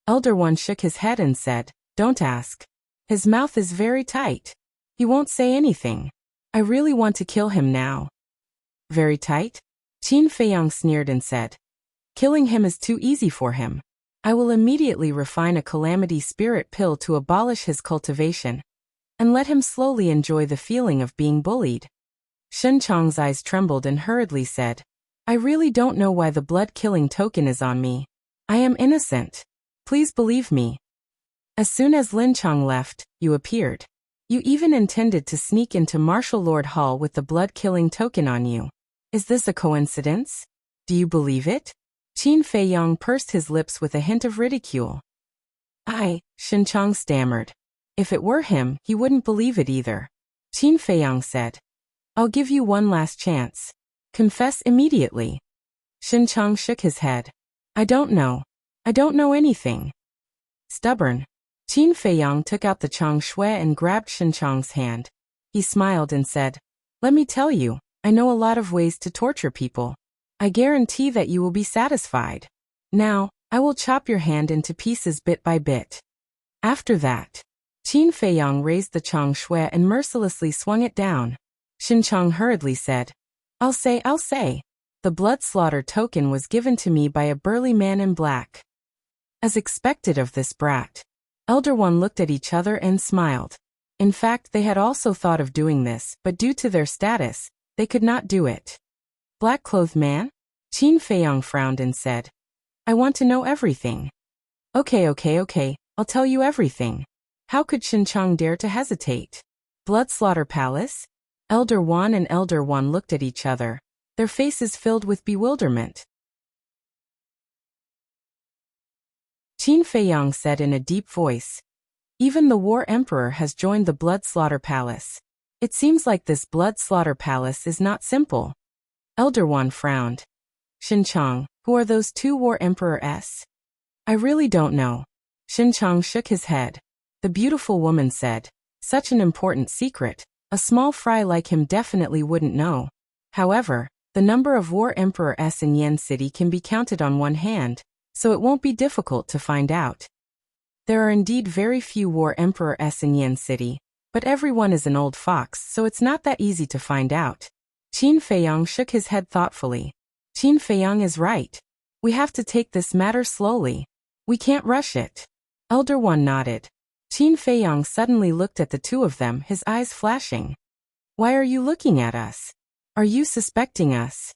Elder One shook his head and said, "Don't ask. His mouth is very tight. He won't say anything. I really want to kill him now." "Very tight?" Qin Feiyong sneered and said, "Killing him is too easy for him. I will immediately refine a calamity spirit pill to abolish his cultivation, and let him slowly enjoy the feeling of being bullied." Shen Chong's eyes trembled and hurriedly said, "I really don't know why the blood-killing token is on me. I am innocent. Please believe me." As soon as Lin Chong left, you appeared. You even intended to sneak into Martial Lord Hall with the blood-killing token on you. Is this a coincidence? Do you believe it? Qin Feiyong pursed his lips with a hint of ridicule. Shen Chong stammered. If it were him, he wouldn't believe it either. Qin Feiyong said, "I'll give you one last chance. Confess immediately." Shen Chong shook his head. "I don't know. I don't know anything." Stubborn. Qin Feiyong took out the Chong Shui and grabbed Shen Chong's hand. He smiled and said, "Let me tell you, I know a lot of ways to torture people. I guarantee that you will be satisfied. Now, I will chop your hand into pieces bit by bit." After that, Qin Feiyong raised the Chong Shui and mercilessly swung it down. Shen Chong hurriedly said, I'll say. The blood slaughter token was given to me by a burly man in black." As expected of this brat, Elder One looked at each other and smiled. In fact, they had also thought of doing this, but due to their status, they could not do it. "Black-clothed man?" Qin Feiyong frowned and said, "I want to know everything." Okay, I'll tell you everything." How could Shen Chong dare to hesitate? Blood Slaughter Palace? Elder One and Elder One looked at each other, their faces filled with bewilderment. Qin Feiyong said in a deep voice, "Even the War Emperor has joined the Blood Slaughter Palace. It seems like this Blood Slaughter Palace is not simple." Elder One frowned. "Shen Chong, who are those two War Emperors?" "I really don't know." Shen Chong shook his head. The beautiful woman said, "Such an important secret, a small fry like him definitely wouldn't know. However, the number of War Emperors in Yen City can be counted on one hand, so it won't be difficult to find out. There are indeed very few War Emperors in Yen City, but everyone is an old fox, so it's not that easy to find out." Qin Feiyong shook his head thoughtfully. "Qin Feiyong is right. We have to take this matter slowly. We can't rush it." Elder One nodded. Qin Feiyong suddenly looked at the two of them, his eyes flashing. "Why are you looking at us? Are you suspecting us?"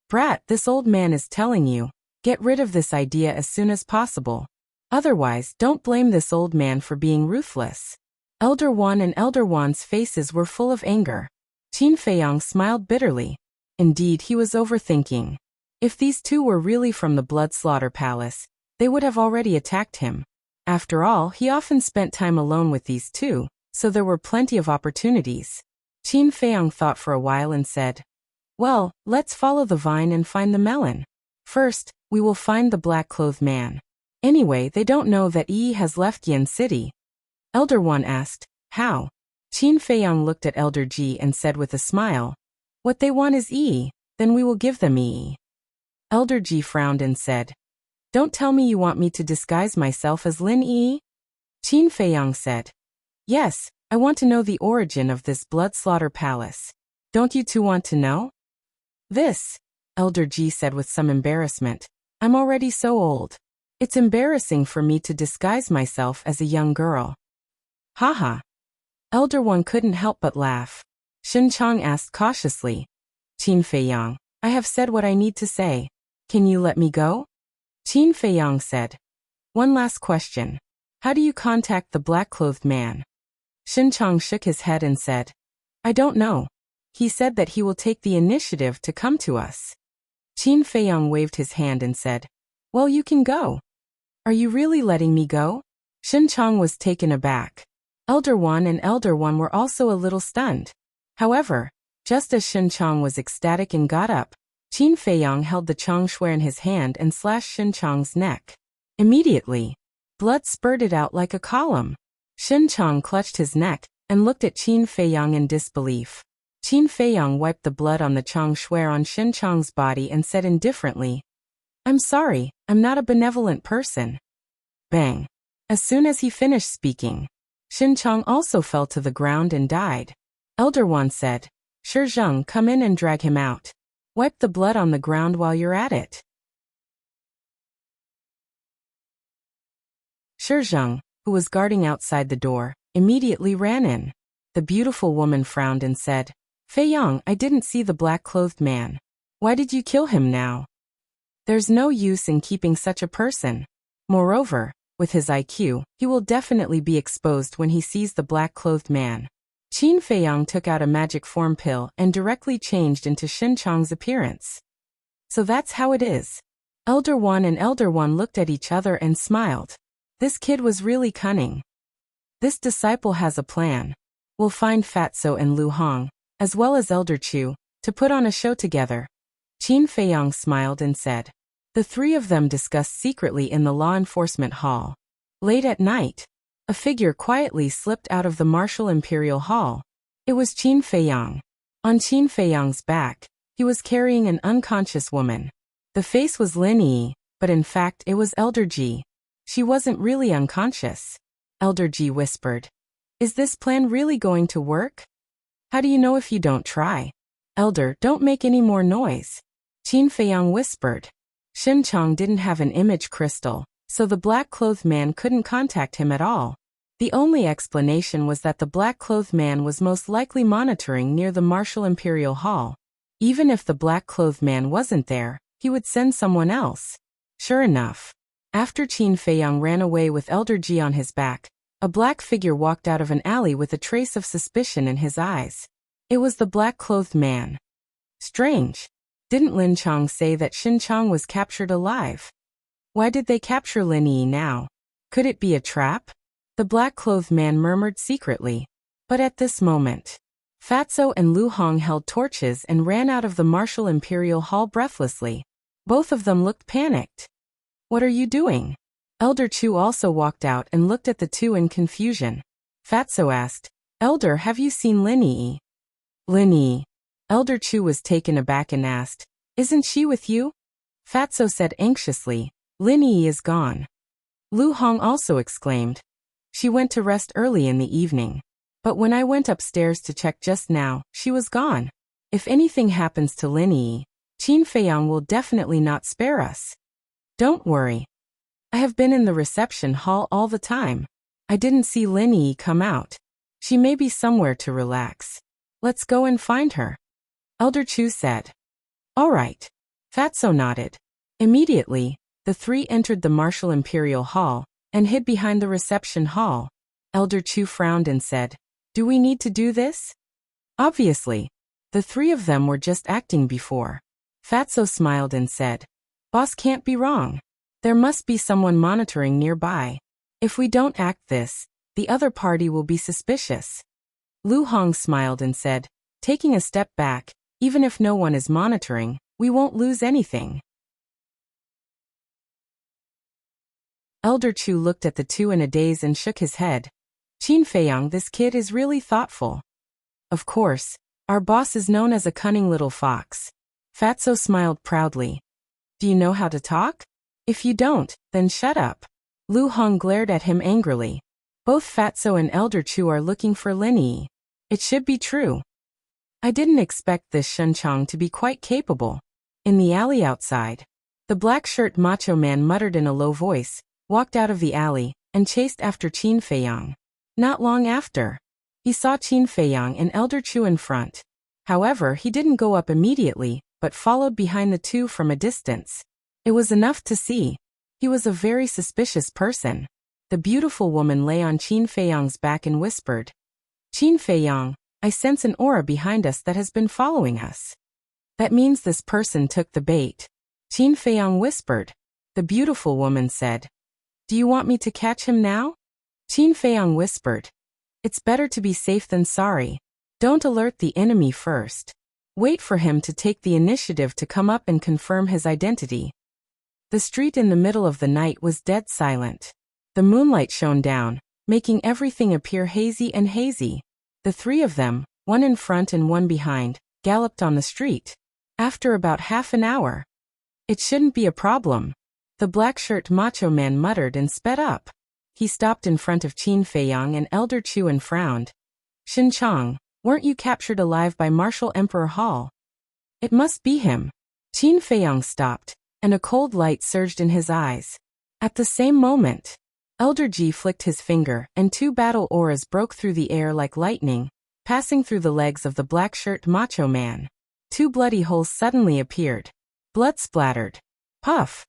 "Brat, this old man is telling you, get rid of this idea as soon as possible. Otherwise, don't blame this old man for being ruthless." Elder One and Elder Wan's faces were full of anger. Qin Feiyong smiled bitterly. Indeed, he was overthinking. If these two were really from the Blood Slaughter Palace, they would have already attacked him. After all, he often spent time alone with these two, so there were plenty of opportunities. Qin Feiyong thought for a while and said, "Well, let's follow the vine and find the melon. First, we will find the black-clothed man. Anyway, they don't know that Yi has left Yen City." Elder One asked, "How?" Qin Feiyong looked at Elder Ji and said with a smile, "What they want is Yi, then we will give them Yi." Elder Ji frowned and said, "Don't tell me you want me to disguise myself as Lin Yi?" Qin Feiyong said, "Yes, I want to know the origin of this Blood Slaughter Palace. Don't you two want to know?" "This," Elder Ji said with some embarrassment, "I'm already so old. It's embarrassing for me to disguise myself as a young girl." "Haha." Elder One couldn't help but laugh. Shen Chong asked cautiously, "Qin Feiyong, I have said what I need to say. Can you let me go?" Qin Feiyong said, "One last question. How do you contact the black-clothed man?" Shen Chong shook his head and said, "I don't know. He said that he will take the initiative to come to us." Qin Feiyong waved his hand and said, "Well, you can go." "Are you really letting me go?" Shen Chong was taken aback. Elder One and Elder One were also a little stunned. However, just as Shen Chong was ecstatic and got up, Qin Feiyong held the Chong Shui in his hand and slashed Shen Chong's neck. Immediately, blood spurted out like a column. Shen Chong clutched his neck and looked at Qin Feiyong in disbelief. Qin Feiyang wiped the blood on the Chang Shuer on Shin Chang's body and said indifferently, "I'm sorry, I'm not a benevolent person." Bang. As soon as he finished speaking, Shin Chang also fell to the ground and died. Elder Wan said, "Shi Zheng, come in and drag him out. Wipe the blood on the ground while you're at it." Shi Zheng, who was guarding outside the door, immediately ran in. The beautiful woman frowned and said, "Feiyang, I didn't see the black-clothed man. Why did you kill him now? There's no use in keeping such a person. Moreover, with his IQ, he will definitely be exposed when he sees the black-clothed man." Qin Feiyang took out a magic form pill and directly changed into Shin Chang's appearance. "So that's how it is." Elder Wan and Elder Wan looked at each other and smiled. This kid was really cunning. This disciple has a plan. We'll find Fatso and Lu Hong, as well as Elder Chu, to put on a show together. Qin Feiyang smiled and said. The three of them discussed secretly in the law enforcement hall. Late at night, a figure quietly slipped out of the Martial Imperial Hall. It was Qin Feiyang. On Qin Feiyang's back, he was carrying an unconscious woman. The face was Lin Yi, but in fact it was Elder Ji. She wasn't really unconscious. Elder Ji whispered. Is this plan really going to work? How do you know if you don't try? Elder, don't make any more noise. Qin Feiyang whispered. Shin Chang didn't have an image crystal, so the black-clothed man couldn't contact him at all. The only explanation was that the black-clothed man was most likely monitoring near the Martial Imperial Hall. Even if the black-clothed man wasn't there, he would send someone else. Sure enough, after Qin Feiyang ran away with Elder Ji on his back, a black figure walked out of an alley with a trace of suspicion in his eyes. It was the black-clothed man. Strange. Didn't Lin Chang say that Shin Chang was captured alive? Why did they capture Lin Yi now? Could it be a trap? The black-clothed man murmured secretly. But at this moment, Fatso and Lu Hong held torches and ran out of the Martial Imperial Hall breathlessly. Both of them looked panicked. What are you doing? Elder Chu also walked out and looked at the two in confusion. Fatso asked, Elder, have you seen Lin Yi? Lin Yi. Elder Chu was taken aback and asked, Isn't she with you? Fatso said anxiously, Lin Yi is gone. Lu Hong also exclaimed. She went to rest early in the evening. But when I went upstairs to check just now, she was gone. If anything happens to Lin Yi, Qin Feiyang will definitely not spare us. Don't worry. I have been in the reception hall all the time. I didn't see Lin Yi come out. She may be somewhere to relax. Let's go and find her. Elder Chu said. All right. Fatso nodded. Immediately, the three entered the Martial Imperial Hall and hid behind the reception hall. Elder Chu frowned and said, Do we need to do this? Obviously. The three of them were just acting before. Fatso smiled and said, Boss can't be wrong. There must be someone monitoring nearby. If we don't act this, the other party will be suspicious. Lu Hong smiled and said, Taking a step back, even if no one is monitoring, we won't lose anything. Elder Chu looked at the two in a daze and shook his head. Qin Feiyang, this kid is really thoughtful. Of course, our boss is known as a cunning little fox. Fatso smiled proudly. Do you know how to talk? If you don't, then shut up. Lu Hong glared at him angrily. Both Fatso and Elder Chu are looking for Lin Yi. It should be true. I didn't expect this Shin Chang to be quite capable. In the alley outside, the black-shirt macho man muttered in a low voice, walked out of the alley, and chased after Qin Feiyang. Not long after, he saw Qin Feiyang and Elder Chu in front. However, he didn't go up immediately, but followed behind the two from a distance. It was enough to see. He was a very suspicious person. The beautiful woman lay on Qin Feiyang's back and whispered, Qin Feiyang, I sense an aura behind us that has been following us. That means this person took the bait. Qin Feiyang whispered. The beautiful woman said, Do you want me to catch him now? Qin Feiyang whispered. It's better to be safe than sorry. Don't alert the enemy first. Wait for him to take the initiative to come up and confirm his identity. The street in the middle of the night was dead silent. The moonlight shone down, making everything appear hazy and hazy. The three of them, one in front and one behind, galloped on the street. After about half an hour, "It shouldn't be a problem," the black-shirt macho man muttered and sped up. He stopped in front of Qin Feiyang and Elder Chu and frowned. "Shen Chang, weren't you captured alive by Martial Emperor Hall?" "It must be him." Qin Feiyang stopped, and a cold light surged in his eyes. At the same moment, Elder Ji flicked his finger, and two battle auras broke through the air like lightning, passing through the legs of the black-shirt macho man. Two bloody holes suddenly appeared. Blood splattered. Puff!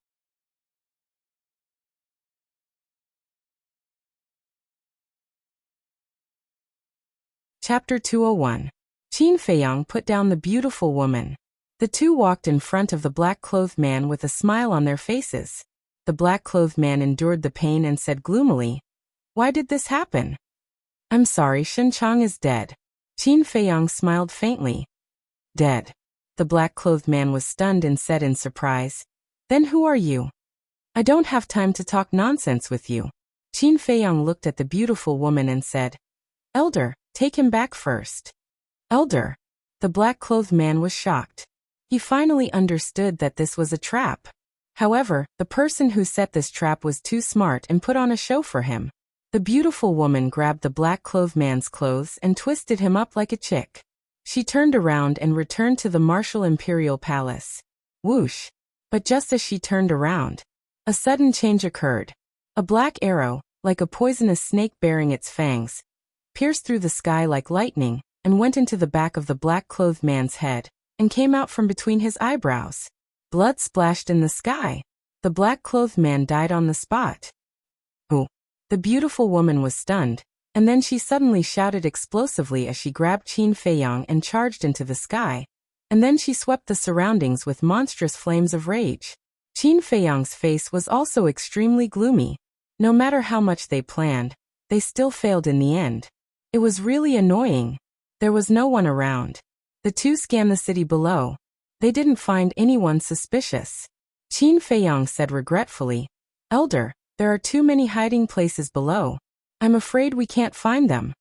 Chapter 201. Qin Feiyang put down the beautiful woman. The two walked in front of the black-clothed man with a smile on their faces. The black-clothed man endured the pain and said gloomily, "Why did this happen?" "I'm sorry, Shen Chang is dead." Qin Feiyang smiled faintly. "Dead?" The black-clothed man was stunned and said in surprise, "Then who are you?" "I don't have time to talk nonsense with you." Qin Feiyang looked at the beautiful woman and said, "Elder, take him back first." "Elder?" The black-clothed man was shocked. He finally understood that this was a trap. However, the person who set this trap was too smart and put on a show for him. The beautiful woman grabbed the black-clothed man's clothes and twisted him up like a chick. She turned around and returned to the martial imperial palace. Whoosh! But just as she turned around, a sudden change occurred. A black arrow, like a poisonous snake bearing its fangs, pierced through the sky like lightning and went into the back of the black-clothed man's head and came out from between his eyebrows. Blood splashed in the sky. The black-clothed man died on the spot. "Oh!" The beautiful woman was stunned, and then she suddenly shouted explosively as she grabbed Qin Feiyang and charged into the sky, and then she swept the surroundings with monstrous flames of rage. Qin Feiyang's face was also extremely gloomy. No matter how much they planned, they still failed in the end. It was really annoying. There was no one around. The two scanned the city below. They didn't find anyone suspicious. Qin Feiyang said regretfully, "Elder, there are too many hiding places below. I'm afraid we can't find them."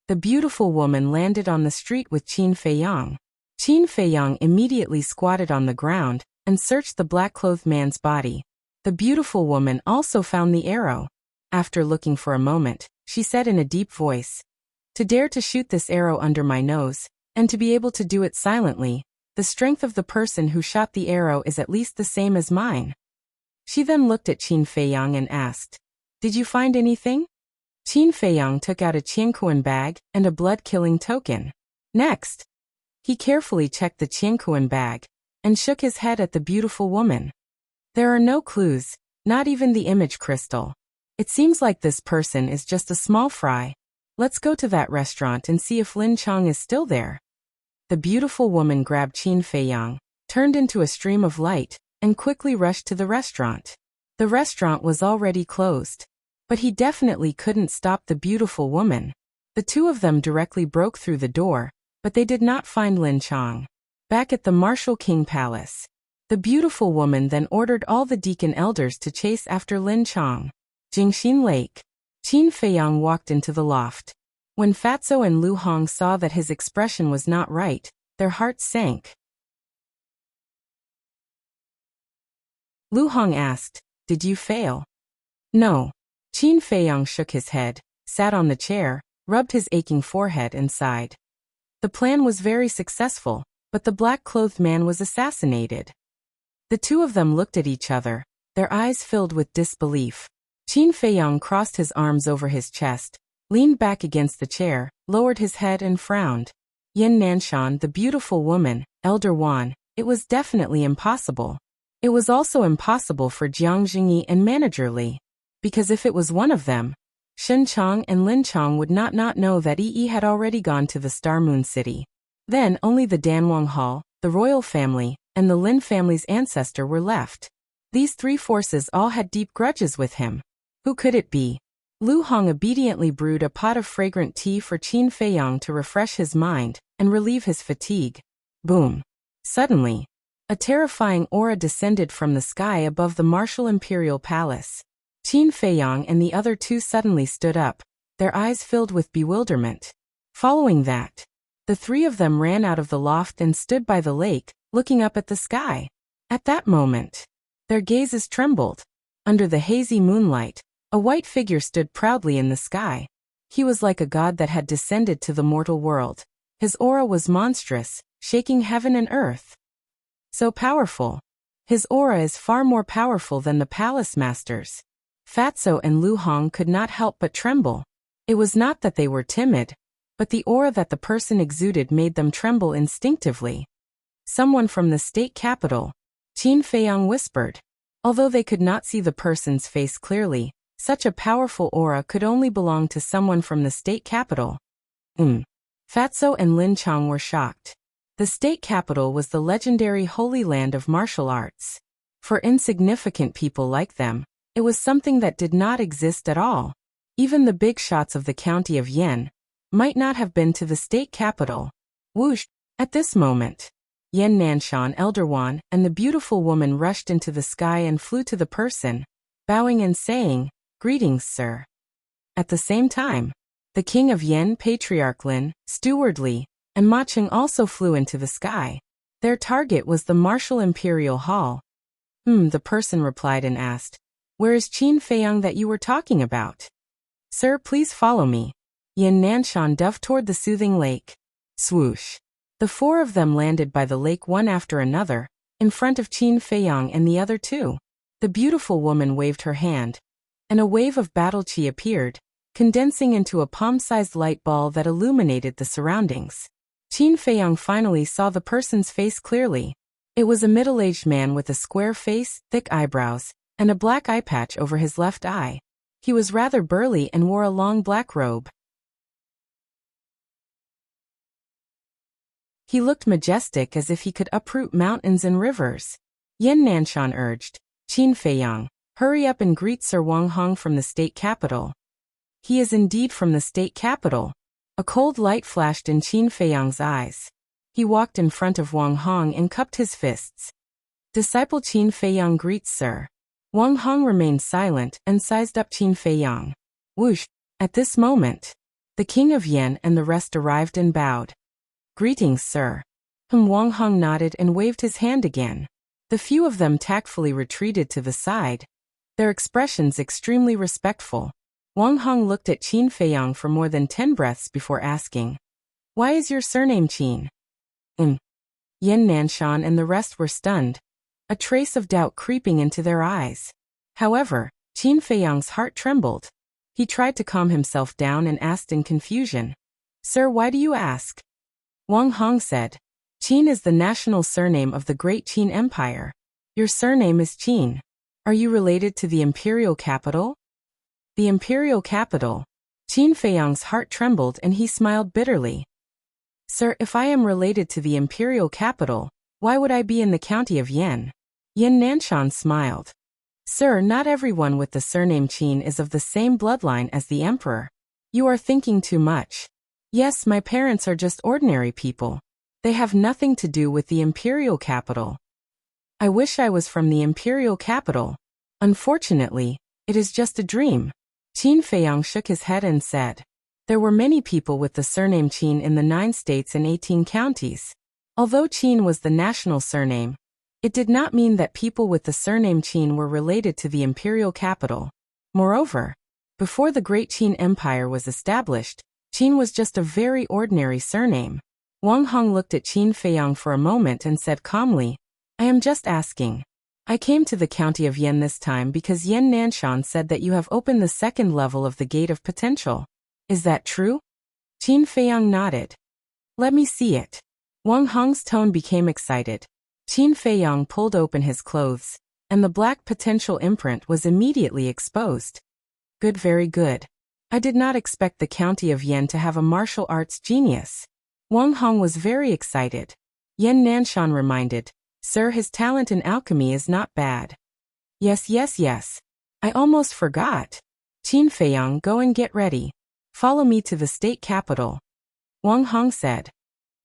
The beautiful woman landed on the street with Qin Feiyang. Qin Feiyang immediately squatted on the ground and searched the black-clothed man's body. The beautiful woman also found the arrow. After looking for a moment, she said in a deep voice, "To dare to shoot this arrow under my nose, and to be able to do it silently, the strength of the person who shot the arrow is at least the same as mine." She then looked at Qin Feiyang and asked, "Did you find anything?" Qin Feiyang took out a Qianquan bag and a blood-killing token. Next, he carefully checked the Qianquan bag and shook his head at the beautiful woman. "There are no clues, not even the image crystal. It seems like this person is just a small fry. Let's go to that restaurant and see if Lin Chang is still there." The beautiful woman grabbed Qin Feiyang, turned into a stream of light, and quickly rushed to the restaurant. The restaurant was already closed. But he definitely couldn't stop the beautiful woman. The two of them directly broke through the door, but they did not find Lin Chang. Back at the Martial King Palace, the beautiful woman then ordered all the deacon elders to chase after Lin Chang. Jingxin Lake. Qin Feiyang walked into the loft. When Fatso and Lu Hong saw that his expression was not right, their hearts sank. Lu Hong asked, "Did you fail?" "No." Qin Feiyang shook his head, sat on the chair, rubbed his aching forehead and sighed. The plan was very successful, but the black-clothed man was assassinated. The two of them looked at each other, their eyes filled with disbelief. Qin Feiyang crossed his arms over his chest, leaned back against the chair, lowered his head and frowned. Yin Nanshan, the beautiful woman, Elder Wan, it was definitely impossible. It was also impossible for Jiang Jingyi and Manager Li. Because if it was one of them, Shen Chang and Lin Chang would not know that Yi had already gone to the Star Moon City. Then only the Danwang Hall, the royal family, and the Lin family's ancestor were left. These three forces all had deep grudges with him. Who could it be? Lu Hong obediently brewed a pot of fragrant tea for Qin Feiyang to refresh his mind and relieve his fatigue. Boom! Suddenly, a terrifying aura descended from the sky above the Martial Imperial Palace. Qin Feiyang and the other two suddenly stood up, their eyes filled with bewilderment. Following that, The three of them ran out of the loft and stood by the lake, looking up at the sky. At that moment, their gazes trembled. Under the hazy moonlight, a white figure stood proudly in the sky. He was like a god that had descended to the mortal world. His aura was monstrous, shaking heaven and earth. So powerful. His aura is far more powerful than the palace masters. Fatso and Lu Hong could not help but tremble. It was not that they were timid, but the aura that the person exuded made them tremble instinctively. Someone from the state capital, Qin Feiyang whispered. Although they could not see the person's face clearly, such a powerful aura could only belong to someone from the state capital. Fatso and Lin Chang were shocked. The state capital was the legendary holy land of martial arts. For insignificant people like them, it was something that did not exist at all. Even the big shots of the county of Yan might not have been to the state capital. Whoosh! At this moment, Yan Nanshan, Elder Wan, and the beautiful woman rushed into the sky and flew to the person, bowing and saying, "Greetings, sir." At the same time, the king of Yan, Patriarch Lin, Steward Li, and Ma Cheng also flew into the sky. Their target was the Martial Imperial Hall. The person replied and asked, "Where is Qin Feiyang that you were talking about?" "Sir, please follow me." Yan Nanshan dove toward the soothing lake. Swoosh. The four of them landed by the lake one after another, in front of Qin Feiyang and the other two. The beautiful woman waved her hand, and a wave of battle chi appeared, condensing into a palm-sized light ball that illuminated the surroundings. Qin Feiyang finally saw the person's face clearly. It was a middle-aged man with a square face, thick eyebrows, and a black eye patch over his left eye. He was rather burly and wore a long black robe. He looked majestic as if he could uproot mountains and rivers. Yan Nanshan urged, "Qin Feiyang, hurry up and greet Sir Wang Hong from the state capital." "He is indeed from the state capital." A cold light flashed in Qin Feiyang's eyes. He walked in front of Wang Hong and cupped his fists. "Disciple Qin Feiyang greets sir." Wang Hong remained silent and sized up Qin Feiyang. Whoosh! At this moment, the king of Yan and the rest arrived and bowed. "Greetings, sir." Wang Hong nodded and waved his hand again. The few of them tactfully retreated to the side, their expressions extremely respectful. Wang Hong looked at Qin Feiyang for more than 10 breaths before asking, "Why is your surname Qin?" Yan Nanshan and the rest were stunned, a trace of doubt creeping into their eyes. However, Qin Feiyang's heart trembled. He tried to calm himself down and asked in confusion, "Sir, why do you ask?" Wang Hong said, "Qin is the national surname of the Great Qin Empire. Your surname is Qin. Are you related to the imperial capital?" The imperial capital. Qin Feiyang's heart trembled and he smiled bitterly. "Sir, if I am related to the imperial capital, why would I be in the county of Yan?" Yan Nanshan smiled. "Sir, not everyone with the surname Qin is of the same bloodline as the emperor. You are thinking too much. Yes, my parents are just ordinary people. They have nothing to do with the imperial capital. I wish I was from the imperial capital. Unfortunately, it is just a dream." Qin Feiyang shook his head and said, "There were many people with the surname Qin in the 9 states and 18 counties. Although Qin was the national surname, it did not mean that people with the surname Qin were related to the imperial capital. Moreover, before the Great Qin Empire was established, Qin was just a very ordinary surname." Wang Hong looked at Qin Feiyang for a moment and said calmly, "I am just asking. I came to the county of Yan this time because Yan Nanshan said that you have opened the 2nd level of the Gate of Potential. Is that true?" Qin Feiyang nodded. "Let me see it." Wang Hong's tone became excited. Qin Feiyang pulled open his clothes, and the black potential imprint was immediately exposed. "Good, very good. I did not expect the county of Yan to have a martial arts genius." Wang Hong was very excited. Yan Nanshan reminded, "Sir, his talent in alchemy is not bad." Yes. I almost forgot." "Qin Feiyang, go and get ready. Follow me to the state capital." Wang Hong said.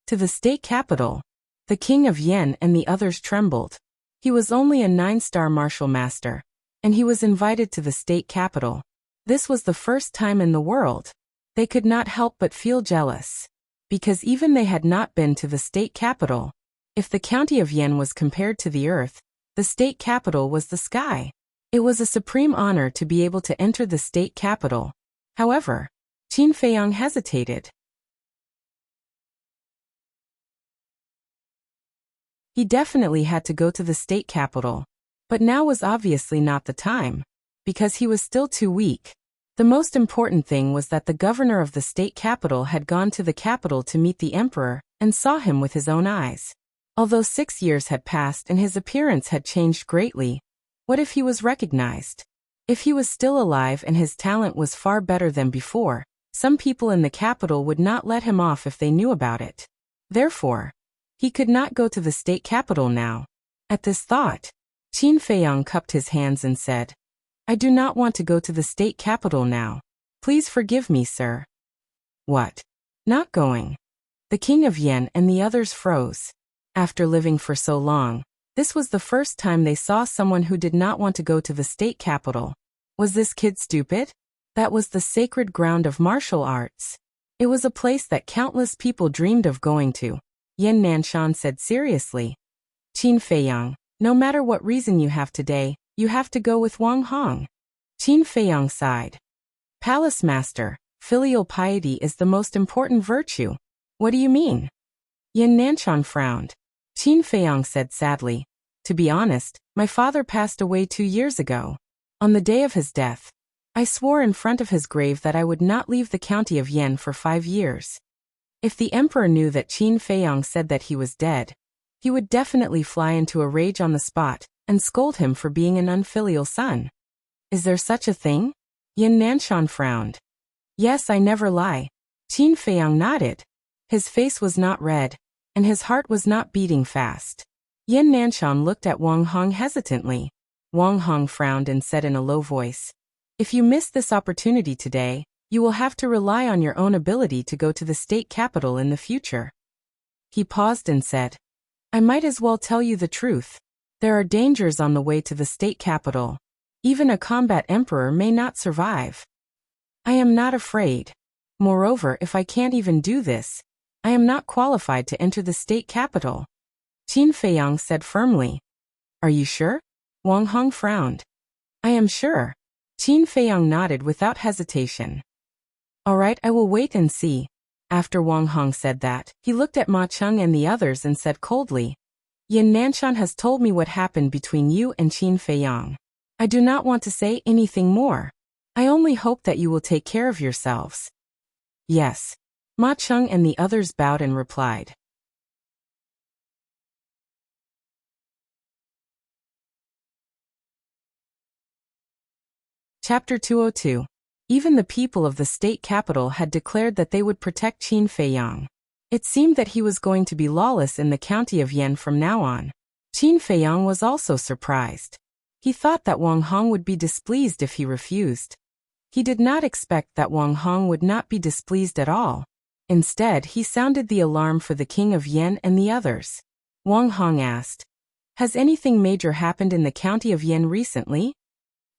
To the state capital. The king of Yan and the others trembled. He was only a 9-star martial master, and he was invited to the state capital. This was the first time in the world. They could not help but feel jealous. because even they had not been to the state capital. If the county of Yen was compared to the earth, the state capital was the sky. It was a supreme honor to be able to enter the state capital. However, Qin Feiyang hesitated. He definitely had to go to the state capital, but now was obviously not the time, because he was still too weak. The most important thing was that the governor of the state capital had gone to the capital to meet the emperor and saw him with his own eyes. Although 6 years had passed and his appearance had changed greatly, what if he was recognized? If he was still alive and his talent was far better than before, some people in the capital would not let him off if they knew about it. Therefore, he could not go to the state capital now. At this thought, Qin Feiyang cupped his hands and said, "I do not want to go to the state capital now. Please forgive me, sir." What? Not going? The king of Yen and the others froze. After living for so long, this was the first time they saw someone who did not want to go to the state capital. Was this kid stupid? That was the sacred ground of martial arts. It was a place that countless people dreamed of going to. Yan Nanshan said seriously. Qin Feiyang, no matter what reason you have today, you have to go with Wang Hong. Qin Feiyang sighed. Palace master, filial piety is the most important virtue. What do you mean? Yan Nanshan frowned. Qin Feiyang said sadly, "To be honest, my father passed away 2 years ago. On the day of his death, I swore in front of his grave that I would not leave the county of Yen for 5 years. If the emperor knew that Qin Feiyang said that he was dead, he would definitely fly into a rage on the spot and scold him for being an unfilial son. Is there such a thing?" Yan Nanshan frowned. "Yes, I never lie." Qin Feiyang nodded. His face was not red, and his heart was not beating fast. Yan Nanshan looked at Wang Hong hesitantly. Wang Hong frowned and said in a low voice, "If you miss this opportunity today, you will have to rely on your own ability to go to the state capital in the future." He paused and said, "I might as well tell you the truth. There are dangers on the way to the state capital. Even a combat emperor may not survive. I am not afraid. Moreover, if I can't even do this, I am not qualified to enter the state capital." Qin Feiyang said firmly. "Are you sure?" Wang Hong frowned. "I am sure." Qin Feiyang nodded without hesitation. "All right, I will wait and see." After Wang Hong said that, he looked at Ma Cheng and the others and said coldly, "Yan Nanshan has told me what happened between you and Qin Feiyang. I do not want to say anything more. I only hope that you will take care of yourselves." "Yes." Ma Cheng and the others bowed and replied. Chapter 202. Even the people of the state capital had declared that they would protect Qin Feiyang. It seemed that he was going to be lawless in the county of Yen from now on. Qin Feiyang was also surprised. He thought that Wang Hong would be displeased if he refused. He did not expect that Wang Hong would not be displeased at all. Instead, he sounded the alarm for the king of Yen and the others. Wang Hong asked, "Has anything major happened in the county of Yen recently?"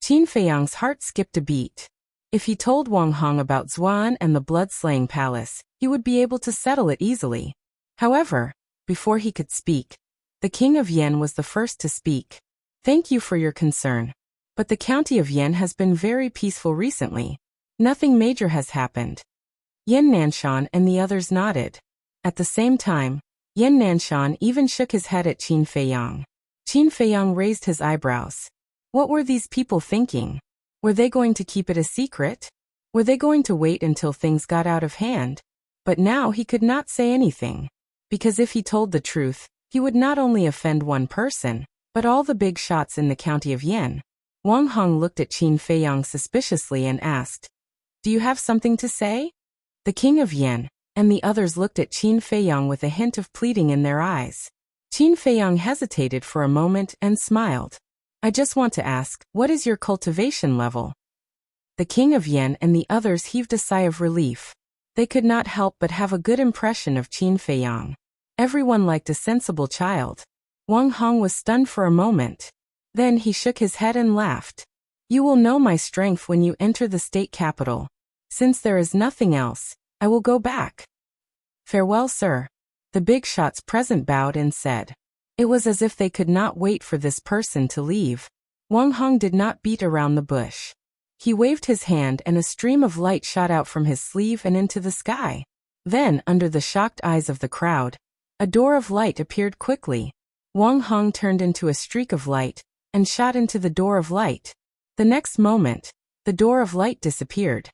Qin Feiyang's heart skipped a beat. If he told Wang Hong about Zhuan and the blood-slaying palace, he would be able to settle it easily. However, before he could speak, the king of Yen was the first to speak. "Thank you for your concern. But the county of Yen has been very peaceful recently. Nothing major has happened." Yan Nanshan and the others nodded. At the same time, Yan Nanshan even shook his head at Qin Feiyang. Qin Feiyang raised his eyebrows. What were these people thinking? Were they going to keep it a secret? Were they going to wait until things got out of hand? But now he could not say anything. Because if he told the truth, he would not only offend one person, but all the big shots in the county of Yen. Wang Hong looked at Qin Feiyang suspiciously and asked, "Do you have something to say?" The king of Yen and the others looked at Qin Feiyang with a hint of pleading in their eyes. Qin Feiyang hesitated for a moment and smiled. "I just want to ask, what is your cultivation level?" The king of Yen and the others heaved a sigh of relief. They could not help but have a good impression of Qin Feiyang. Everyone liked a sensible child. Wang Hong was stunned for a moment. Then he shook his head and laughed. "You will know my strength when you enter the state capital. Since there is nothing else, I will go back." Farewell, sir. The big shots present bowed and said. It was as if they could not wait for this person to leave. Wang Hong did not beat around the bush. He waved his hand and a stream of light shot out from his sleeve and into the sky. Then, under the shocked eyes of the crowd, a door of light appeared quickly. Wang Hong turned into a streak of light and shot into the door of light. The next moment, the door of light disappeared.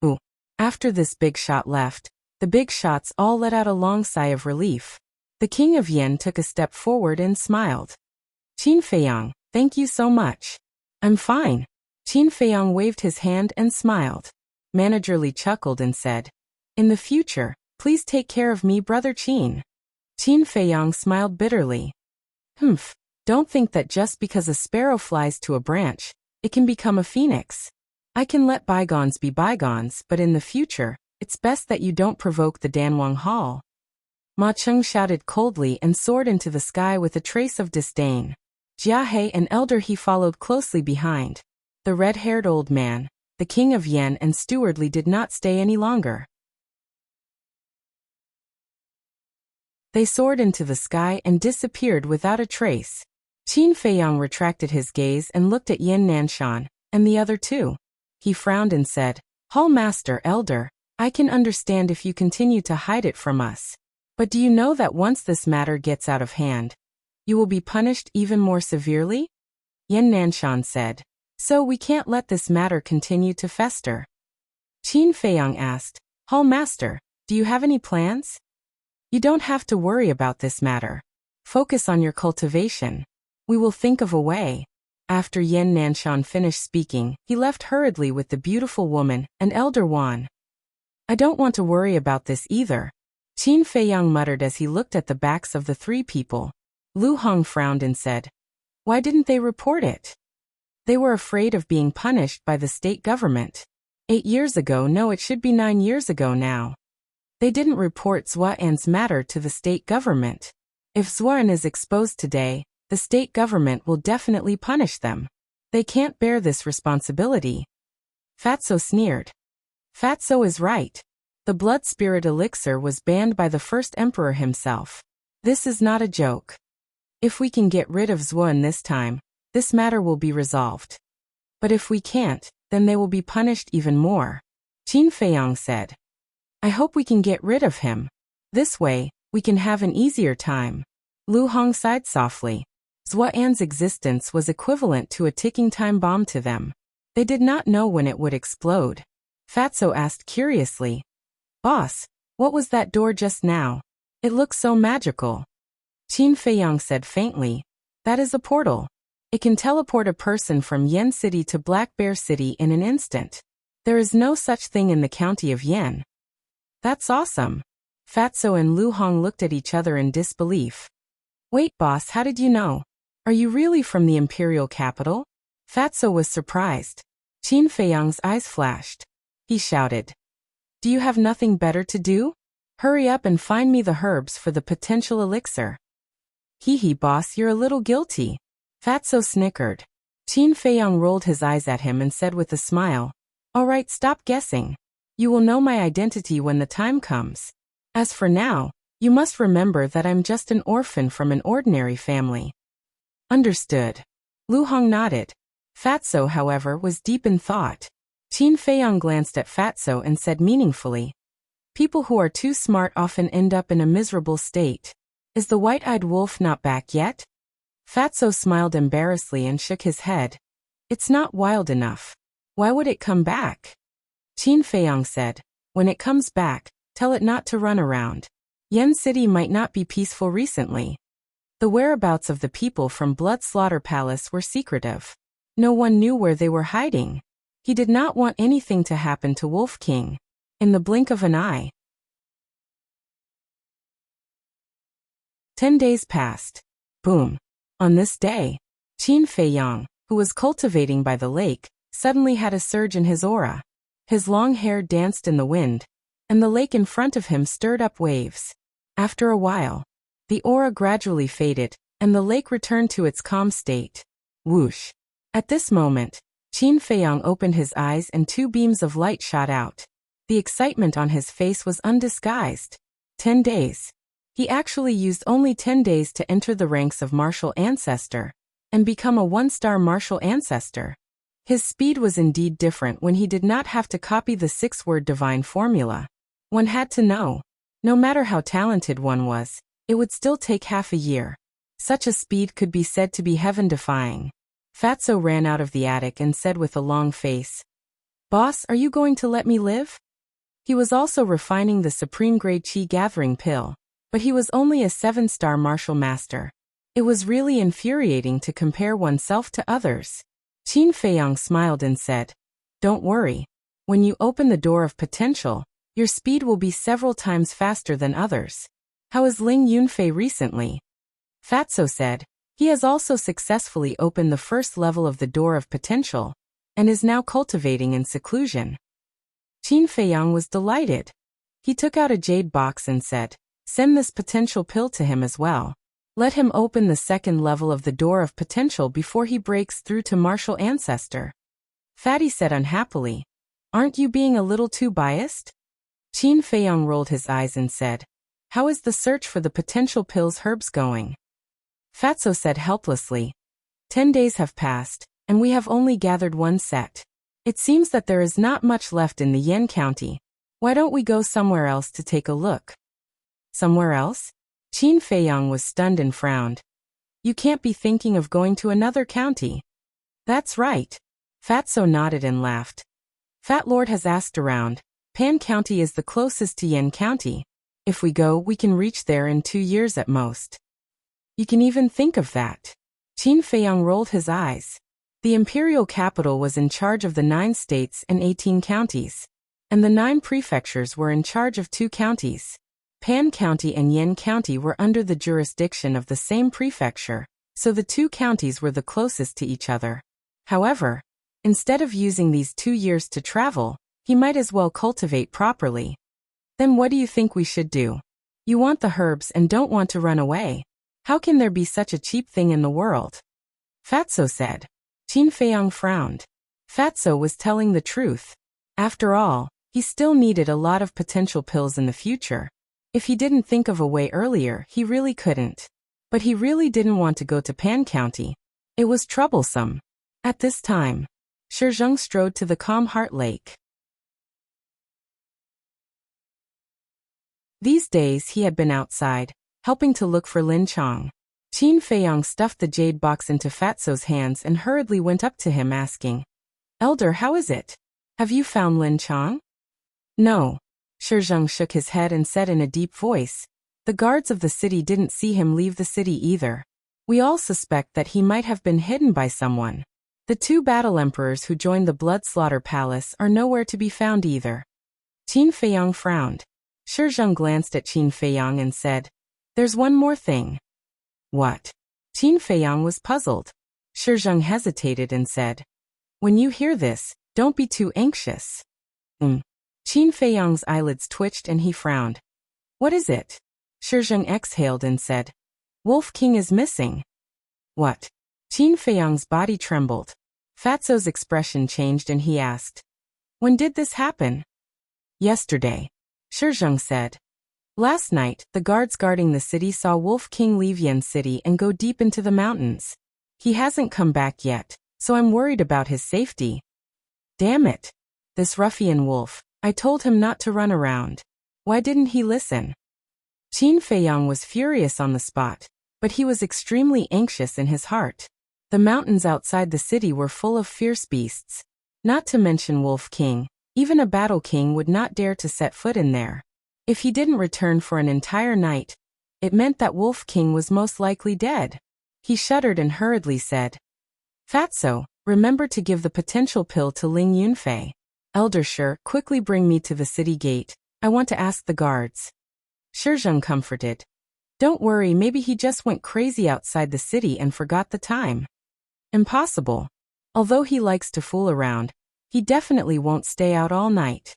Ooh! After this big shot left, the big shots all let out a long sigh of relief. The king of Yen took a step forward and smiled. Qin Feiyang, thank you so much. I'm fine. Qin Feiyang waved his hand and smiled. Manager Li chuckled and said, in the future, please take care of me, brother Qin. Qin Feiyang smiled bitterly. Humph, don't think that just because a sparrow flies to a branch, it can become a phoenix. I can let bygones be bygones, but in the future, it's best that you don't provoke the Danwang Hall. Ma Cheng shouted coldly and soared into the sky with a trace of disdain. Jia He and Elder He followed closely behind. The red-haired old man, the king of Yen and Steward Li did not stay any longer. They soared into the sky and disappeared without a trace. Qin Feiyang retracted his gaze and looked at Yin Nanshan, and the other two. He frowned and said, Hall Master Elder, I can understand if you continue to hide it from us. But do you know that once this matter gets out of hand, you will be punished even more severely? Yin Nanshan said, so we can't let this matter continue to fester. Qin Feiyang asked, Hall Master, do you have any plans? You don't have to worry about this matter. Focus on your cultivation. We will think of a way. After Yin Nanshan finished speaking, he left hurriedly with the beautiful woman and Elder Wan. I don't want to worry about this either. Qin Feiyang muttered as he looked at the backs of the three people. Lu Hong frowned and said, why didn't they report it? They were afraid of being punished by the state government. 8 years ago, no, it should be 9 years ago now. They didn't report Zuan's matter to the state government. If Zuan is exposed today, the state government will definitely punish them. They can't bear this responsibility. Fatso sneered. Fatso is right. The blood spirit elixir was banned by the first emperor himself. This is not a joke. If we can get rid of Zuan this time, this matter will be resolved. But if we can't, then they will be punished even more. Qin Feiyang said. I hope we can get rid of him. This way, we can have an easier time. Lu Hong sighed softly. Zuan's existence was equivalent to a ticking time bomb to them. They did not know when it would explode. Fatso asked curiously. Boss, what was that door just now? It looks so magical. Qin Feiyang said faintly. That is a portal. It can teleport a person from Yen City to Black Bear City in an instant. There is no such thing in the county of Yen. That's awesome. Fatso and Lu Hong looked at each other in disbelief. Wait, boss, how did you know? Are you really from the imperial capital? Fatso was surprised. Qin Feiyang's eyes flashed. He shouted. Do you have nothing better to do? Hurry up and find me the herbs for the potential elixir. Hee, boss, you're a little guilty. Fatso snickered. Qin Feiyang rolled his eyes at him and said with a smile, all right, stop guessing. You will know my identity when the time comes. As for now, you must remember that I'm just an orphan from an ordinary family. Understood. Lu Hong nodded. Fatso, however, was deep in thought. Qin Feiyang glanced at Fatso and said meaningfully, people who are too smart often end up in a miserable state. Is the white-eyed wolf not back yet? Fatso smiled embarrassedly and shook his head. It's not wild enough. Why would it come back? Qin Feiyang said, when it comes back, tell it not to run around. Yen City might not be peaceful recently. The whereabouts of the people from Blood Slaughter Palace were secretive. No one knew where they were hiding. He did not want anything to happen to Wolf King. In the blink of an eye. 10 days passed. Boom. On this day, Qin Feiyang, who was cultivating by the lake, suddenly had a surge in his aura. His long hair danced in the wind, and the lake in front of him stirred up waves. After a while, the aura gradually faded, and the lake returned to its calm state. Whoosh! At this moment, Qin Feiyang opened his eyes and 2 beams of light shot out. The excitement on his face was undisguised. 10 days. He actually used only 10 days to enter the ranks of martial ancestor and become a 1-star martial ancestor. His speed was indeed different when he did not have to copy the 6-word divine formula. One had to know. No matter how talented one was, it would still take half a year. Such a speed could be said to be heaven-defying. Fatso ran out of the attic and said with a long face, "Boss, are you going to let me live?" He was also refining the supreme-grade chi gathering pill, but he was only a 7-star martial master. It was really infuriating to compare oneself to others. Qin Feiyang smiled and said, "Don't worry. When you open the door of potential, your speed will be several times faster than others." "How is Ling Yunfei recently?" Fatso said, "He has also successfully opened the first level of the door of potential, and is now cultivating in seclusion." Qin Feiyang was delighted. He took out a jade box and said, "Send this potential pill to him as well. Let him open the second level of the door of potential before he breaks through to martial ancestor." Fatty said unhappily, "Aren't you being a little too biased?" Qin Feiyang rolled his eyes and said, "How is the search for the potential pill's herbs going?" Fatso said helplessly, 10 days have passed, and we have only gathered one set. It seems that there is not much left in the Yen County. Why don't we go somewhere else to take a look?" "Somewhere else?" Qin Feiyang was stunned and frowned. "You can't be thinking of going to another county." "That's right." Fatso nodded and laughed. "Fat Lord has asked around. Pan County is the closest to Yen County. If we go, we can reach there in 2 years at most." "You can even think of that." Qin Feiyang rolled his eyes. The imperial capital was in charge of the 9 states and 18 counties, and the 9 prefectures were in charge of 2 counties. Pan County and Yen County were under the jurisdiction of the same prefecture, so the 2 counties were the closest to each other. However, instead of using these 2 years to travel, he might as well cultivate properly. "Then what do you think we should do? You want the herbs and don't want to run away. How can there be such a cheap thing in the world?" Fatso said. Qin Feiyang frowned. Fatso was telling the truth. After all, he still needed a lot of potential pills in the future. If he didn't think of a way earlier, he really couldn't. But he really didn't want to go to Pan County. It was troublesome. At this time, Shizheng strode to the Calm Heart Lake. These days he had been outside, helping to look for Lin Chong. Qin Feiyang stuffed the jade box into Fatso's hands and hurriedly went up to him asking, "Elder, how is it? Have you found Lin Chong?" "No." Shizheng shook his head and said in a deep voice, "The guards of the city didn't see him leave the city either. We all suspect that he might have been hidden by someone. The 2 battle emperors who joined the Blood Slaughter Palace are nowhere to be found either." Qin Feiyang frowned. Shizheng glanced at Qin Feiyang and said, "There's one more thing." "What?" Qin Feiyang was puzzled. Shizheng hesitated and said, "When you hear this, don't be too anxious." Qin Feiyang's eyelids twitched and he frowned. "What is it?" Shizheng exhaled and said, "Wolf King is missing." "What?" Qin Feiyang's body trembled. Fatso's expression changed and he asked, "When did this happen?" "Yesterday," Shizheng said. "Last night, the guards guarding the city saw Wolf King leave Yen City and go deep into the mountains. He hasn't come back yet, so I'm worried about his safety." "Damn it. This ruffian wolf. I told him not to run around. Why didn't he listen?" Qin Feiyang was furious on the spot, but he was extremely anxious in his heart. The mountains outside the city were full of fierce beasts. Not to mention Wolf King, even a battle king would not dare to set foot in there. If he didn't return for an entire night, it meant that Wolf King was most likely dead. He shuddered and hurriedly said, "Fatso, remember to give the potential pill to Ling Yunfei. Elder Shi, quickly bring me to the city gate. I want to ask the guards." Shizheng comforted. "Don't worry, maybe he just went crazy outside the city and forgot the time." "Impossible. Although he likes to fool around, he definitely won't stay out all night."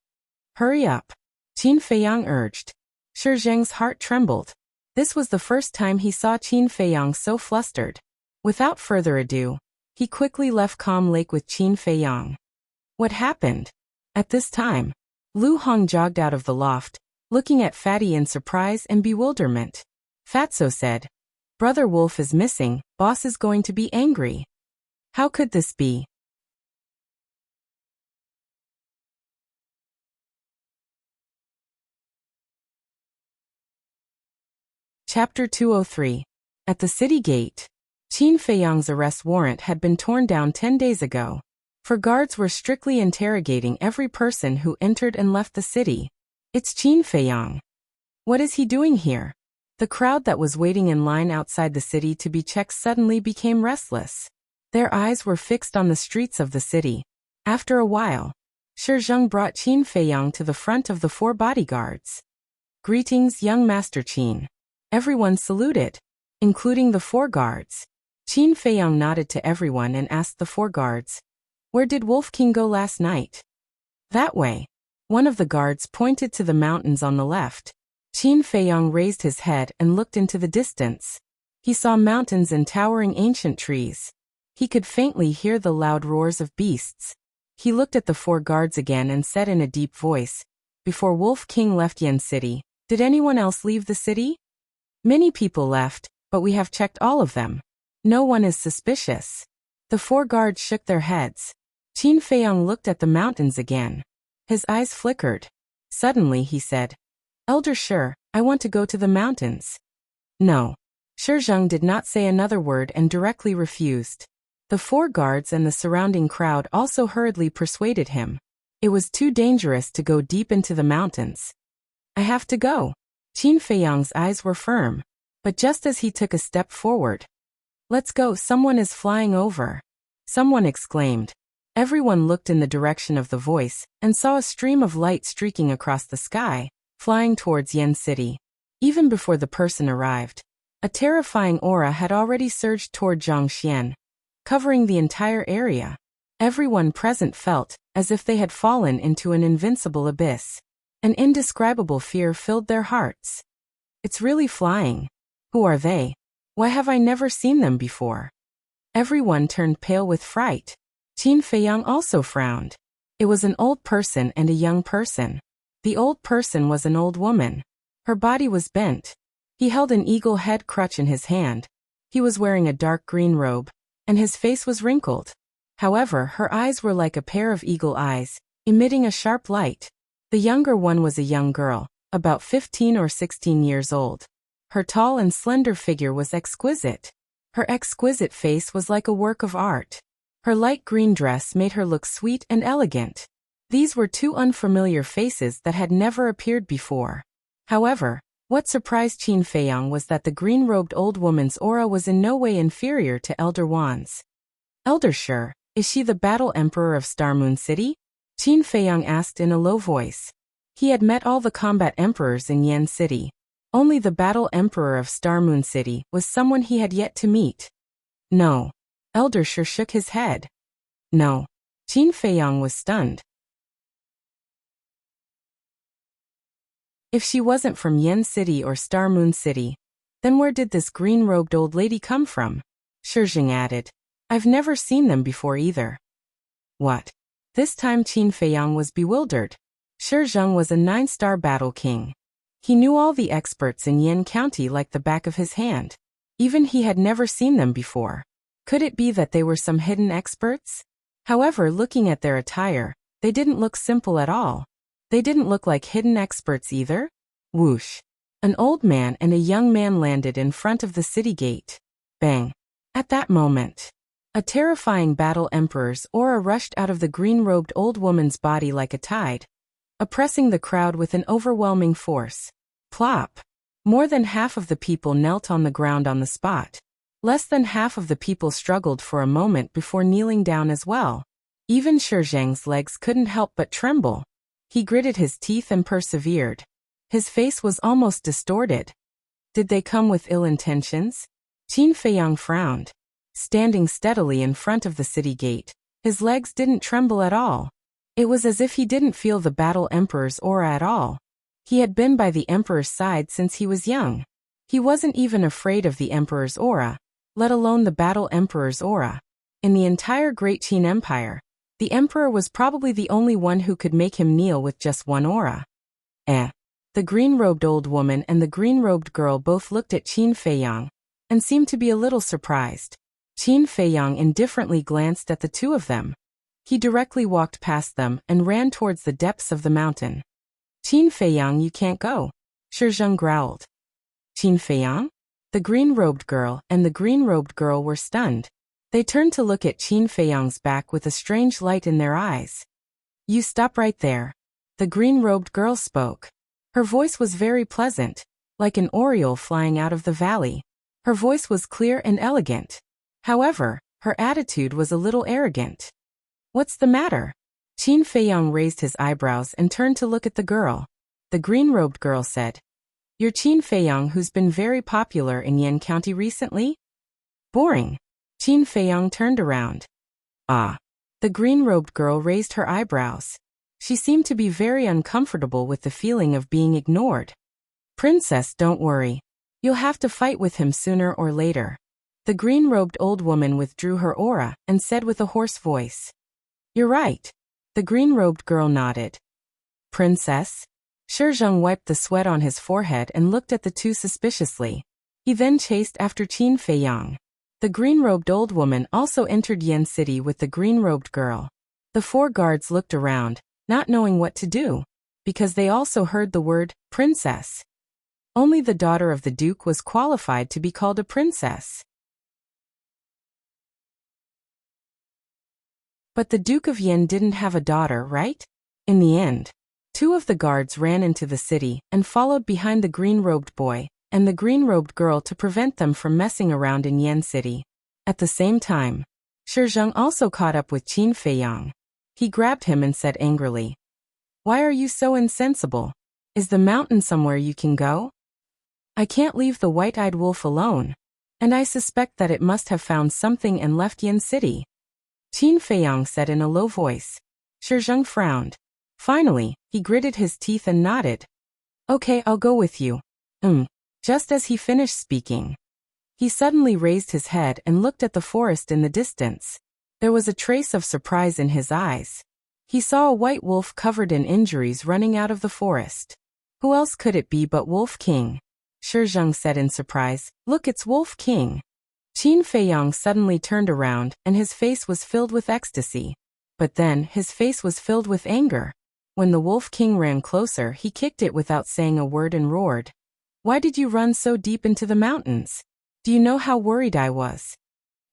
"Hurry up," Qin Feiyang urged. Shizheng's heart trembled. This was the first time he saw Qin Feiyang so flustered. Without further ado, he quickly left Calm Lake with Qin Feiyang. What happened? At this time, Lu Hong jogged out of the loft, looking at Fatty in surprise and bewilderment. Fatso said, "Brother Wolf is missing, boss is going to be angry. How could this be?" Chapter 203. At the city gate. Qin Feiyang's arrest warrant had been torn down 10 days ago. For guards were strictly interrogating every person who entered and left the city. It's Qin Feiyang. What is he doing here? The crowd that was waiting in line outside the city to be checked suddenly became restless. Their eyes were fixed on the streets of the city. After a while, Shi Zheng brought Qin Feiyang to the front of the 4 bodyguards. "Greetings, young Master Qin." Everyone saluted, including the 4 guards. Qin Feiyang nodded to everyone and asked the 4 guards, "Where did Wolf King go last night?" "That way." One of the guards pointed to the mountains on the left. Qin Feiyang raised his head and looked into the distance. He saw mountains and towering ancient trees. He could faintly hear the loud roars of beasts. He looked at the 4 guards again and said in a deep voice, "Before Wolf King left Yan City, did anyone else leave the city?" "Many people left, but we have checked all of them. No one is suspicious." The 4 guards shook their heads. Qin Feiyang looked at the mountains again. His eyes flickered. Suddenly he said, "Elder Shi, I want to go to the mountains." "No." Shi Zheng did not say another word and directly refused. The 4 guards and the surrounding crowd also hurriedly persuaded him. It was too dangerous to go deep into the mountains. "I have to go." Qin Feiyang's eyes were firm. But just as he took a step forward, "Let's go, someone is flying over," someone exclaimed. Everyone looked in the direction of the voice and saw a stream of light streaking across the sky, flying towards Yan City. Even before the person arrived, a terrifying aura had already surged toward Zhangxian, covering the entire area. Everyone present felt as if they had fallen into an invincible abyss. An indescribable fear filled their hearts. "It's really flying. Who are they? Why have I never seen them before?" Everyone turned pale with fright. Qin Feiyang also frowned. It was an old person and a young person. The old person was an old woman. Her body was bent. He held an eagle head crutch in his hand. He was wearing a dark green robe, and his face was wrinkled. However, her eyes were like a pair of eagle eyes, emitting a sharp light. The younger one was a young girl, about 15 or 16 years old. Her tall and slender figure was exquisite. Her exquisite face was like a work of art. Her light green dress made her look sweet and elegant. These were 2 unfamiliar faces that had never appeared before. However, what surprised Qin Feiyang was that the green-robed old woman's aura was in no way inferior to Elder Wan's. "Elder Shi, is she the Battle Emperor of Star Moon City?" Qin Feiyang asked in a low voice. He had met all the combat emperors in Yan City. Only the Battle Emperor of Star Moon City was someone he had yet to meet. "No." Elder Shi shook his head. "No." Qin Feiyang was stunned. If she wasn't from Yan City or Star Moon City, then where did this green-robed old lady come from? Shi Zheng added. "I've never seen them before either." "What?" This time Qin Feiyang was bewildered. Shi Zheng was a 9-star battle king. He knew all the experts in Yan County like the back of his hand. Even he had never seen them before. Could it be that they were some hidden experts? However, looking at their attire, they didn't look simple at all. They didn't look like hidden experts either. Whoosh! An old man and a young man landed in front of the city gate. Bang! At that moment, a terrifying battle emperor's aura rushed out of the green-robed old woman's body like a tide, oppressing the crowd with an overwhelming force. Plop! More than half of the people knelt on the ground on the spot. Less than half of the people struggled for a moment before kneeling down as well. Even Shi Zheng's legs couldn't help but tremble. He gritted his teeth and persevered. His face was almost distorted. Did they come with ill intentions? Qin Feiyang frowned. Standing steadily in front of the city gate, his legs didn't tremble at all. It was as if he didn't feel the battle emperor's aura at all. He had been by the emperor's side since he was young. He wasn't even afraid of the emperor's aura, let alone the battle emperor's aura. In the entire Great Qin Empire, the emperor was probably the only one who could make him kneel with just one aura. The green-robed old woman and the green-robed girl both looked at Qin Feiyang and seemed to be a little surprised. Qin Feiyang indifferently glanced at the two of them. He directly walked past them and ran towards the depths of the mountain. Qin Feiyang, you can't go, Shi Zheng growled. Qin Feiyang? The green-robed girl and the green-robed girl were stunned. They turned to look at Qin Feiyang's back with a strange light in their eyes. You stop right there. The green-robed girl spoke. Her voice was very pleasant, like an oriole flying out of the valley. Her voice was clear and elegant. However, her attitude was a little arrogant. What's the matter? Qin Feiyang raised his eyebrows and turned to look at the girl. The green-robed girl said, You're Qin Feiyang who's been very popular in Yan County recently? Boring. Qin Feiyang turned around. Ah. The green-robed girl raised her eyebrows. She seemed to be very uncomfortable with the feeling of being ignored. Princess, don't worry. You'll have to fight with him sooner or later. The green-robed old woman withdrew her aura and said with a hoarse voice. You're right. The green-robed girl nodded. Princess? Shi Zheng wiped the sweat on his forehead and looked at the two suspiciously. He then chased after Qin Feiyang. The green-robed old woman also entered Yan City with the green-robed girl. The four guards looked around, not knowing what to do, because they also heard the word, princess. Only the daughter of the duke was qualified to be called a princess. But the Duke of Yan didn't have a daughter, right? In the end, two of the guards ran into the city and followed behind the green-robed boy and the green-robed girl to prevent them from messing around in Yan City. At the same time, Shi Zheng also caught up with Qin Feiyang. He grabbed him and said angrily, Why are you so insensible? Is the mountain somewhere you can go? I can't leave the white-eyed wolf alone, and I suspect that it must have found something and left Yan City. Qin Feiyang said in a low voice. Shi Zheng frowned. Finally, he gritted his teeth and nodded. Okay, I'll go with you. Just as he finished speaking, he suddenly raised his head and looked at the forest in the distance. There was a trace of surprise in his eyes. He saw a white wolf covered in injuries running out of the forest. Who else could it be but Wolf King? Shi Zheng said in surprise, Look, it's Wolf King. Qin Feiyang suddenly turned around and his face was filled with ecstasy. But then his face was filled with anger. When the Wolf King ran closer, he kicked it without saying a word and roared. Why did you run so deep into the mountains? Do you know how worried I was?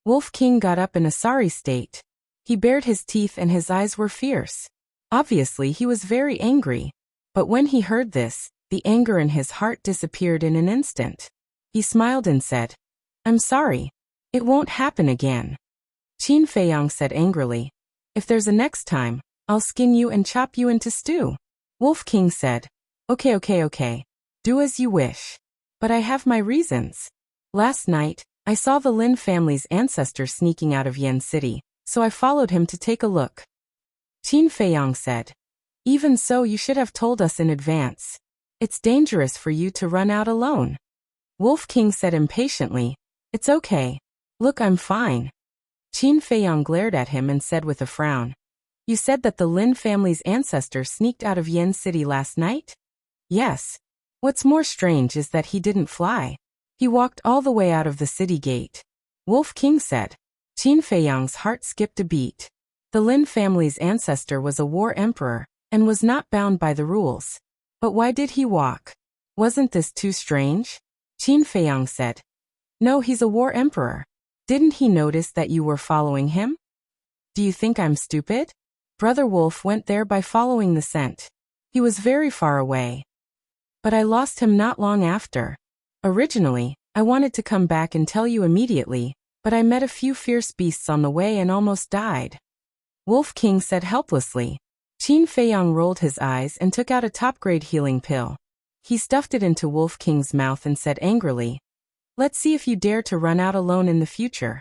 Wolf King got up in a sorry state. He bared his teeth and his eyes were fierce. Obviously, he was very angry. But when he heard this, the anger in his heart disappeared in an instant. He smiled and said, I'm sorry. It won't happen again. Qin Feiyang said angrily, If there's a next time, I'll skin you and chop you into stew. Wolf King said, Okay. Do as you wish. But I have my reasons. Last night, I saw the Lin family's ancestor sneaking out of Yan City, so I followed him to take a look. Qin Feiyang said, Even so, you should have told us in advance. It's dangerous for you to run out alone. Wolf King said impatiently, It's okay. Look, I'm fine. Qin Feiyang glared at him and said with a frown, You said that the Lin family's ancestor sneaked out of Yan City last night? Yes. What's more strange is that he didn't fly. He walked all the way out of the city gate. Wolf King said. Qin Feiyang's heart skipped a beat. The Lin family's ancestor was a war emperor and was not bound by the rules. But why did he walk? Wasn't this too strange? Qin Feiyang said. No, he's a war emperor. Didn't he notice that you were following him? Do you think I'm stupid? Brother Wolf went there by following the scent. He was very far away. But I lost him not long after. Originally, I wanted to come back and tell you immediately, but I met a few fierce beasts on the way and almost died. Wolf King said helplessly. Qin Feiyang rolled his eyes and took out a top-grade healing pill. He stuffed it into Wolf King's mouth and said angrily, Let's see if you dare to run out alone in the future.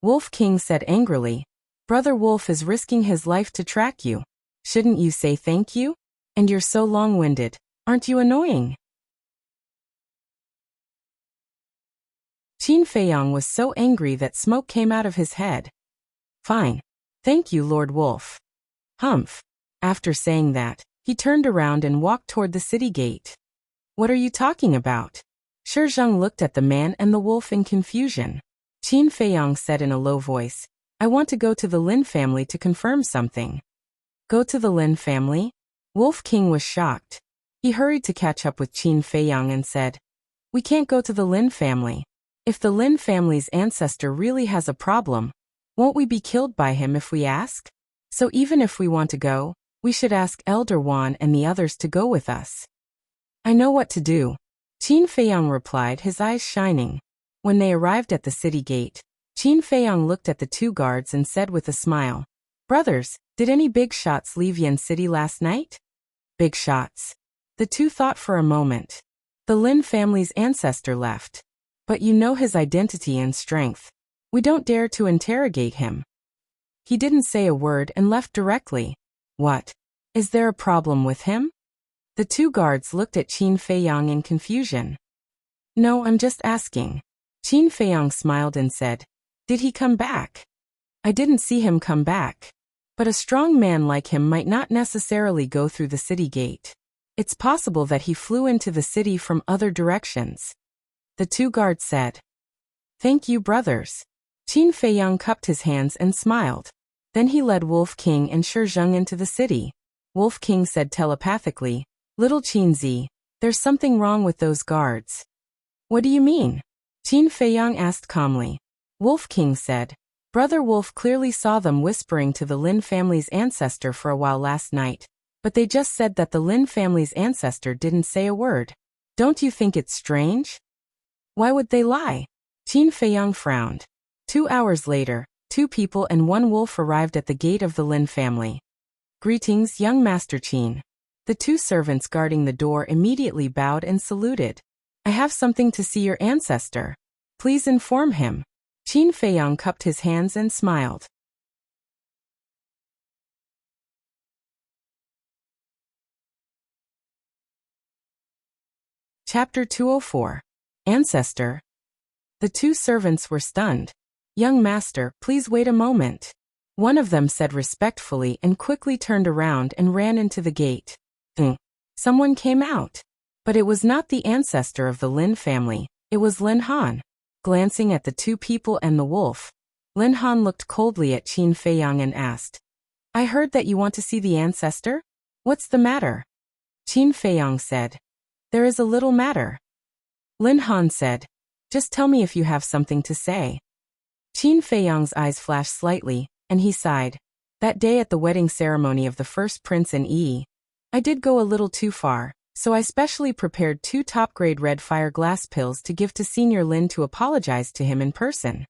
Wolf King said angrily, Brother Wolf is risking his life to track you. Shouldn't you say thank you? And you're so long-winded. Aren't you annoying? Qin Feiyang was so angry that smoke came out of his head. Fine. Thank you, Lord Wolf. Humph. After saying that, He turned around and walked toward the city gate. What are you talking about? Shi Zheng looked at the man and the wolf in confusion. Qin Feiyang said in a low voice, I want to go to the Lin family to confirm something. Go to the Lin family? Wolf King was shocked. He hurried to catch up with Qin Feiyang and said, we can't go to the Lin family. If the Lin family's ancestor really has a problem, won't we be killed by him if we ask? So even if we want to go, we should ask Elder Wan and the others to go with us. I know what to do. Qin Feiyang replied, his eyes shining. When they arrived at the city gate, Qin Feiyang looked at the two guards and said with a smile, brothers, did any big shots leave Yan City last night? Big shots. The two thought for a moment. The Lin family's ancestor left. But you know his identity and strength. We don't dare to interrogate him. He didn't say a word and left directly. What? Is there a problem with him? The two guards looked at Qin Feiyang in confusion. No, I'm just asking. Qin Feiyang smiled and said, did he come back? I didn't see him come back. But a strong man like him might not necessarily go through the city gate. It's possible that he flew into the city from other directions. The two guards said. Thank you, brothers. Qin Feiyang cupped his hands and smiled. Then he led Wolf King and Shi Zheng into the city. Wolf King said telepathically, Little Qinzi, there's something wrong with those guards. What do you mean? Qin Feiyang asked calmly. Wolf King said, Brother Wolf clearly saw them whispering to the Lin family's ancestor for a while last night, but they just said that the Lin family's ancestor didn't say a word. Don't you think it's strange? Why would they lie? Qin Feiyang frowned. 2 hours later, 2 people and 1 wolf arrived at the gate of the Lin family. Greetings, young Master Qin. The 2 servants guarding the door immediately bowed and saluted. I have something to see your ancestor. Please inform him. Qin Feiyang cupped his hands and smiled. Chapter 204. Ancestor. The 2 servants were stunned. Young master, please wait a moment. One of them said respectfully and quickly turned around and ran into the gate. Someone came out. But it was not the ancestor of the Lin family, it was Lin Han. Glancing at the 2 people and the wolf, Lin Han looked coldly at Qin Feiyang and asked, I heard that you want to see the ancestor? What's the matter? Qin Feiyang said, There is a little matter. Lin Han said, Just tell me if you have something to say. Qin Feiyang's eyes flashed slightly, and he sighed. That day at the wedding ceremony of the first prince and Yi, I did go a little too far, so I specially prepared 2 top-grade red fire glass pills to give to Senior Lin to apologize to him in person.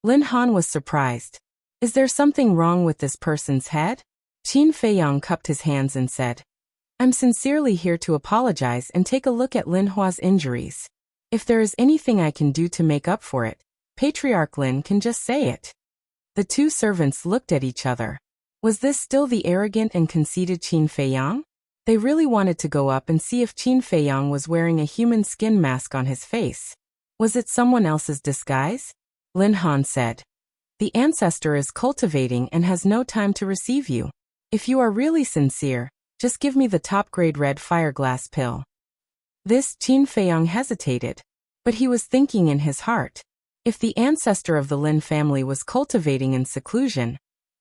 Lin Han was surprised. Is there something wrong with this person's head? Qin Feiyang cupped his hands and said, I'm sincerely here to apologize and take a look at Lin Hua's injuries. If there is anything I can do to make up for it, Patriarch Lin can just say it. The 2 servants looked at each other. Was this still the arrogant and conceited Qin Feiyang? They really wanted to go up and see if Qin Feiyang was wearing a human skin mask on his face. Was it someone else's disguise? Lin Han said, The ancestor is cultivating and has no time to receive you. If you are really sincere, just give me the top-grade red fire glass pill. This Qin Feiyang hesitated, but he was thinking in his heart. If the ancestor of the Lin family was cultivating in seclusion,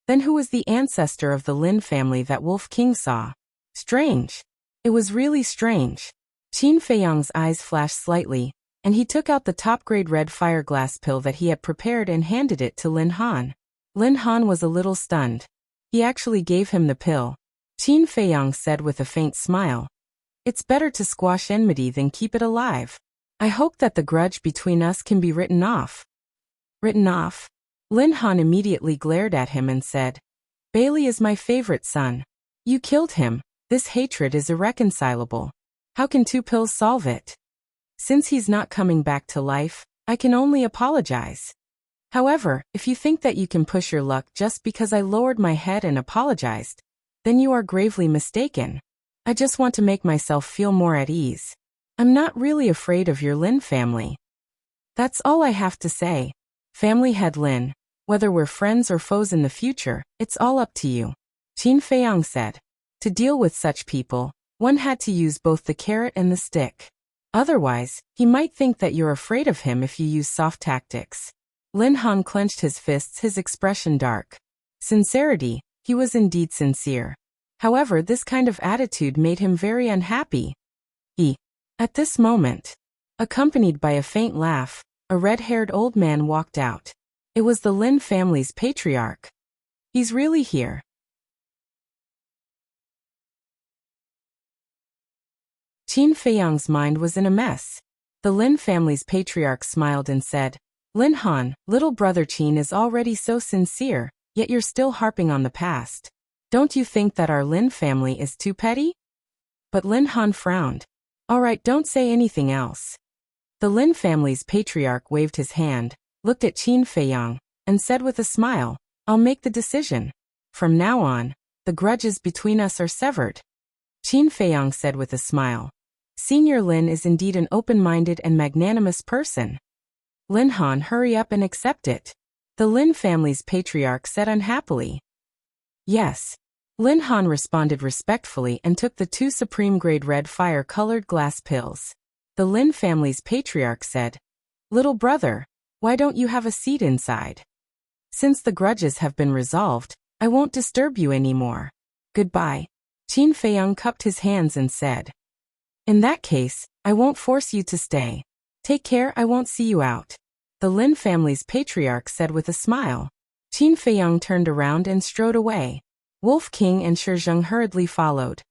then who was the ancestor of the Lin family that Wolf King saw? Strange. It was really strange. Qin Feiyang's eyes flashed slightly, and he took out the top-grade red fire glass pill that he had prepared and handed it to Lin Han. Lin Han was a little stunned. He actually gave him the pill. Qin Feiyang said with a faint smile, It's better to squash enmity than keep it alive. I hope that the grudge between us can be written off. Written off? Lin Han immediately glared at him and said, Bailey is my favorite son. You killed him. This hatred is irreconcilable. How can 2 pills solve it? Since he's not coming back to life, I can only apologize. However, if you think that you can push your luck just because I lowered my head and apologized, then you are gravely mistaken. I just want to make myself feel more at ease. I'm not really afraid of your Lin family. That's all I have to say. Family head Lin, whether we're friends or foes in the future, it's all up to you. Qin Feiyang said. To deal with such people, one had to use both the carrot and the stick. Otherwise, he might think that you're afraid of him if you use soft tactics. Lin Han clenched his fists, his expression dark. Sincerity, he was indeed sincere. However, this kind of attitude made him very unhappy. At this moment, accompanied by a faint laugh, a red-haired old man walked out. It was the Lin family's patriarch. He's really here. Qin Feiyang's mind was in a mess. The Lin family's patriarch smiled and said, Lin Han, little brother Qin is already so sincere, yet you're still harping on the past. Don't you think that our Lin family is too petty? But Lin Han frowned. All right, don't say anything else. The Lin family's patriarch waved his hand, looked at Qin Feiyang, and said with a smile, I'll make the decision. From now on, the grudges between us are severed. Qin Feiyang said with a smile. Senior Lin is indeed an open-minded and magnanimous person. Lin Han, hurry up and accept it. The Lin family's patriarch said unhappily. Yes. Lin Han responded respectfully and took the 2 supreme-grade red fire-colored glass pills. The Lin family's patriarch said, Little brother, why don't you have a seat inside? Since the grudges have been resolved, I won't disturb you anymore. Goodbye. Qin Feiyang cupped his hands and said, In that case, I won't force you to stay. Take care, I won't see you out. The Lin family's patriarch said with a smile. Qin Feiyang turned around and strode away. Wolf King and Shizheng hurriedly followed.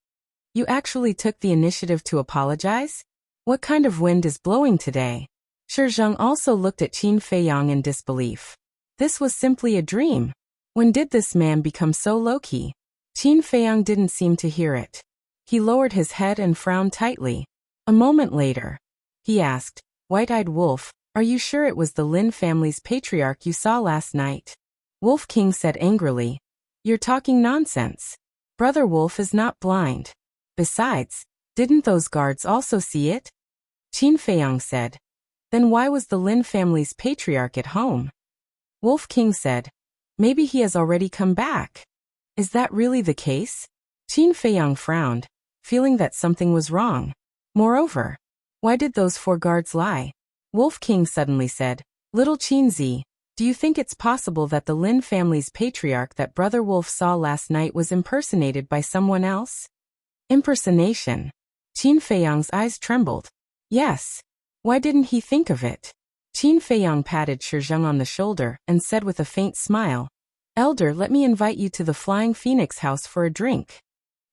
You actually took the initiative to apologize? What kind of wind is blowing today? Shizheng also looked at Qin Feiyang in disbelief. This was simply a dream. When did this man become so low-key? Qin Feiyang didn't seem to hear it. He lowered his head and frowned tightly. A moment later, he asked, White-eyed Wolf, are you sure it was the Lin family's patriarch you saw last night? Wolf King said angrily, You're talking nonsense. Brother Wolf is not blind. Besides, didn't those guards also see it? Qin Feiyang said. Then why was the Lin family's patriarch at home? Wolf King said, Maybe he has already come back. Is that really the case? Qin Feiyang frowned, feeling that something was wrong. Moreover, why did those 4 guards lie? Wolf King suddenly said, Little Qinzi, do you think it's possible that the Lin family's patriarch that Brother Wolf saw last night was impersonated by someone else? Impersonation. Qin Feiyang's eyes trembled. Yes. Why didn't he think of it? Qin Feiyang patted Shizheng on the shoulder and said with a faint smile, Elder, let me invite you to the Flying Phoenix house for a drink.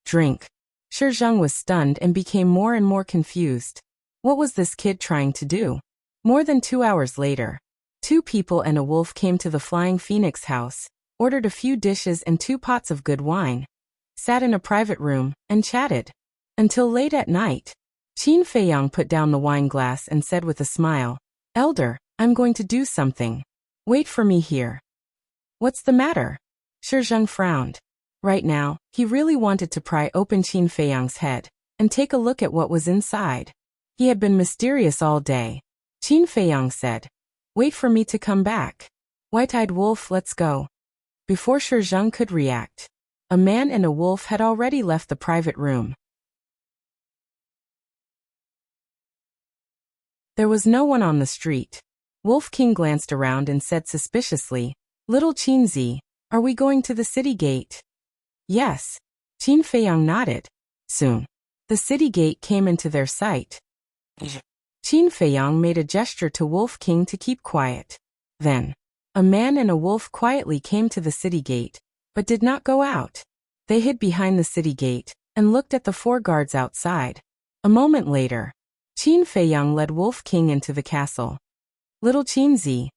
Drink. Shizheng was stunned and became more and more confused. What was this kid trying to do? More than 2 hours later, 2 people and a wolf came to the Flying Phoenix house, ordered a few dishes and 2 pots of good wine, sat in a private room, and chatted. Until late at night. Qin Feiyang put down the wine glass and said with a smile, Elder, I'm going to do something. Wait for me here. What's the matter? Shizheng frowned. Right now, he really wanted to pry open Qin Feiyang's head and take a look at what was inside. He had been mysterious all day. Qin Feiyang said, Wait for me to come back. White-eyed Wolf, let's go. Before Shizheng could react, a man and a wolf had already left the private room. There was no one on the street. Wolf King glanced around and said suspiciously, Little Qinzi, are we going to the city gate? Yes. Qin Feiyang nodded. Soon, the city gate came into their sight. Qin Feiyang made a gesture to Wolf King to keep quiet. Then, a man and a wolf quietly came to the city gate, but did not go out. They hid behind the city gate and looked at the 4 guards outside. A moment later, Qin Feiyang led Wolf King into the castle. Little Qinzi,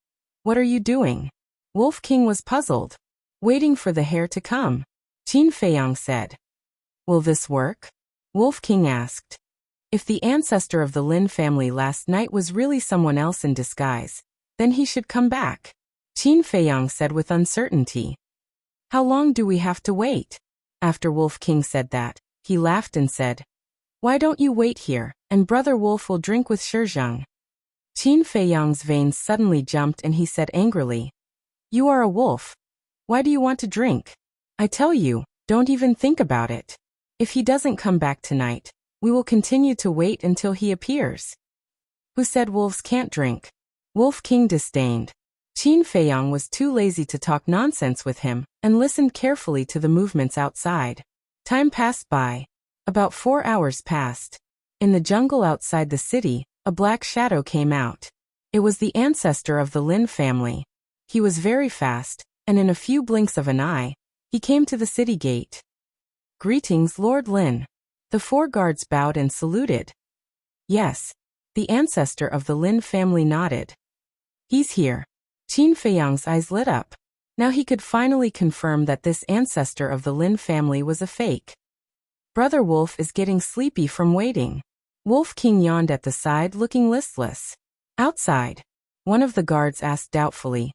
what are you doing? Wolf King was puzzled. Waiting for the hare to come. Qin Feiyang said. Will this work? Wolf King asked. If the ancestor of the Lin family last night was really someone else in disguise, then he should come back. Qin Feiyang said with uncertainty. How long do we have to wait? After Wolf King said that, he laughed and said, Why don't you wait here, and Brother Wolf will drink with Shizheng. Qin Feiyang's veins suddenly jumped and he said angrily, You are a wolf. Why do you want to drink? I tell you, don't even think about it. If he doesn't come back tonight, we will continue to wait until he appears. Who said wolves can't drink? Wolf King disdained. Qin Feiyang was too lazy to talk nonsense with him, and listened carefully to the movements outside. Time passed by. About 4 hours passed. In the jungle outside the city, a black shadow came out. It was the ancestor of the Lin family. He was very fast, and in a few blinks of an eye, he came to the city gate. Greetings, Lord Lin. The 4 guards bowed and saluted. Yes. The ancestor of the Lin family nodded. He's here. Qin Feiyang's eyes lit up. Now he could finally confirm that this ancestor of the Lin family was a fake. Brother Wolf is getting sleepy from waiting. Wolf King yawned at the side, looking listless. Outside, one of the guards asked doubtfully,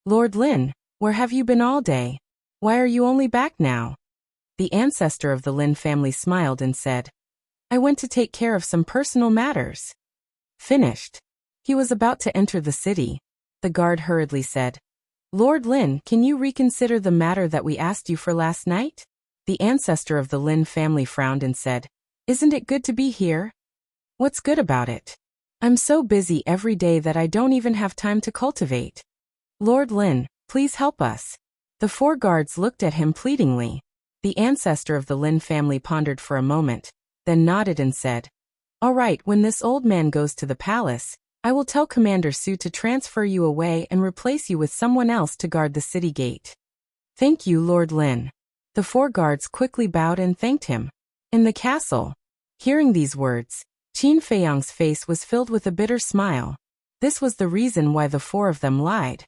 Lord Lin, where have you been all day? Why are you only back now? The ancestor of the Lin family smiled and said, I went to take care of some personal matters. Finished. He was about to enter the city. The guard hurriedly said, Lord Lin, can you reconsider the matter that we asked you for last night? The ancestor of the Lin family frowned and said, Isn't it good to be here? What's good about it? I'm so busy every day that I don't even have time to cultivate. Lord Lin, please help us. The 4 guards looked at him pleadingly. The ancestor of the Lin family pondered for a moment, then nodded and said, All right, when this old man goes to the palace, I will tell Commander Su to transfer you away and replace you with someone else to guard the city gate. Thank you, Lord Lin. The 4 guards quickly bowed and thanked him. In the castle, hearing these words, Qin Feiyang's face was filled with a bitter smile. This was the reason why the 4 of them lied.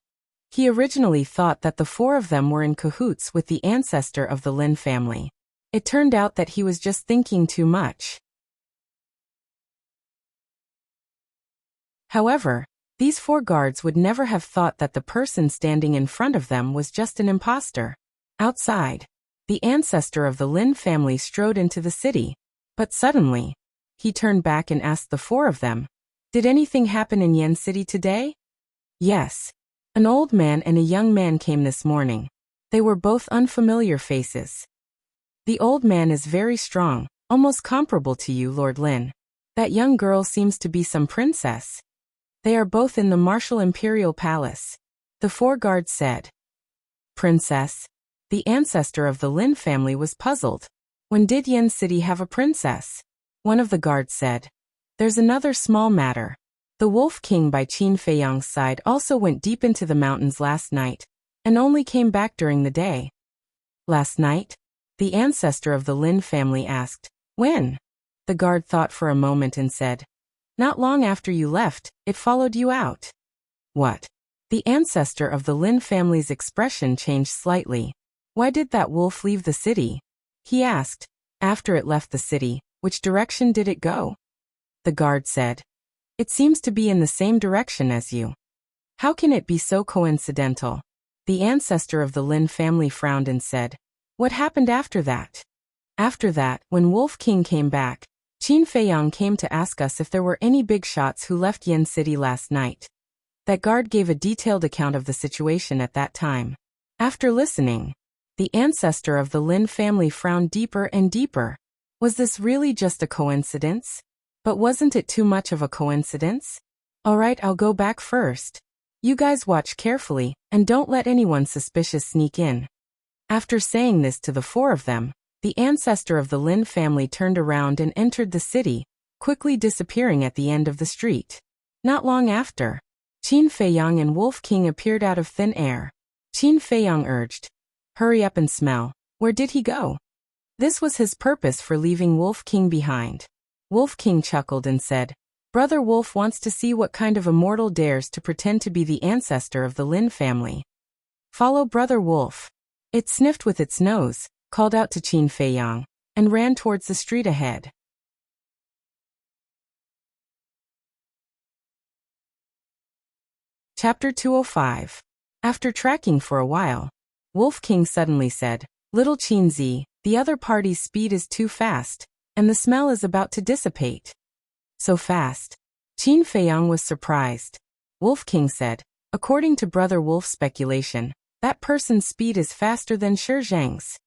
He originally thought that the 4 of them were in cahoots with the ancestor of the Lin family. It turned out that he was just thinking too much. However, these 4 guards would never have thought that the person standing in front of them was just an imposter. Outside, the ancestor of the Lin family strode into the city. But suddenly, he turned back and asked the 4 of them, Did anything happen in Yen City today? Yes. An old man and a young man came this morning. They were both unfamiliar faces. The old man is very strong, almost comparable to you, Lord Lin. That young girl seems to be some princess. They are both in the martial imperial palace. The 4 guards said. Princess? The ancestor of the Lin family was puzzled. When did Yen City have a princess? One of the guards said. There's another small matter. The Wolf King by Qin Feiyang's side also went deep into the mountains last night, and only came back during the day. Last night? The ancestor of the Lin family asked. When? The guard thought for a moment and said. Not long after you left, it followed you out. What? The ancestor of the Lin family's expression changed slightly. Why did that wolf leave the city? He asked. After it left the city, which direction did it go? The guard said. It seems to be in the same direction as you. How can it be so coincidental? The ancestor of the Lin family frowned and said. What happened after that? After that, when Wolf King came back, Qin Feiyang came to ask us if there were any big shots who left Yen City last night. That guard gave a detailed account of the situation at that time. After listening, the ancestor of the Lin family frowned deeper and deeper. Was this really just a coincidence? But wasn't it too much of a coincidence? All right, I'll go back first. You guys watch carefully, and don't let anyone suspicious sneak in. After saying this to the 4 of them, the ancestor of the Lin family turned around and entered the city, quickly disappearing at the end of the street. Not long after, Qin Feiyang and Wolf King appeared out of thin air. Qin Feiyang urged, Hurry up and smell. Where did he go? This was his purpose for leaving Wolf King behind. Wolf King chuckled and said, Brother Wolf wants to see what kind of immortal dares to pretend to be the ancestor of the Lin family. Follow Brother Wolf. It sniffed with its nose, called out to Qin Feiyang, and ran towards the street ahead. Chapter 205. After tracking for a while, Wolf King suddenly said, Little Qinzi, the other party's speed is too fast, and the smell is about to dissipate. So fast. Qin Feiyang was surprised. Wolf King said, According to Brother Wolf's speculation, that person's speed is faster than Shi Zhang's.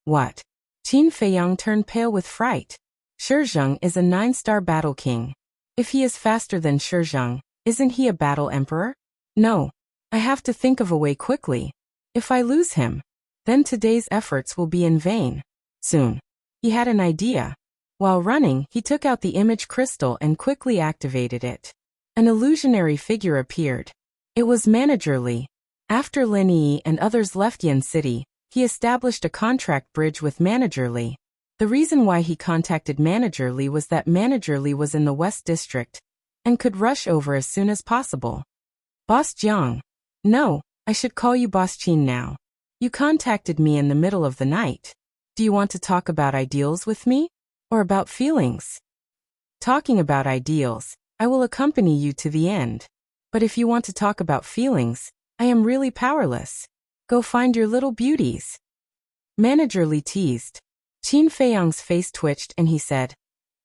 What? Qin Feiyang turned pale with fright. Shizheng is a 9-star battle king. If he is faster than Shizheng, isn't he a battle emperor? No. I have to think of a way quickly. If I lose him, then today's efforts will be in vain. Soon. He had an idea. While running, he took out the image crystal and quickly activated it. An illusionary figure appeared. It was Manager Li. After Lin Yi and others left Yin City, he established a contract bridge with Manager Li. The reason why he contacted Manager Li was that Manager Li was in the West District and could rush over as soon as possible. Boss Jiang. No, I should call you Boss Qin now. You contacted me in the middle of the night. Do you want to talk about ideals with me? Or about feelings? Talking about ideals, I will accompany you to the end. But if you want to talk about feelings, I am really powerless. Go find your little beauties. Manager Li teased. Qin Feiyang's face twitched and he said,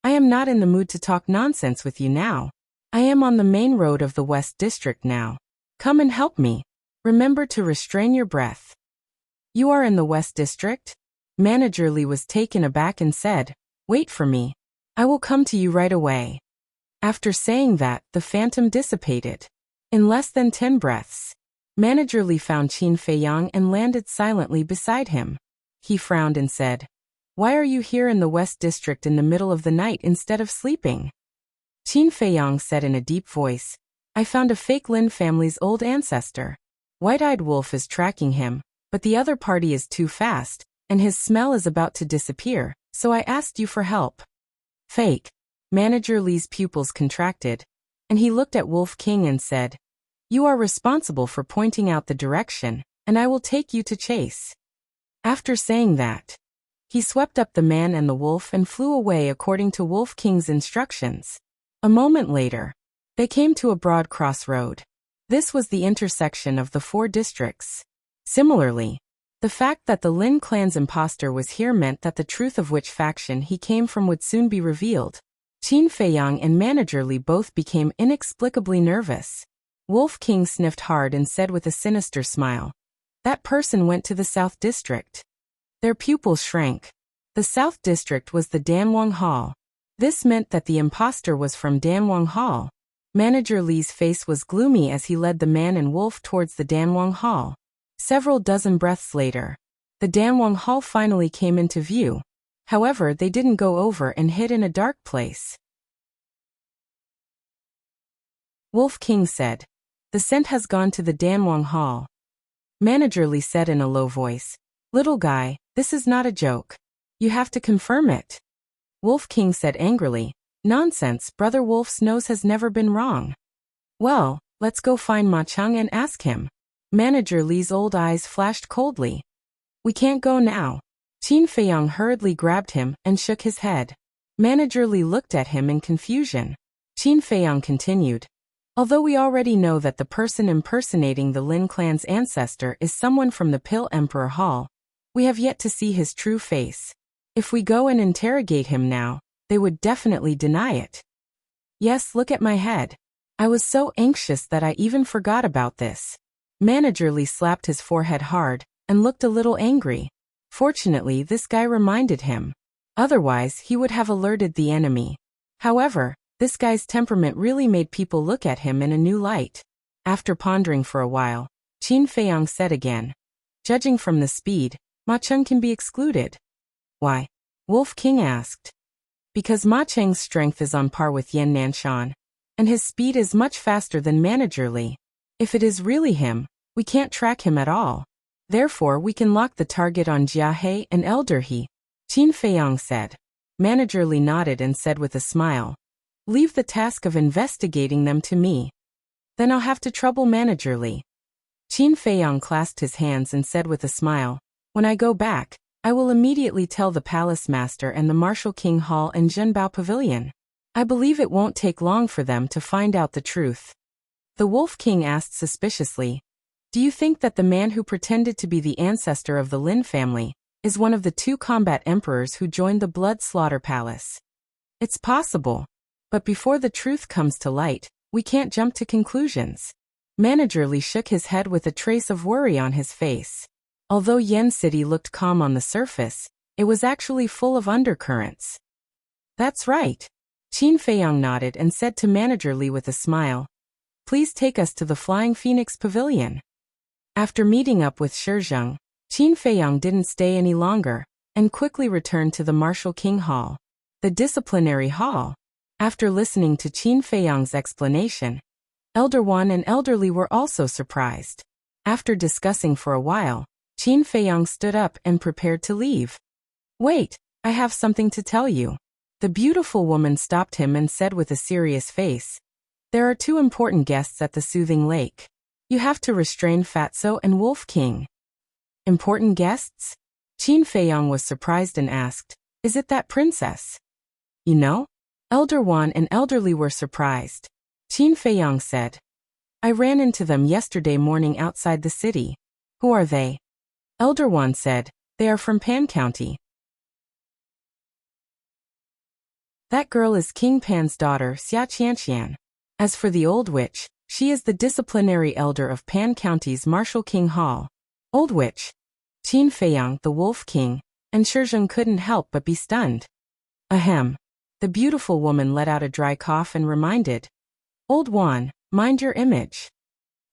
I am not in the mood to talk nonsense with you now. I am on the main road of the West District now. Come and help me. Remember to restrain your breath. You are in the West District? Manager Li was taken aback and said, Wait for me. I will come to you right away. After saying that, the phantom dissipated. In less than 10 breaths, Manager Li found Qin Feiyang and landed silently beside him. He frowned and said, Why are you here in the West District in the middle of the night instead of sleeping? Qin Feiyang said in a deep voice, I found a fake Lin family's old ancestor. White-eyed wolf is tracking him, but the other party is too fast, and his smell is about to disappear, so I asked you for help. Fake. Manager Li's pupils contracted, and he looked at Wolf King and said, You are responsible for pointing out the direction, and I will take you to chase. After saying that, he swept up the man and the wolf and flew away according to Wolf King's instructions. A moment later, they came to a broad crossroad. This was the intersection of the 4 districts. Similarly, the fact that the Lin clan's imposter was here meant that the truth of which faction he came from would soon be revealed. Qin Feiyang and Manager Li both became inexplicably nervous. Wolf King sniffed hard and said with a sinister smile, That person went to the South District. Their pupils shrank. The South District was the Danwang Hall. This meant that the imposter was from Danwang Hall. Manager Li's face was gloomy as he led the man and wolf towards the Danwang Hall. Several dozen breaths later, the Danwang Hall finally came into view. However, they didn't go over and hid in a dark place. Wolf King said, The scent has gone to the Danwang Hall. Manager Li said in a low voice, Little guy, this is not a joke. You have to confirm it. Wolf King said angrily, Nonsense, Brother Wolf's nose has never been wrong. Well, let's go find Ma Cheng and ask him. Manager Li's old eyes flashed coldly. We can't go now. Qin Feiyang hurriedly grabbed him and shook his head. Manager Li looked at him in confusion. Qin Feiyang continued, Although we already know that the person impersonating the Lin clan's ancestor is someone from the Pill Emperor Hall, we have yet to see his true face. If we go and interrogate him now, they would definitely deny it. Yes, look at my head. I was so anxious that I even forgot about this. Manager Li slapped his forehead hard and looked a little angry. Fortunately, this guy reminded him. Otherwise, he would have alerted the enemy. However, this guy's temperament really made people look at him in a new light. After pondering for a while, Qin Feiyang said again, Judging from the speed, Ma Cheng can be excluded. Why? Wolf King asked. Because Ma Cheng's strength is on par with Yan Nanshan, and his speed is much faster than Manager Li. If it is really him, we can't track him at all. Therefore, we can lock the target on Jia He and Elder He. Qin Feiyang said. Manager Li nodded and said with a smile, Leave the task of investigating them to me. Then I'll have to trouble Manager Li. Qin Feiyang clasped his hands and said with a smile, When I go back, I will immediately tell the Palace Master and the Marshal King Hall and Zhenbao Pavilion. I believe it won't take long for them to find out the truth. The Wolf King asked suspiciously, Do you think that the man who pretended to be the ancestor of the Lin family is one of the 2 combat emperors who joined the Blood Slaughter Palace? It's possible. But before the truth comes to light, we can't jump to conclusions. Manager Li shook his head with a trace of worry on his face. Although Yen City looked calm on the surface, It was actually full of undercurrents. That's right. Qin Feiyang nodded and said to Manager Li with a smile, "Please take us to the Flying Phoenix Pavilion." After meeting up with Shizheng, Qin Feiyang didn't stay any longer and quickly returned to the Martial King Hall, the disciplinary hall. After listening to Qin Feiyang's explanation, Elder Wan and Elder Li were also surprised. After discussing for a while, Qin Feiyang stood up and prepared to leave. "Wait, I have something to tell you." The beautiful woman stopped him and said with a serious face, "There are two important guests at the Soothing Lake. You have to restrain Fatso and Wolf King." "Important guests?" Qin Feiyang was surprised and asked, "Is it that princess?" "You know?" Elder Wan and Elder Li were surprised. Qin Feiyang said, "I ran into them yesterday morning outside the city." "Who are they?" Elder Wan said, "They are from Pan County." "That girl is King Pan's daughter, Xia Qianqian. As for the old witch, she is the disciplinary elder of Pan County's Martial King Hall." "Old witch?" Qin Feiyang, the Wolf King, and Shizheng couldn't help but be stunned. Ahem. The beautiful woman let out a dry cough and reminded, "Old Wan, mind your image.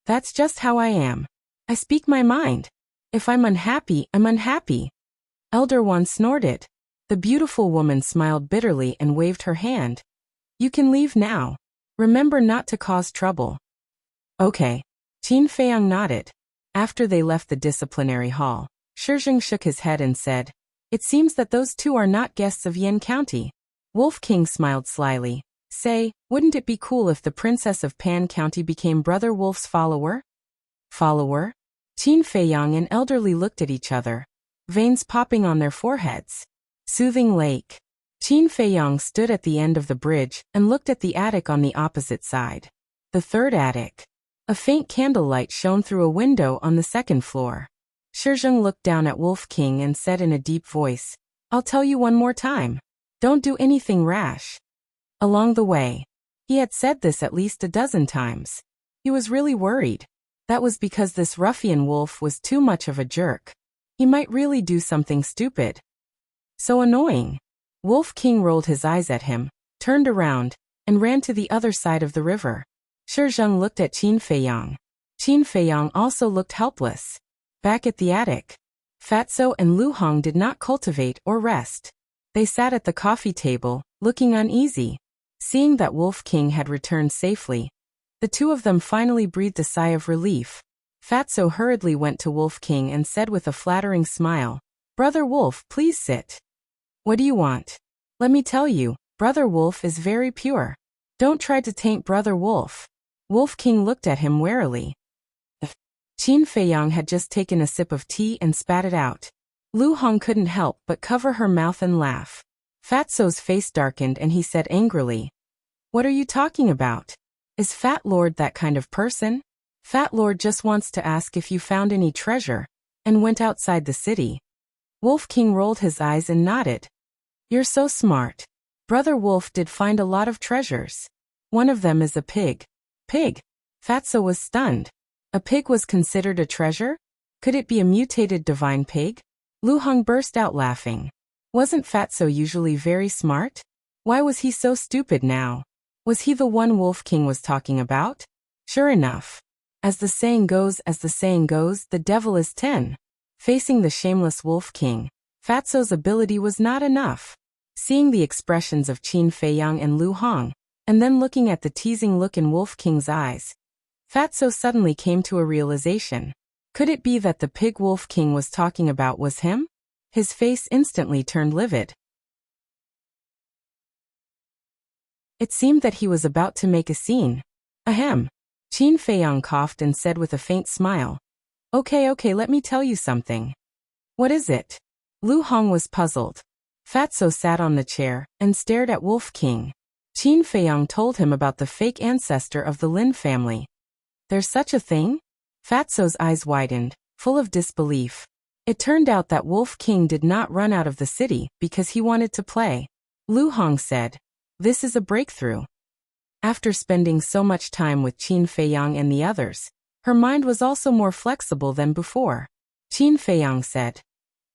That's just how I am. I speak my mind. If I'm unhappy, I'm unhappy." Elder Wan snorted. The beautiful woman smiled bitterly and waved her hand. "You can leave now. Remember not to cause trouble." "Okay." Qin Feiyang nodded. After they left the disciplinary hall, Shizheng shook his head and said, "It seems that those two are not guests of Yan County." Wolf King smiled slyly. "Say, wouldn't it be cool if the princess of Pan County became Brother Wolf's follower?" "Follower?" Qin Feiyang and Elder Li looked at each other, veins popping on their foreheads. Soothing Lake. Qin Feiyang stood at the end of the bridge and looked at the attic on the opposite side. The third attic. A faint candlelight shone through a window on the second floor. Shizheng looked down at Wolf King and said in a deep voice, "I'll tell you one more time. Don't do anything rash." Along the way, he had said this at least a dozen times. He was really worried. That was because this ruffian wolf was too much of a jerk. He might really do something stupid. So annoying. Wolf King rolled his eyes at him, turned around, and ran to the other side of the river. Shizheng looked at Qin Feiyang. Qin Feiyang also looked helpless. Back at the attic, Fatso and Lu Hong did not cultivate or rest. They sat at the coffee table, looking uneasy. Seeing that Wolf King had returned safely, the two of them finally breathed a sigh of relief. Fatso hurriedly went to Wolf King and said with a flattering smile, "Brother Wolf, please sit." "What do you want?" "Let me tell you, Brother Wolf is very pure. Don't try to taint Brother Wolf." Wolf King looked at him warily. Qin Feiyang had just taken a sip of tea and spat it out. Lu Hong couldn't help but cover her mouth and laugh. Fatso's face darkened and he said angrily, "What are you talking about? Is Fat Lord that kind of person? Fat Lord just wants to ask if you found any treasure, and went outside the city." Wolf King rolled his eyes and nodded. "You're so smart. Brother Wolf did find a lot of treasures. One of them is a pig." "Pig?" Fatso was stunned. A pig was considered a treasure? Could it be a mutated divine pig? Lu Hong burst out laughing. Wasn't Fatso usually very smart? Why was he so stupid now? Was he the one Wolf King was talking about? Sure enough. As the saying goes, the devil is 10. Facing the shameless Wolf King, Fatso's ability was not enough. Seeing the expressions of Qin Feiyang and Lu Hong, and then looking at the teasing look in Wolf King's eyes, Fatso suddenly came to a realization. Could it be that the pig Wolf King was talking about was him? His face instantly turned livid. It seemed that he was about to make a scene. Ahem. Qin Feiyang coughed and said with a faint smile, Okay, let me tell you something." "What is it?" Lu Hong was puzzled. Fatso sat on the chair and stared at Wolf King. Qin Feiyang told him about the fake ancestor of the Lin family. "There's such a thing?" Fatso's eyes widened, full of disbelief. It turned out that Wolf King did not run out of the city because he wanted to play. Lu Hong said, "This is a breakthrough." After spending so much time with Qin Feiyang and the others, her mind was also more flexible than before. Qin Feiyang said,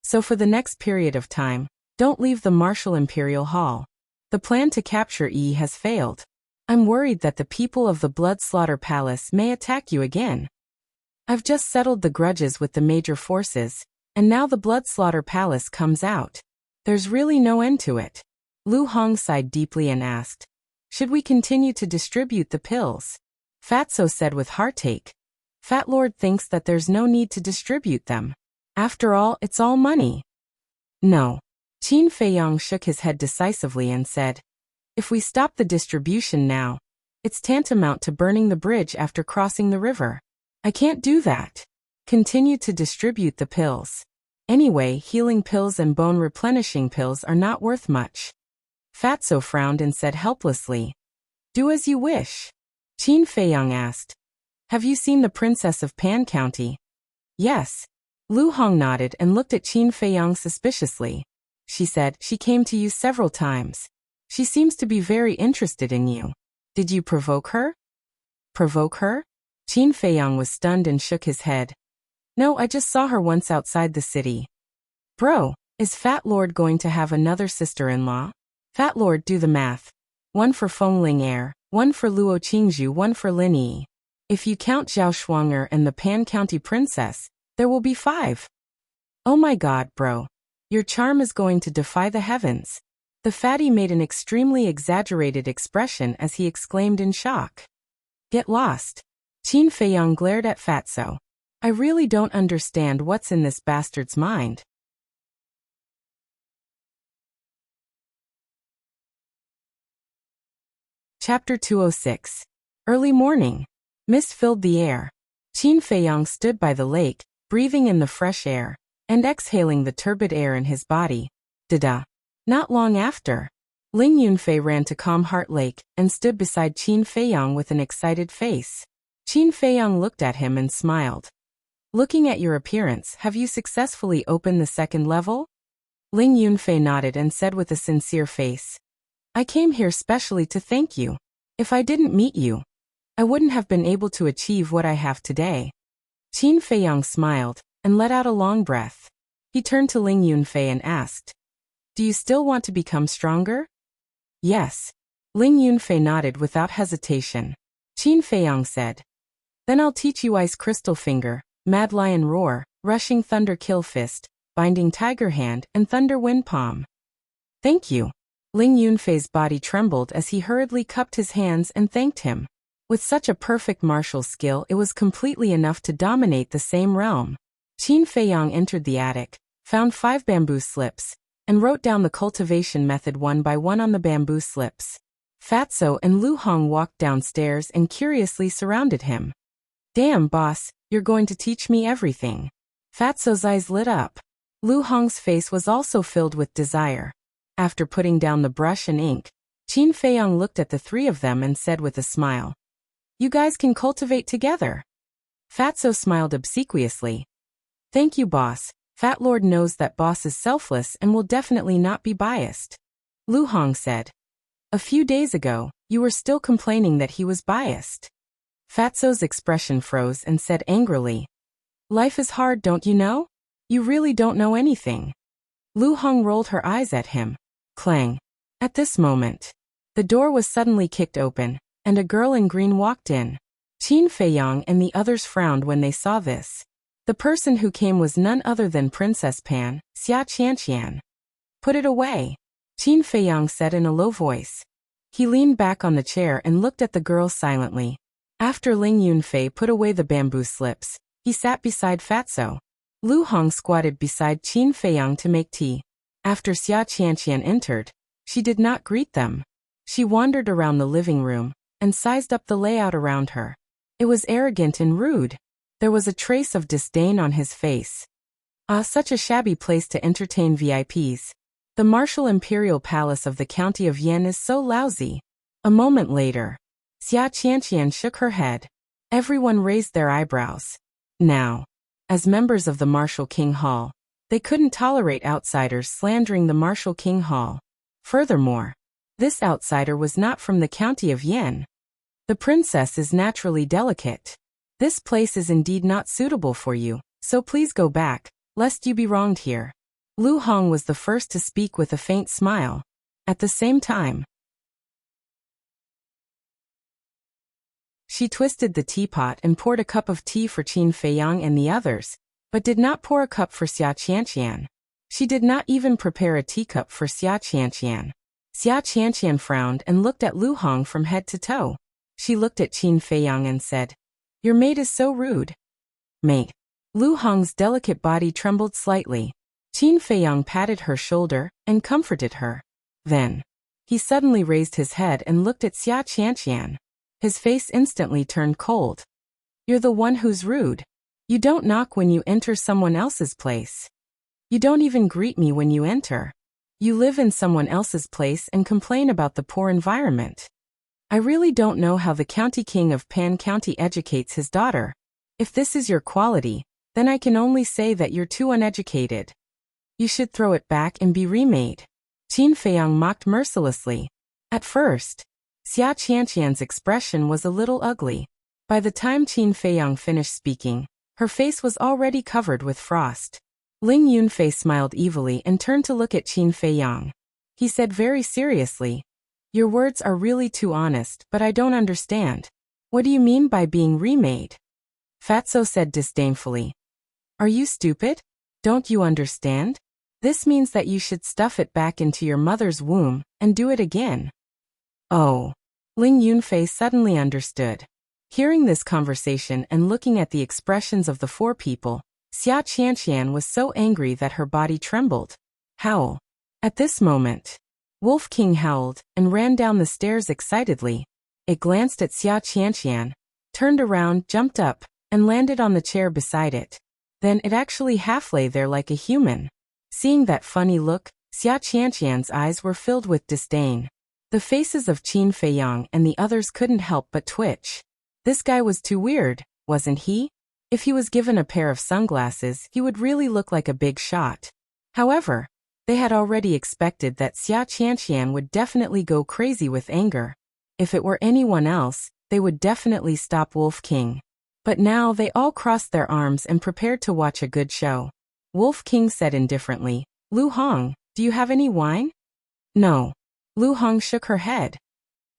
So for the next period of time, don't leave the Martial Imperial Hall. The plan to capture E has failed. I'm worried that the people of the Blood Slaughter Palace may attack you again. I've just settled the grudges with the major forces, and now the Blood Slaughter Palace comes out. There's really no end to it. Lu Hong sighed deeply and asked, should we continue to distribute the pills? Fatso said with heartache. Fat Lord thinks that there's no need to distribute them. After all, it's all money. No. Qin Feiyang shook his head decisively and said, if we stop the distribution now, it's tantamount to burning the bridge after crossing the river. I can't do that. Continue to distribute the pills. Anyway, healing pills and bone replenishing pills are not worth much. Fatso frowned and said helplessly, do as you wish. Qin Feiyang asked, have you seen the Princess of Pan County? Yes. Lu Hong nodded and looked at Qin Feiyang suspiciously. She said, she came to you several times. She seems to be very interested in you. Did you provoke her? Provoke her? Qin Feiyang was stunned and shook his head. No, I just saw her once outside the city. Bro, is Fat Lord going to have another sister-in-law? Fat Lord, do the math. One for Fengling Air, one for Luo Qingzhu, one for Lin Yi. If you count Zhao Shuanger and the Pan County Princess, there will be 5. Oh my god, bro. Your charm is going to defy the heavens. The fatty made an extremely exaggerated expression as he exclaimed in shock. Get lost. Qin Feiyang glared at Fatso. I really don't understand what's in this bastard's mind. Chapter 206. Early morning. Mist filled the air. Qin Feiyang stood by the lake, breathing in the fresh air, and exhaling the turbid air in his body. Da-da. Not long after, Ling Yunfei ran to Calm Heart Lake and stood beside Qin Feiyang with an excited face. Qin Feiyang looked at him and smiled. Looking at your appearance, have you successfully opened the second level? Ling Yunfei nodded and said with a sincere face. I came here specially to thank you. If I didn't meet you, I wouldn't have been able to achieve what I have today. Qin Feiyang smiled and let out a long breath. He turned to Ling Yunfei and asked, do you still want to become stronger? Yes. Ling Yunfei nodded without hesitation. Qin Feiyang said, then I'll teach you Ice Crystal Finger, Mad Lion Roar, Rushing Thunder Kill Fist, Binding Tiger Hand, and Thunder Wind Palm. Thank you. Ling Yunfei's body trembled as he hurriedly cupped his hands and thanked him. With such a perfect martial skill, it was completely enough to dominate the same realm. Qin Feiyang entered the attic, found 5 bamboo slips, and wrote down the cultivation method one by one on the bamboo slips. Fatso and Lu Hong walked downstairs and curiously surrounded him. Damn, boss, you're going to teach me everything. Fatso's eyes lit up. Lu Hong's face was also filled with desire. After putting down the brush and ink, Qin Feiyang looked at the 3 of them and said with a smile, you guys can cultivate together. Fatso smiled obsequiously. Thank you, boss. Fat Lord knows that boss is selfless and will definitely not be biased. Lu Hong said. A few days ago, you were still complaining that he was biased. Fatso's expression froze and said angrily, life is hard, don't you know? You really don't know anything. Lu Hong rolled her eyes at him. Clang. At this moment, the door was suddenly kicked open, and a girl in green walked in. Qin Feiyang and the others frowned when they saw this. The person who came was none other than Princess Pan, Xia Qianqian. Put it away, Qin Feiyang said in a low voice. He leaned back on the chair and looked at the girl silently. After Ling Yunfei put away the bamboo slips, he sat beside Fatso. Lu Hong squatted beside Qin Feiyang to make tea. After Xia Qianqian entered, she did not greet them. She wandered around the living room and sized up the layout around her. It was arrogant and rude. There was a trace of disdain on his face. Ah, such a shabby place to entertain VIPs. The Martial Imperial Palace of the County of Yan is so lousy. A moment later, Xia Qianqian shook her head. Everyone raised their eyebrows. Now, as members of the Martial King Hall, they couldn't tolerate outsiders slandering the Martial King Hall. Furthermore, this outsider was not from the County of Yan. The princess is naturally delicate. This place is indeed not suitable for you, so please go back, lest you be wronged here. Lu Hong was the first to speak with a faint smile. At the same time, she twisted the teapot and poured a cup of tea for Qin Feiyang and the others, but did not pour a cup for Xia Qianqian. She did not even prepare a teacup for Xia Qianqian. Xia Qianqian frowned and looked at Lu Hong from head to toe. She looked at Qin Feiyang and said, "Your maid is so rude." Mate. Lu Hong's delicate body trembled slightly. Qin Feiyang patted her shoulder and comforted her. Then, he suddenly raised his head and looked at Xia Qianqian. His face instantly turned cold. "You're the one who's rude. You don't knock when you enter someone else's place. You don't even greet me when you enter. You live in someone else's place and complain about the poor environment. I really don't know how the county king of Pan County educates his daughter. If this is your quality, then I can only say that you're too uneducated. You should throw it back and be remade." Qin Feiyang mocked mercilessly. At first, Xia Qianqian's expression was a little ugly. By the time Qin Feiyang finished speaking, her face was already covered with frost. Ling Yunfei smiled evilly and turned to look at Qin Feiyang. He said very seriously, "Your words are really too honest, but I don't understand. What do you mean by being remade?" Fatso said disdainfully, "Are you stupid? Don't you understand? This means that you should stuff it back into your mother's womb and do it again." Oh. Ling Yunfei suddenly understood. Hearing this conversation and looking at the expressions of the four people, Xia Qianqian was so angry that her body trembled. Howl. At this moment, Wolf King howled and ran down the stairs excitedly. It glanced at Xia Qianqian, turned around, jumped up, and landed on the chair beside it. Then it actually half lay there like a human. Seeing that funny look, Xia Qianqian's eyes were filled with disdain. The faces of Qin Feiyang and the others couldn't help but twitch. This guy was too weird, wasn't he? If he was given a pair of sunglasses, he would really look like a big shot. However, they had already expected that Xia Qianqian would definitely go crazy with anger. If it were anyone else, they would definitely stop Wolf King. But now they all crossed their arms and prepared to watch a good show. Wolf King said indifferently, "Lu Hong, do you have any wine?" "No." Lu Hong shook her head.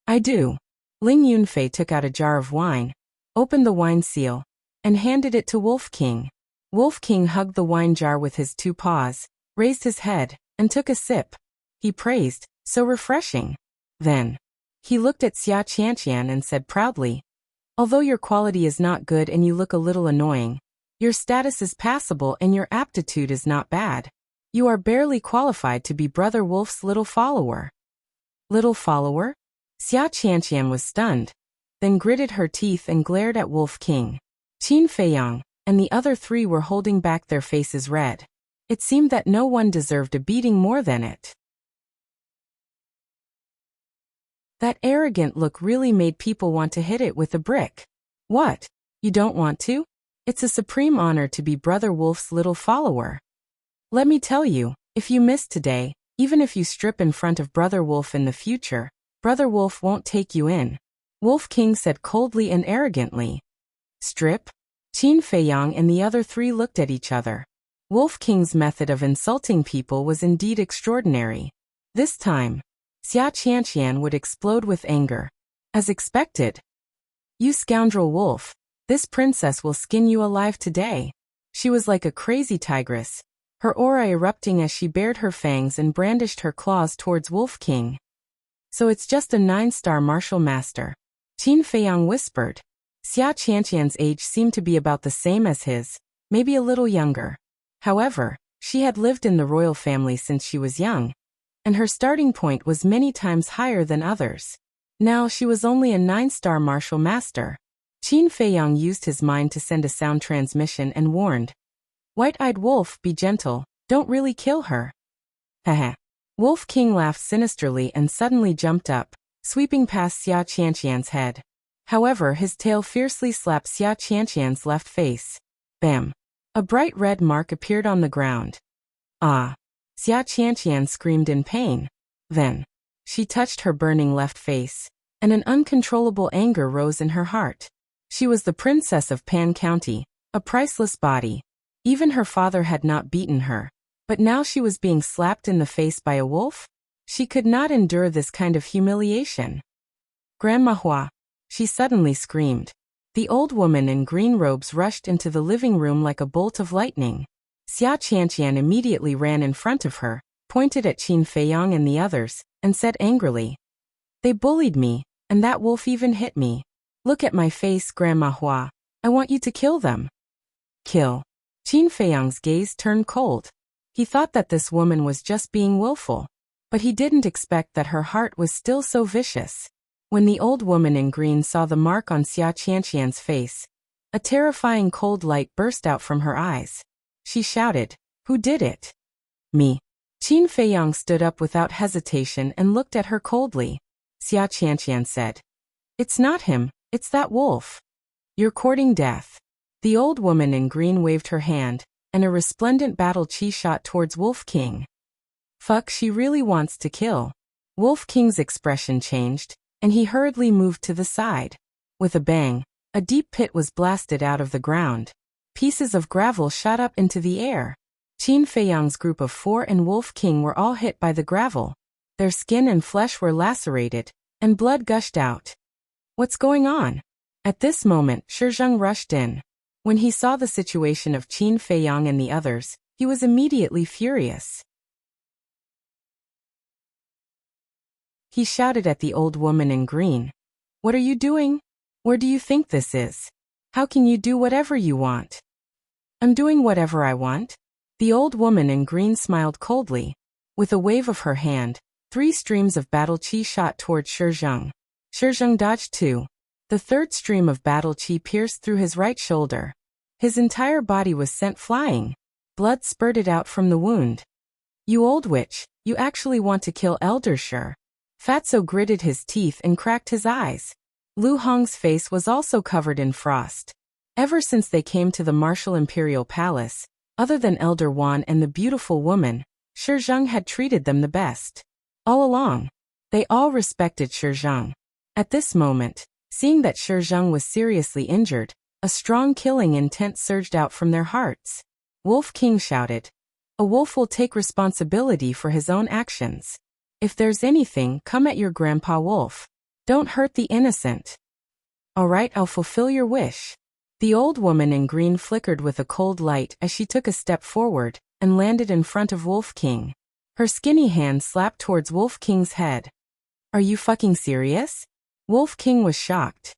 "I do." Ling Yunfei took out a jar of wine, opened the wine seal, and handed it to Wolf King. Wolf King hugged the wine jar with his two paws, raised his head, and took a sip. He praised, "So refreshing." Then, he looked at Xia Qianqian and said proudly, "Although your quality is not good and you look a little annoying, your status is passable and your aptitude is not bad. You are barely qualified to be Brother Wolf's little follower." Little follower? Xia Qianqian was stunned, then gritted her teeth and glared at Wolf King. Qin Feiyang and the other three were holding back their faces red. It seemed that no one deserved a beating more than it. That arrogant look really made people want to hit it with a brick. What? You don't want to? It's a supreme honor to be Brother Wolf's little follower. Let me tell you, if you miss today, even if you strip in front of Brother Wolf in the future, Brother Wolf won't take you in. Wolf King said coldly and arrogantly. Strip? Qin Feiyang and the other three looked at each other. Wolf King's method of insulting people was indeed extraordinary. This time, Xia Qianqian would explode with anger. As expected. "You scoundrel wolf, this princess will skin you alive today." She was like a crazy tigress, her aura erupting as she bared her fangs and brandished her claws towards Wolf King. "So it's just a 9-star martial master," Qin Feiyang whispered. Xia Qianqian's age seemed to be about the same as his, maybe a little younger. However, she had lived in the royal family since she was young, and her starting point was many times higher than others. Now she was only a 9-star martial master. Qin Feiyang used his mind to send a sound transmission and warned, "White-eyed wolf, be gentle, don't really kill her." Haha. Wolf King laughed sinisterly and suddenly jumped up, sweeping past Xia Qianqian's head. However, his tail fiercely slapped Xia Qianqian's left face. Bam! A bright red mark appeared on the ground. Ah! Xia Qianqian screamed in pain. Then, she touched her burning left face, and an uncontrollable anger rose in her heart. She was the princess of Pan County, a priceless body. Even her father had not beaten her, But now she was being slapped in the face by a wolf? She could not endure this kind of humiliation. Grandma Hua! She suddenly screamed. The old woman in green robes rushed into the living room like a bolt of lightning. Xia Qianqian immediately ran in front of her, pointed at Qin Feiyang and the others, and said angrily, "They bullied me, and that wolf even hit me. Look at my face, Grandma Hua. I want you to kill them." Kill. Qin Feiyang's gaze turned cold. He thought that this woman was just being willful, but he didn't expect that her heart was still so vicious. When the old woman in green saw the mark on Xia Qianqian's face, a terrifying cold light burst out from her eyes. She shouted, "Who did it?" "Me." Qin Feiyang stood up without hesitation and looked at her coldly. Xia Qianqian said, "It's not him, it's that wolf. You're courting death." The old woman in green waved her hand, and a resplendent battle chi shot towards Wolf King. Fuck, she really wants to kill. Wolf King's expression changed, and he hurriedly moved to the side. With a bang, a deep pit was blasted out of the ground. Pieces of gravel shot up into the air. Qin Feiyang's group of 4 and Wolf King were all hit by the gravel. Their skin and flesh were lacerated, and blood gushed out. What's going on? At this moment, Shizheng rushed in. When he saw the situation of Qin Feiyang and the others, he was immediately furious. He shouted at the old woman in green. "What are you doing? Where do you think this is? How can you do whatever you want?" "I'm doing whatever I want." The old woman in green smiled coldly. With a wave of her hand, 3 streams of battle chi shot toward Shizheng. Shizheng dodged 2. The third stream of battle chi pierced through his right shoulder. His entire body was sent flying. Blood spurted out from the wound. "You old witch, you actually want to kill Elder Shi." Fatso gritted his teeth and cracked his eyes. Lu Hong's face was also covered in frost. Ever since they came to the martial imperial palace, other than Elder Wan and the beautiful woman, Shizheng had treated them the best. All along, they all respected Shizheng. At this moment, seeing that Shizheng was seriously injured, a strong killing intent surged out from their hearts. Wolf King shouted, "A wolf will take responsibility for his own actions. If there's anything, come at your Grandpa Wolf. Don't hurt the innocent." "All right, I'll fulfill your wish." The old woman in green flickered with a cold light as she took a step forward and landed in front of Wolf King. Her skinny hand slapped towards Wolf King's head. "Are you fucking serious?" Wolf King was shocked.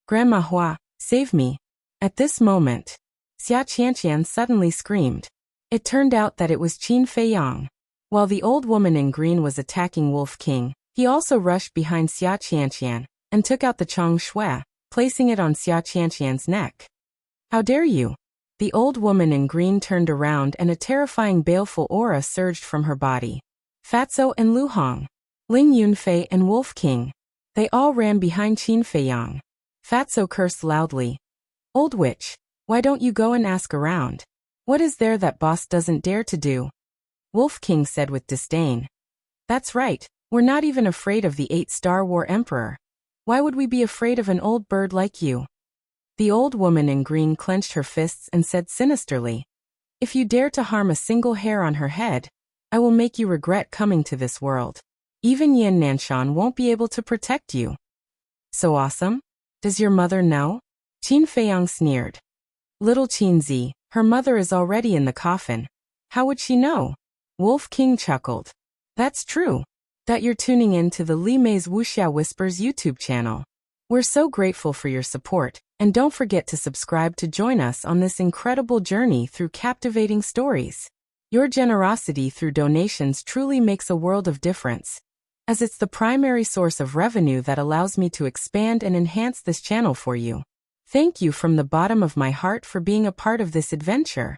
"Grandma Hua, save me." At this moment, Xia Qianqian suddenly screamed. It turned out that it was Qin Feiyang. While the old woman in green was attacking Wolf King, he also rushed behind Xia Qianqian and took out the Chong Shui, placing it on Xia Qianqian's neck. "How dare you!" The old woman in green turned around and a terrifying baleful aura surged from her body. Fatso and Lu Hong, Ling Yunfei and Wolf King, they all ran behind Qin Feiyang. Fatso cursed loudly. "Old witch, why don't you go and ask around? What is there that boss doesn't dare to do?" Wolf King said with disdain. "That's right, we're not even afraid of the 8-star war emperor. Why would we be afraid of an old bird like you?" The old woman in green clenched her fists and said sinisterly, "If you dare to harm a single hair on her head, I will make you regret coming to this world. Even Yin Nanshan won't be able to protect you." "So awesome? Does your mother know?" Qin Feiyang sneered. "Little Qin Zi, her mother is already in the coffin. How would she know?" Wolf King chuckled. "That's true. That you're tuning in to the Li Mei's Wuxia Whispers YouTube channel. We're so grateful for your support, and don't forget to subscribe to join us on this incredible journey through captivating stories. Your generosity through donations truly makes a world of difference, as it's the primary source of revenue that allows me to expand and enhance this channel for you. Thank you from the bottom of my heart for being a part of this adventure.